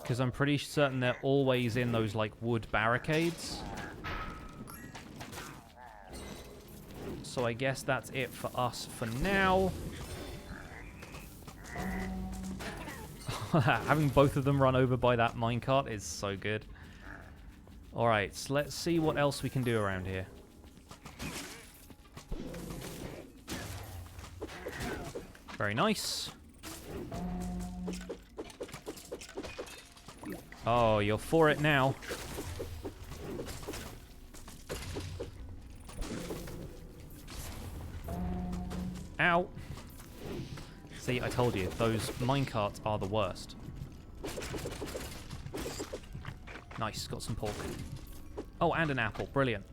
Because I'm pretty certain they're always in those, like, wood barricades. So I guess that's it for us for now. Having both of them run over by that minecart is so good. Alright, so let's see what else we can do around here. Very nice. Oh, you're for it now. Ow. See, I told you, those minecarts are the worst. Nice, got some pork. Oh, and an apple. Brilliant.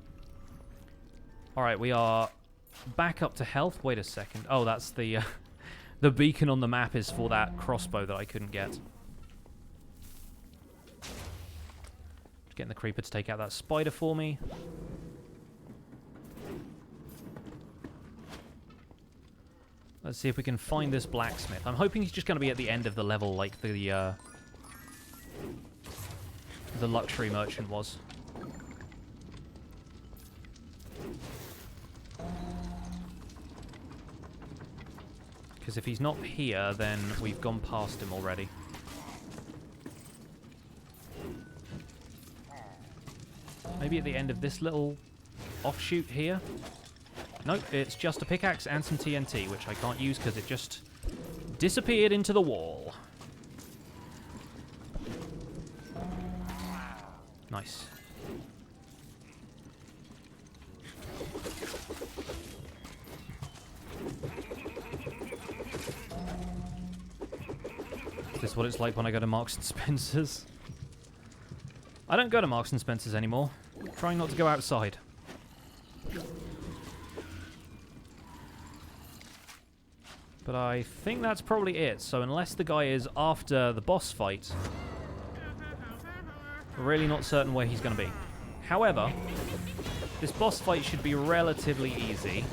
Alright, we are back up to health. Wait a second. Oh, that's the the beacon on the map is for that crossbow that I couldn't get. Just getting the creeper to take out that spider for me. Let's see if we can find this blacksmith. I'm hoping he's just going to be at the end of the level like the luxury merchant was. Because if he's not here, then we've gone past him already. Maybe at the end of this little offshoot here? Nope, it's just a pickaxe and some TNT, which I can't use because it just disappeared into the wall. Nice. Is this what it's like when I go to Marks and Spencer's? I don't go to Marks and Spencer's anymore. I'm trying not to go outside. But I think that's probably it. So unless the guy is after the boss fight, really not certain where he's going to be. However, this boss fight should be relatively easy,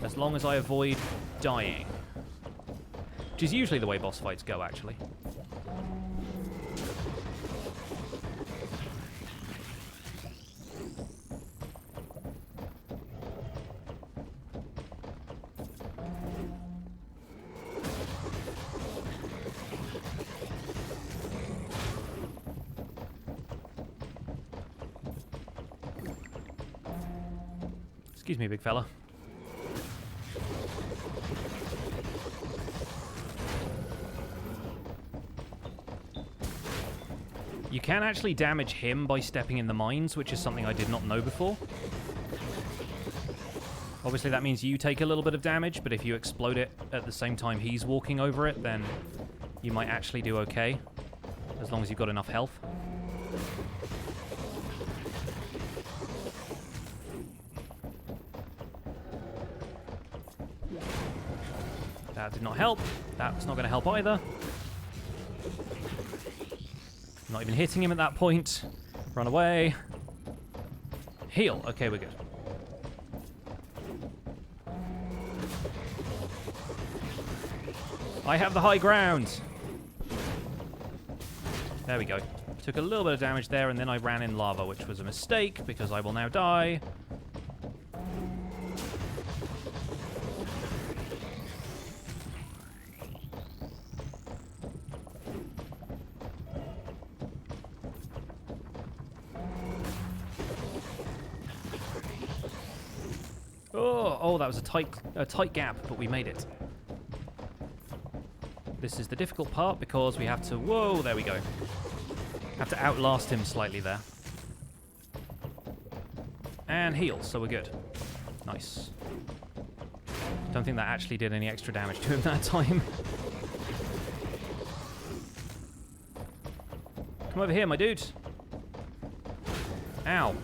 as long as I avoid dying. Which is usually the way boss fights go, actually. Excuse me, big fella. You can actually damage him by stepping in the mines, which is something I did not know before. Obviously that means you take a little bit of damage, but if you explode it at the same time he's walking over it, then you might actually do okay, as long as you've got enough health. That did not help. That's not going to help either. Not even hitting him at that point. Run away. Heal. Okay, we're good. I have the high ground. There we go. Took a little bit of damage there, and then I ran in lava, which was a mistake, because I will now die. Oh, that was a tight gap, but we made it. This is the difficult part because we have to... Whoa, there we go. Have to outlast him slightly there. And heal, so we're good. Nice. Don't think that actually did any extra damage to him that time. Come over here, my dude. Ow.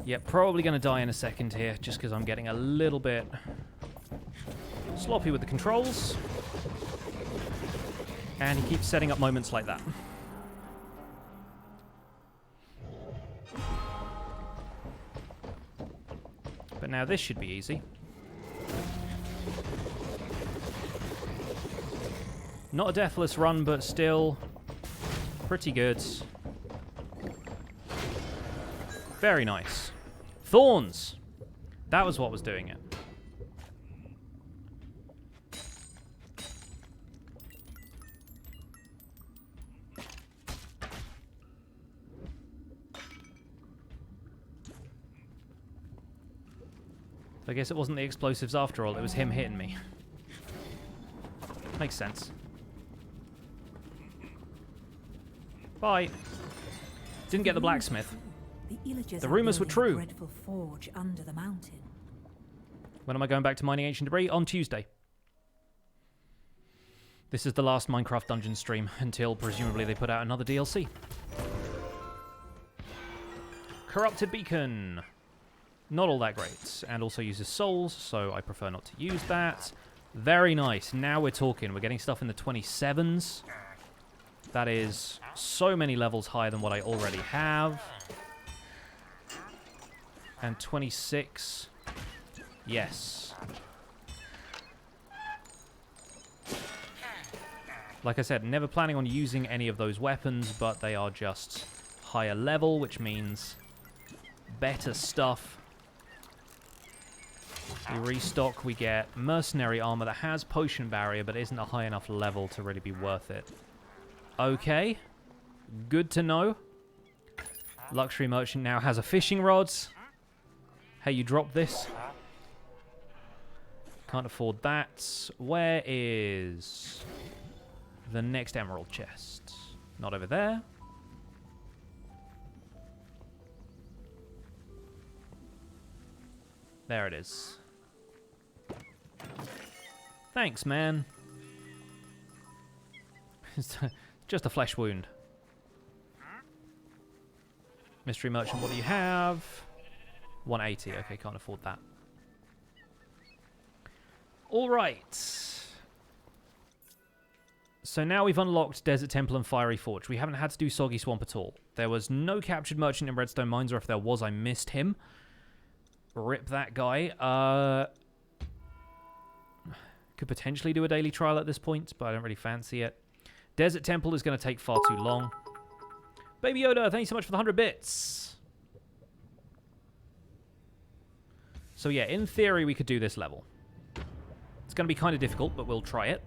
Yeah, probably going to die in a second here, just because I'm getting a little bit sloppy with the controls. And he keeps setting up moments like that. But now this should be easy. Not a deathless run, but still pretty good. Very nice. Thorns! That was what was doing it. I guess it wasn't the explosives after all, it was him hitting me. Makes sense. Bye. Didn't get the blacksmith. The rumors were true. Dreadful forge under the mountain. When am I going back to mining ancient debris? On Tuesday. This is the last Minecraft Dungeon stream until presumably they put out another DLC. Corrupted Beacon. Not all that great. And also uses souls, so I prefer not to use that. Very nice. Now we're talking. We're getting stuff in the 27s. That is so many levels higher than what I already have. And 26. Yes. Like I said, never planning on using any of those weapons, but they are just higher level, which means better stuff. We restock, we get mercenary armor that has potion barrier, but isn't a high enough level to really be worth it. Okay. Good to know. Luxury merchant now has a fishing rod. Hey, you dropped this. Can't afford that. Where is the next emerald chest? Not over there. There it is. Thanks, man. It's just a flesh wound. Mystery merchant, what do you have? 180. Okay, can't afford that. All right. So now we've unlocked Desert Temple and Fiery Forge. We haven't had to do Soggy Swamp at all. There was no captured merchant in Redstone Mines, or if there was, I missed him. Rip that guy. Could potentially do a daily trial at this point, but I don't really fancy it. Desert Temple is going to take far too long. Baby Yoda, thank you so much for the 100 bits. So yeah, in theory, we could do this level. It's going to be kind of difficult, but we'll try it.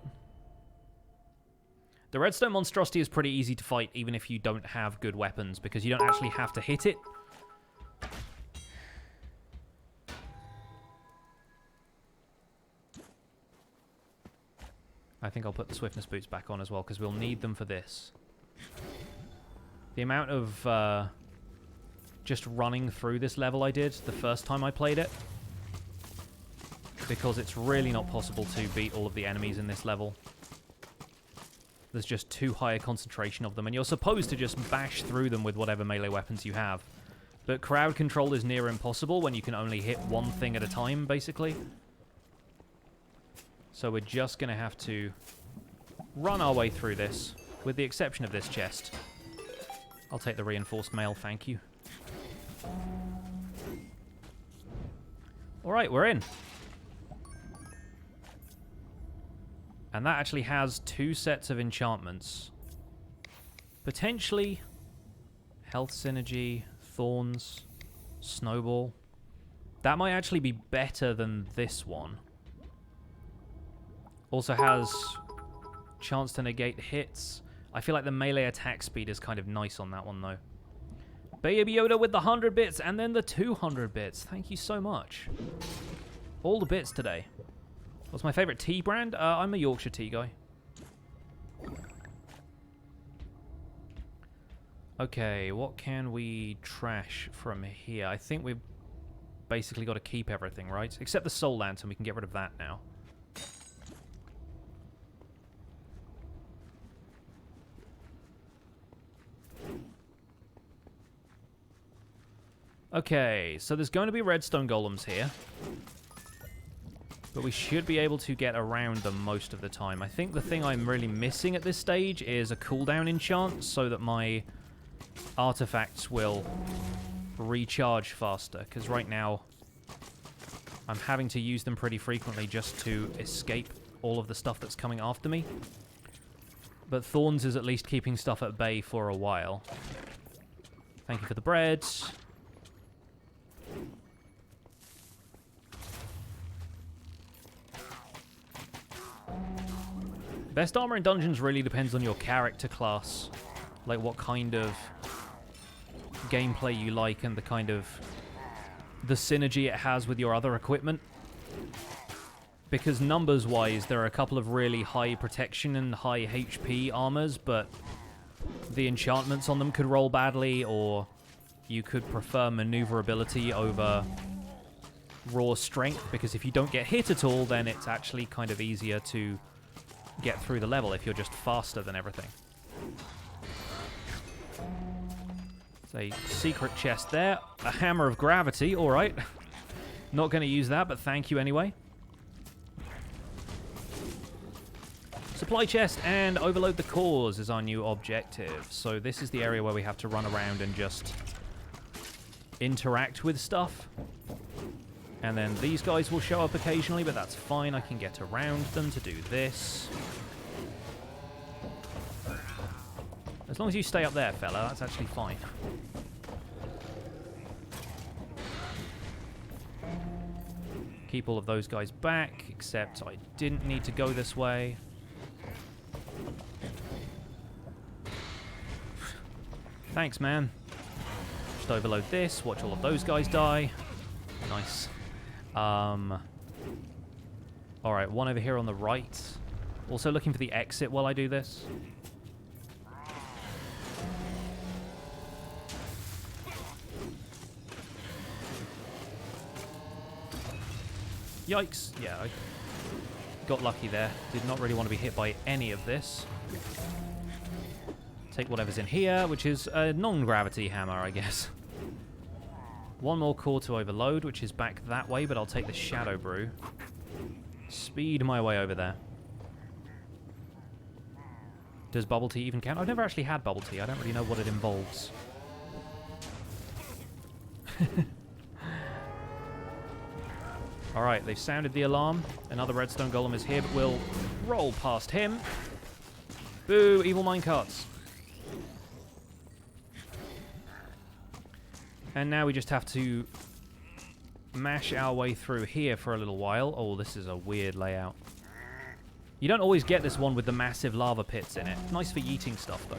The Redstone monstrosity is pretty easy to fight, even if you don't have good weapons, because you don't actually have to hit it. I think I'll put the swiftness boots back on as well, because we'll need them for this. The amount of just running through this level I did the first time I played it, because it's really not possible to beat all of the enemies in this level. There's just too high a concentration of them, and you're supposed to just bash through them with whatever melee weapons you have. But crowd control is near impossible when you can only hit one thing at a time, basically. So we're just going to have to run our way through this, with the exception of this chest. I'll take the reinforced mail, thank you. Alright, we're in. And that actually has 2 sets of enchantments. Potentially health synergy, thorns, snowball. That might actually be better than this one. Also has chance to negate hits. I feel like the melee attack speed is kind of nice on that one, though. Baby Yoda with the 100 bits and then the 200 bits. Thank you so much. All the bits today. What's my favorite tea brand? I'm a Yorkshire tea guy. Okay, what can we trash from here? I think we've basically got to keep everything, right? Except the soul lantern. We can get rid of that now. Okay, so there's going to be redstone golems here. But we should be able to get around them most of the time. I think the thing I'm really missing at this stage is a cooldown enchant so that my artifacts will recharge faster. Because right now, I'm having to use them pretty frequently just to escape all of the stuff that's coming after me. But Thorns is at least keeping stuff at bay for a while. Thank you for the bread. Best armor in dungeons really depends on your character class. Like what kind of gameplay you like and the kind of the synergy it has with your other equipment. Because numbers-wise, there are a couple of really high protection and high HP armors, but the enchantments on them could roll badly, or you could prefer maneuverability over raw strength, because if you don't get hit at all, then it's actually kind of easier to get through the level if you're just faster than everything. There's a secret chest there. A hammer of gravity, alright. Not going to use that, but thank you anyway. Supply chest and overload the cores is our new objective. So this is the area where we have to run around and just interact with stuff. And then these guys will show up occasionally, but that's fine. I can get around them to do this. As long as you stay up there, fella, that's actually fine. Keep all of those guys back, except I didn't need to go this way. Thanks, man. Just overload this, watch all of those guys die. Nice. Alright, one over here on the right. Also looking for the exit while I do this. Yikes. Yeah, I got lucky there. Did not really want to be hit by any of this. Take whatever's in here, which is a non-gravity hammer, I guess. One more core to overload, which is back that way, but I'll take the Shadow Brew. Speed my way over there. Does bubble tea even count? I've never actually had bubble tea. I don't really know what it involves. Alright, they've sounded the alarm. Another redstone golem is here, but we'll roll past him. Boo, evil minecarts. And now we just have to mash our way through here for a little while. Oh, this is a weird layout. You don't always get this one with the massive lava pits in it. Nice for yeeting stuff, though.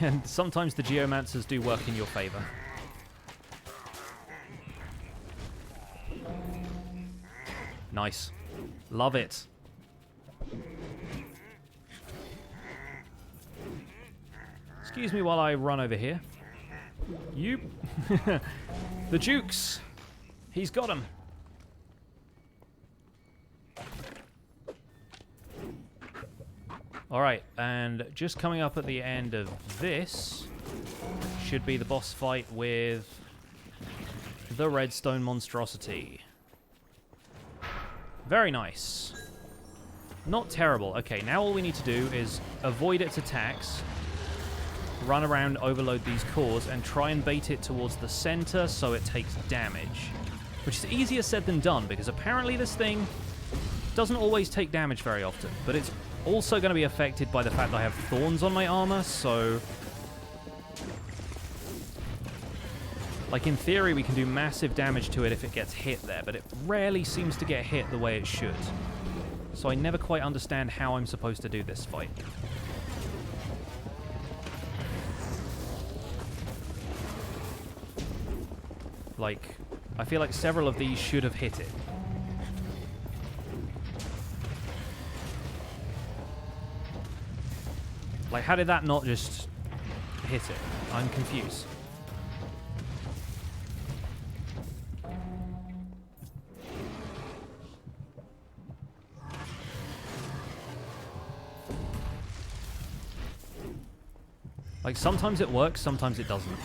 And sometimes the geomancers do work in your favor. Nice. Love it. Excuse me while I run over here. You. The Jukes. He's got him. Alright, and just coming up at the end of this should be the boss fight with the Redstone monstrosity. Very nice. Not terrible. Okay, now all we need to do is avoid its attacks, run around, overload these cores, and try and bait it towards the center so it takes damage. Which is easier said than done, because apparently this thing doesn't always take damage very often, but it's also going to be affected by the fact that I have thorns on my armor, so like in theory we can do massive damage to it if it gets hit there, but it rarely seems to get hit the way it should. So I never quite understand how I'm supposed to do this fight. Like, I feel like several of these should have hit it. Like, how did that not just hit it? I'm confused. Like, sometimes it works, sometimes it doesn't.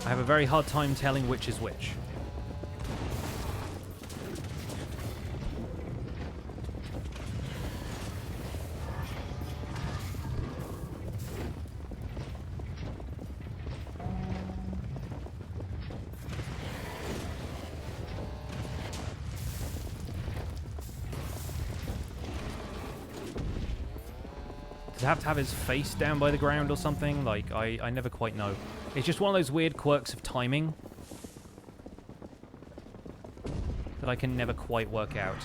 I have a very hard time telling which is which. Does it have to have his face down by the ground or something? Like, I never quite know. It's just one of those weird quirks of timing that I can never quite work out.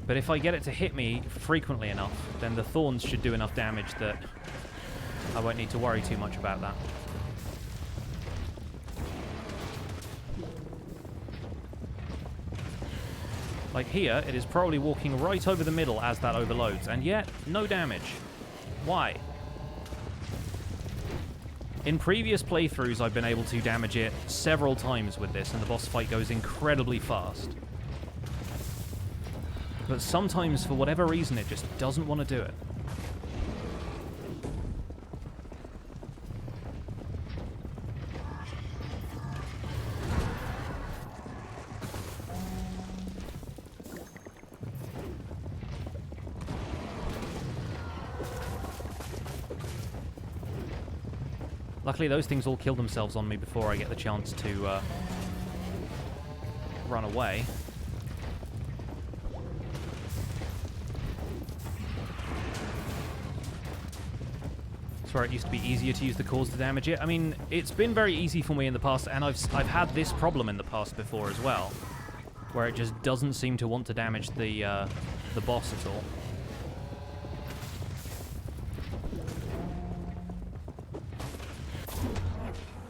But if I get it to hit me frequently enough, then the thorns should do enough damage that I won't need to worry too much about that. Like here, it is probably walking right over the middle as that overloads, and yet, no damage. Why? In previous playthroughs, I've been able to damage it several times with this, and the boss fight goes incredibly fast. But sometimes, for whatever reason, it just doesn't want to do it. Luckily, those things all kill themselves on me before I get the chance to run away. That's where it used to be easier to use the cores to damage it. I mean, it's been very easy for me in the past, and I've had this problem in the past before as well, where it just doesn't seem to want to damage the boss at all.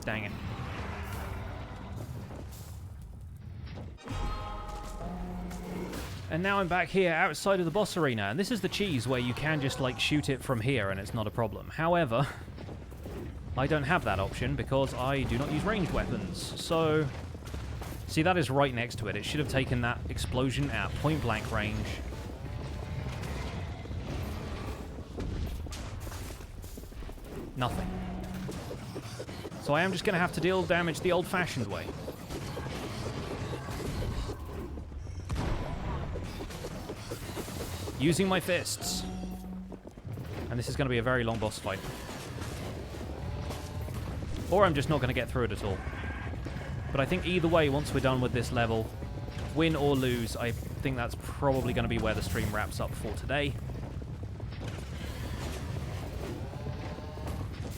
Dang it. And now I'm back here outside of the boss arena, and this is the cheese where you can just like shoot it from here and it's not a problem. However, I don't have that option because I do not use ranged weapons. So, see, that is right next to it. It should have taken that explosion at point blank range. Nothing. So I am just going to have to deal damage the old-fashioned way. Using my fists. And this is going to be a very long boss fight. Or I'm just not going to get through it at all. But I think either way, once we're done with this level, win or lose, I think that's probably going to be where the stream wraps up for today.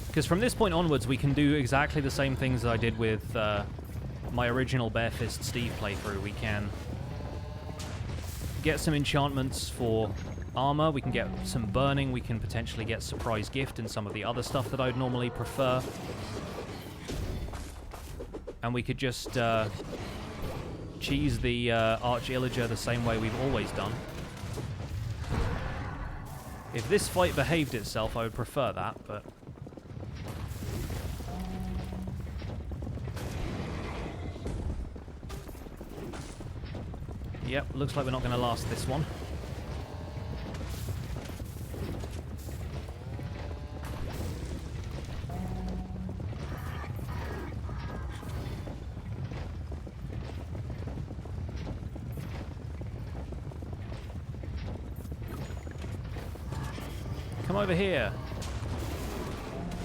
Because from this point onwards, we can do exactly the same things that I did with my original Barefist Steve playthrough. We can get some enchantments for armor, we can get some burning, we can potentially get surprise gift and some of the other stuff that I'd normally prefer. And we could just cheese the Arch-Illager the same way we've always done. If this fight behaved itself, I would prefer that, but... Yep, looks like we're not going to last this one. Come over here.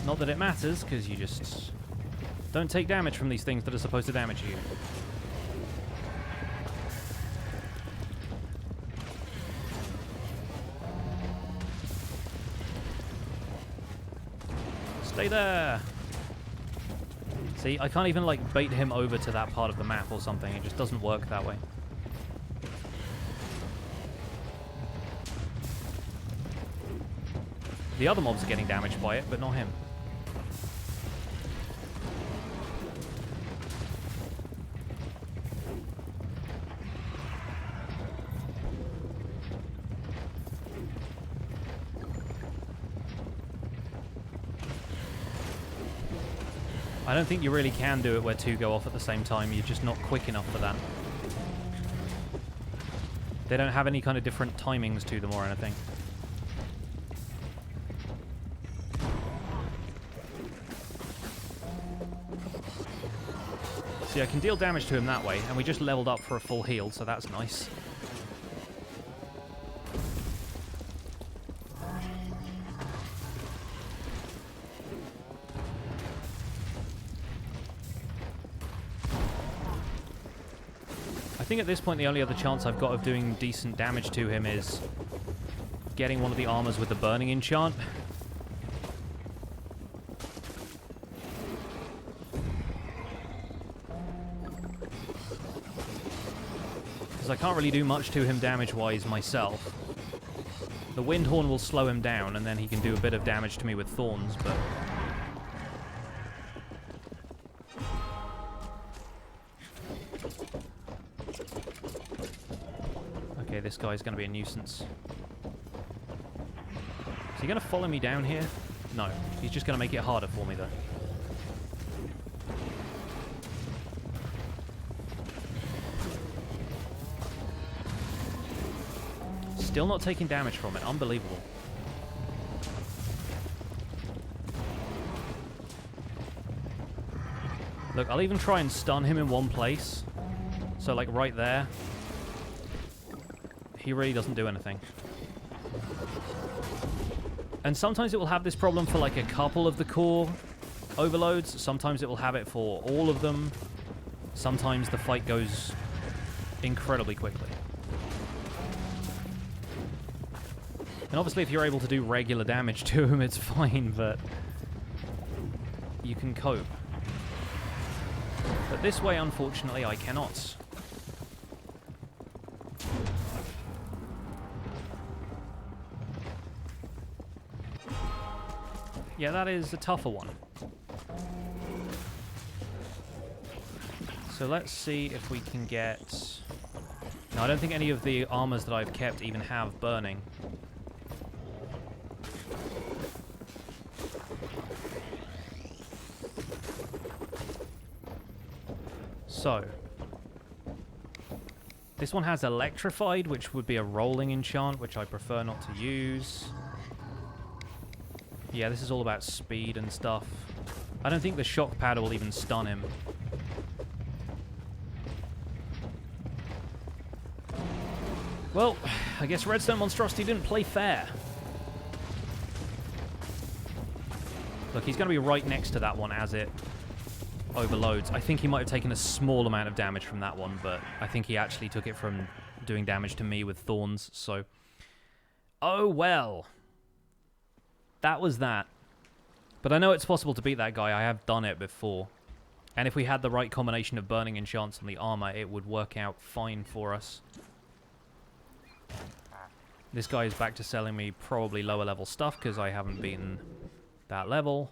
Not that it matters, because you just don't take damage from these things that are supposed to damage you. Stay there! See, I can't even, like, bait him over to that part of the map or something. It just doesn't work that way. The other mobs are getting damaged by it, but not him. I don't think you really can do it where two go off at the same time. You're just not quick enough for that. They don't have any kind of different timings to them or anything. See, I can deal damage to him that way, and we just leveled up for a full heal, so that's nice. I think at this point the only other chance I've got of doing decent damage to him is getting one of the armors with the burning enchant. Because I can't really do much to him damage-wise myself. The Windhorn will slow him down, and then he can do a bit of damage to me with thorns, but... Okay, this guy's going to be a nuisance. Is he going to follow me down here? No. He's just going to make it harder for me, though. Still not taking damage from it. Unbelievable. Look, I'll even try and stun him in one place. So, like, right there. He really doesn't do anything. And sometimes it will have this problem for, like, a couple of the core overloads. Sometimes it will have it for all of them. Sometimes the fight goes incredibly quickly. And obviously if you're able to do regular damage to him, it's fine, but you can cope. But this way, unfortunately, I cannot. Yeah, that is a tougher one. So let's see if we can get... No, I don't think any of the armors that I've kept even have burning. So, this one has electrified, which would be a rolling enchant, which I prefer not to use. Yeah, this is all about speed and stuff. I don't think the shock powder will even stun him. Well, I guess Redstone Monstrosity didn't play fair. Look, he's going to be right next to that one as it overloads. I think he might have taken a small amount of damage from that one, but I think he actually took it from doing damage to me with thorns, so... Oh, well. That was that. But I know it's possible to beat that guy. I have done it before. And if we had the right combination of burning enchants on the armor, it would work out fine for us. This guy is back to selling me probably lower level stuff because I haven't beaten that level.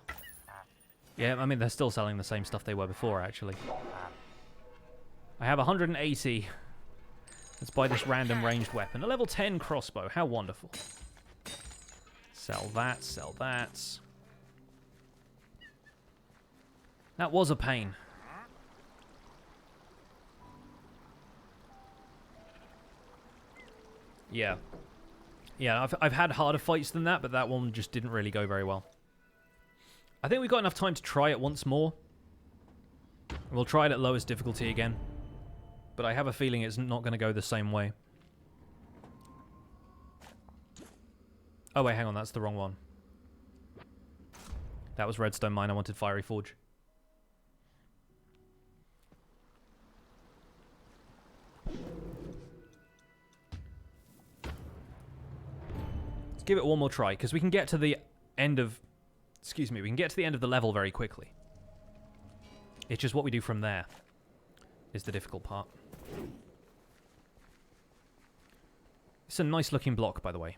Yeah, I mean, they're still selling the same stuff they were before, actually. I have 180. Let's buy this random ranged weapon. A level 10 crossbow. How wonderful. Sell that, sell that. That was a pain. Yeah. Yeah, I've had harder fights than that, but that one just didn't really go very well. I think we've got enough time to try it once more. We'll try it at lowest difficulty again. But I have a feeling it's not going to go the same way. Oh wait, hang on, that's the wrong one. That was Redstone Mine, I wanted Fiery Forge. Let's give it one more try, because we can get to the end of... Excuse me, we can get to the end of the level very quickly. It's just what we do from there is the difficult part. It's a nice looking block, by the way.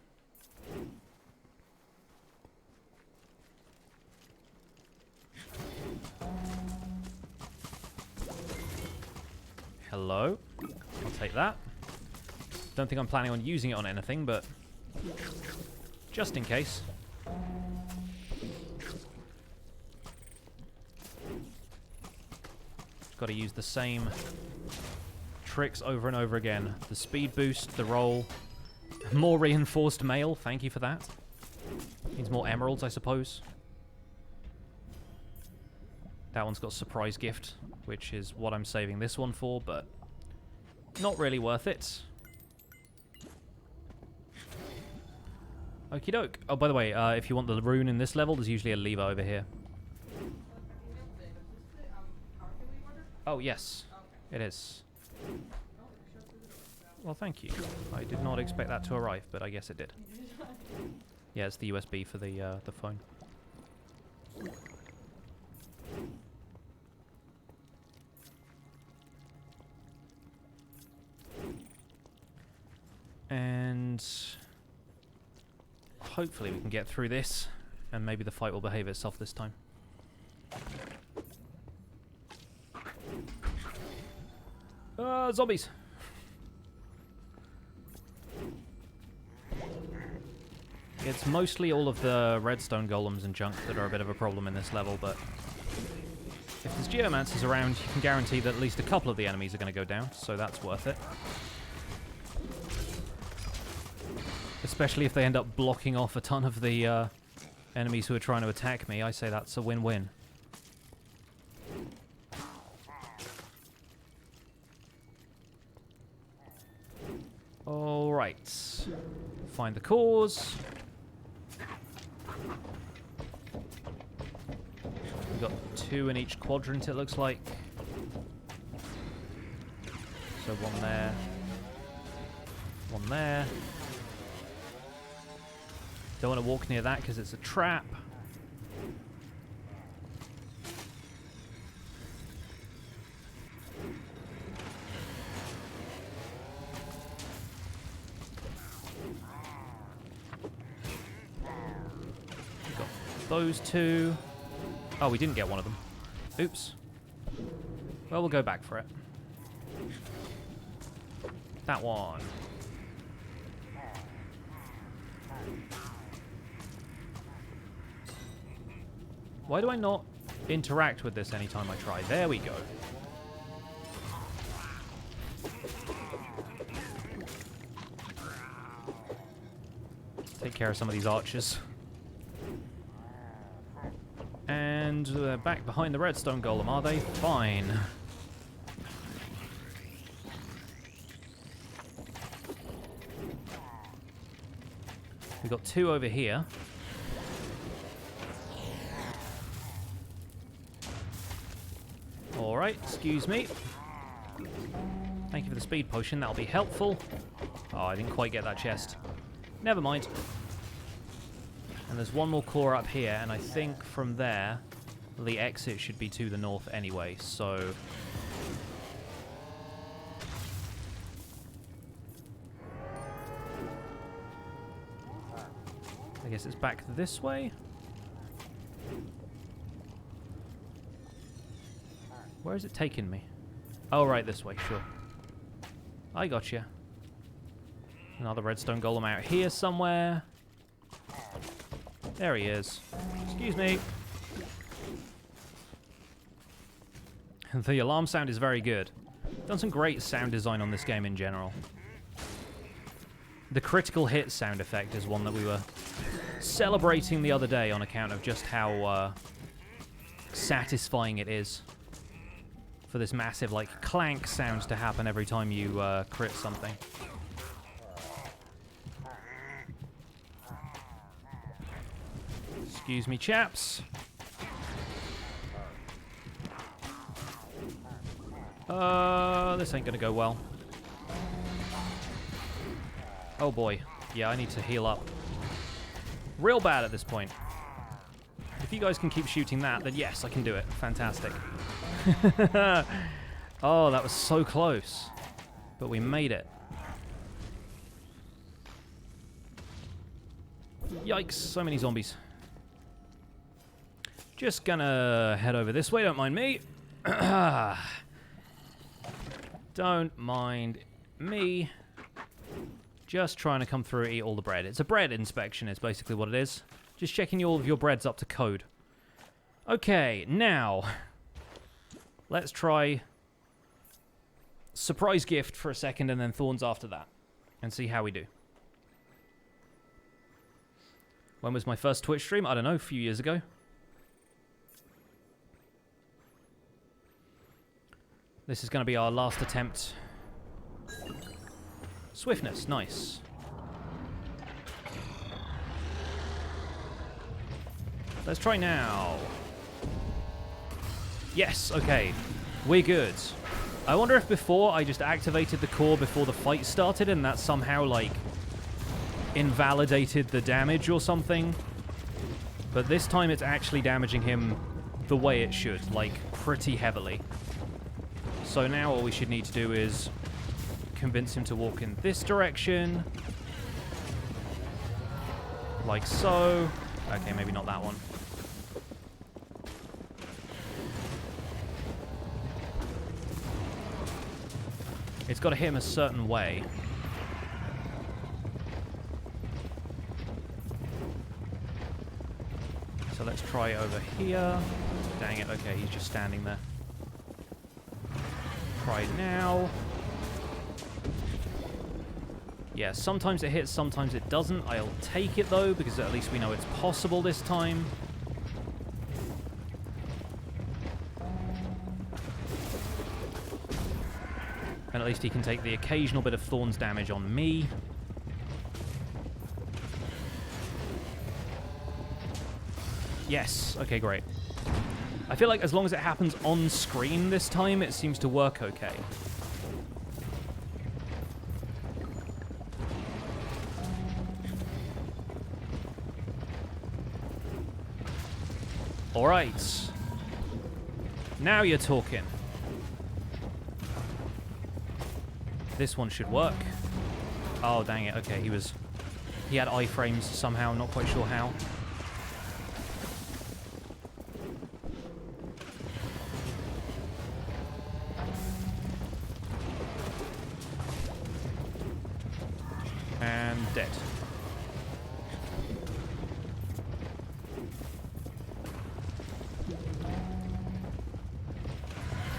Hello. I'll take that. Don't think I'm planning on using it on anything, but just in case. Got to use the same tricks over and over again. The speed boost, the roll, more reinforced mail. Thank you for that. Means more emeralds, I suppose. That one's got surprise gift, which is what I'm saving this one for, but not really worth it. Okie doke. Oh, by the way, if you want the rune in this level, there's usually a lever over here. Oh, yes. It is. Well, thank you. I did not expect that to arrive, but I guess it did. Yeah, it's the USB for the phone. And hopefully we can get through this, and maybe the fight will behave itself this time. Zombies! It's mostly all of the redstone golems and junk that are a bit of a problem in this level, but if there's geomancers around, you can guarantee that at least a couple of the enemies are going to go down, so that's worth it. Especially if they end up blocking off a ton of the enemies who are trying to attack me, I say that's a win-win. Alright. Find the cause. We've got 2 in each quadrant, it looks like. So 1 there. 1 there. Don't want to walk near that because it's a trap. We've got those 2. Oh, we didn't get one of them. Oops. Well, we'll go back for it. That one. Why do I not interact with this anytime I try? There we go. Take care of some of these archers. And back behind the redstone golem, are they? Fine. We've got 2 over here. Alright, excuse me. Thank you for the speed potion, that'll be helpful. Oh, I didn't quite get that chest. Never mind. And there's 1 more core up here, and I think from there, the exit should be to the north anyway, so... I guess it's back this way? Where is it taking me? Oh, right, this way, sure. I gotcha. Another redstone golem out here somewhere. There he is. Excuse me. The alarm sound is very good. Done some great sound design on this game in general. The critical hit sound effect is one that we were celebrating the other day on account of just how satisfying it is for this massive, like, clank sound to happen every time you crit something. Excuse me, chaps. This ain't gonna go well. Oh boy. Yeah, I need to heal up. Real bad at this point. If you guys can keep shooting that, then yes, I can do it. Fantastic. Oh, that was so close. But we made it. Yikes, so many zombies. Just gonna head over this way, don't mind me. Don't mind me. Just trying to come through and eat all the bread. It's a bread inspection is basically what it is. Just checking all of your breads up to code. Okay, now let's try surprise gift for a second and then thorns after that and see how we do. When was my first Twitch stream? I don't know, a few years ago. This is going to be our last attempt. Swiftness, nice. Let's try now. Yes, okay. We're good. I wonder if before I just activated the core before the fight started and that somehow, like, invalidated the damage or something. But this time it's actually damaging him the way it should, like, pretty heavily. So now all we should need to do is convince him to walk in this direction. Like so. Okay, maybe not that one. It's got to hit him a certain way. So let's try over here. Dang it, okay, he's just standing there. Try now. Yeah, sometimes it hits, sometimes it doesn't. I'll take it though, because at least we know it's possible this time. And at least he can take the occasional bit of thorns damage on me. Yes, okay, great. I feel like as long as it happens on screen this time, it seems to work okay. Alright. Now you're talking. This one should work. Oh, dang it. Okay, he had iframes somehow, not quite sure how. And dead.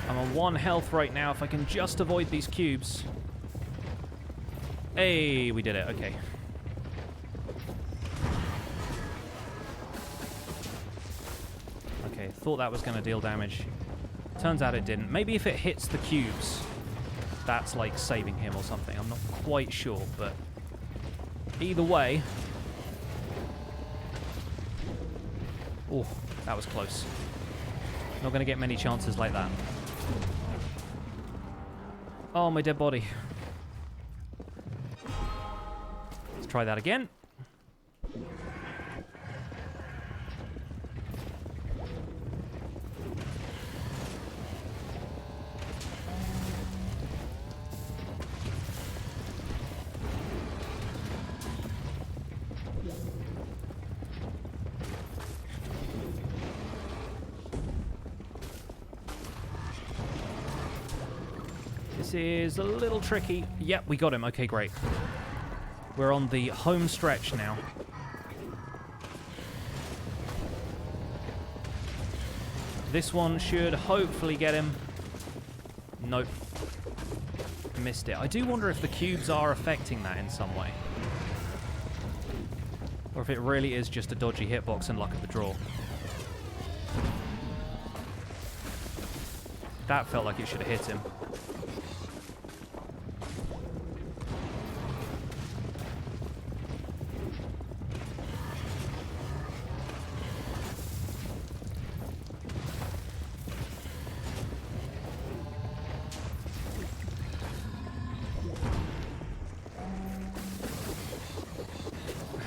I'm on 1 health right now. If I can just avoid these cubes. Hey, we did it. Okay. Okay, thought that was going to deal damage. Turns out it didn't. Maybe if it hits the cubes, that's like saving him or something. I'm not quite sure, but either way. Oh, that was close. Not going to get many chances like that. Oh, my dead body. Let's try that again. This is a little tricky. Yep, we got him. Okay, great. We're on the home stretch now. This one should hopefully get him. Nope. Missed it. I do wonder if the cubes are affecting that in some way. Or if it really is just a dodgy hitbox and luck of the draw. That felt like it should have hit him.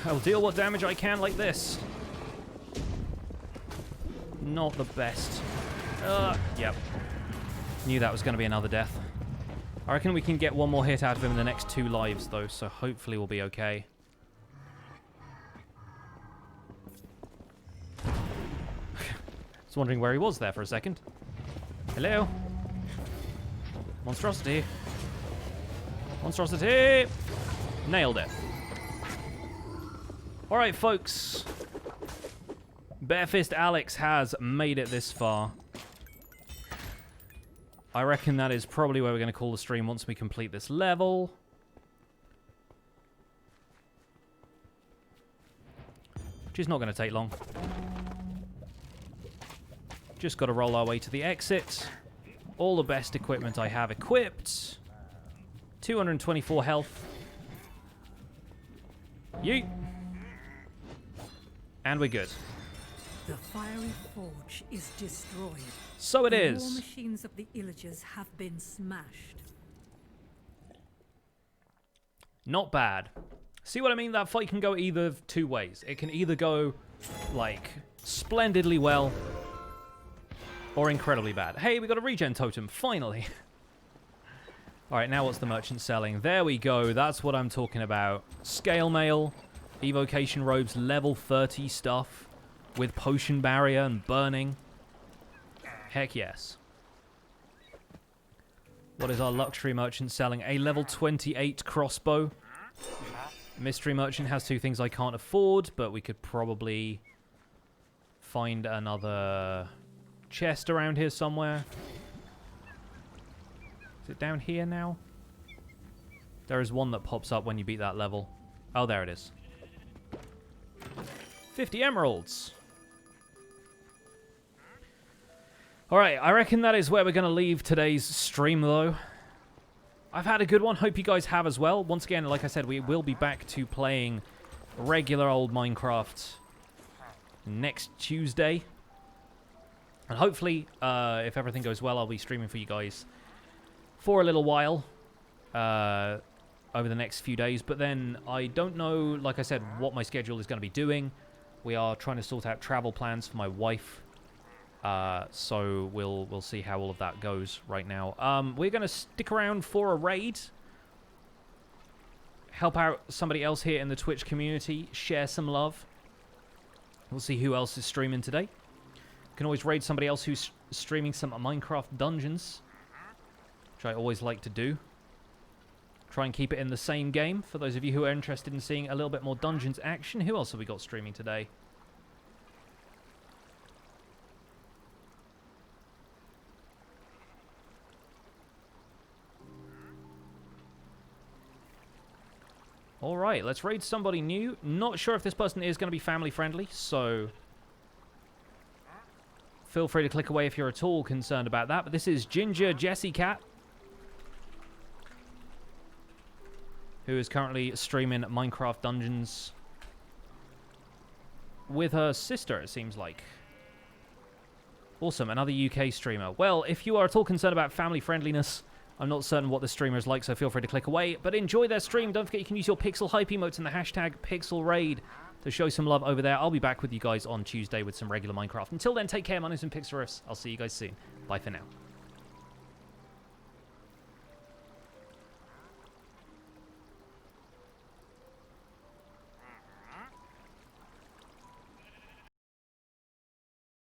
I'll deal what damage I can like this. Not the best. Yep. Knew that was going to be another death. I reckon we can get one more hit out of him in the next 2 lives, though, so hopefully we'll be okay. I was wondering where he was there for a second. Hello? Monstrosity. Monstrosity! Nailed it. Alright, folks. Barefist Alex has made it this far. I reckon that is probably where we're going to call the stream once we complete this level. Which is not going to take long. Just got to roll our way to the exit. All the best equipment I have equipped. 224 health. Yeet. And we're good. The fiery forge is destroyed. So it is. The war machines of the Illagers have been smashed. Not bad. See what I mean? That fight can go either of 2 ways. It can either go, like, splendidly well, or incredibly bad. Hey, we got a regen totem, finally. Alright, now what's the merchant selling? There we go, that's what I'm talking about. Scale mail, evocation robes, level 30 stuff, with potion barrier and burning. Heck yes. What is our luxury merchant selling? A level 28 crossbow. Mystery merchant has 2 things I can't afford, but we could probably find another chest around here somewhere. Is it down here now? There is one that pops up when you beat that level. Oh, there it is. 50 emeralds. Alright, I reckon that is where we're going to leave today's stream, though. I've had a good one. Hope you guys have as well. Once again, like I said, we will be back to playing regular old Minecraft next Tuesday. And hopefully, if everything goes well, I'll be streaming for you guys for a little while over the next few days. But then I don't know, like I said, what my schedule is going to be doing. We are trying to sort out travel plans for my wife. So we'll see how all of that goes right now. We're going to stick around for a raid. Help out somebody else here in the Twitch community. Share some love. We'll see who else is streaming today. Can always raid somebody else who's streaming some Minecraft Dungeons, which I always like to do. Try and keep it in the same game. For those of you who are interested in seeing a little bit more Dungeons action, who else have we got streaming today? Alright, let's raid somebody new. Not sure if this person is going to be family friendly, so feel free to click away if you're at all concerned about that. But this is Ginger Jessie Cat, who is currently streaming Minecraft Dungeons with her sister, it seems like. Awesome, another UK streamer. Well, if you are at all concerned about family friendliness, I'm not certain what the streamer is like, so feel free to click away. But enjoy their stream. Don't forget you can use your Pixel Hype emotes and the hashtag PixelRaid to show some love over there. I'll be back with you guys on Tuesday with some regular Minecraft. Until then, take care. My name's been Pixelriffs. I'll see you guys soon. Bye for now.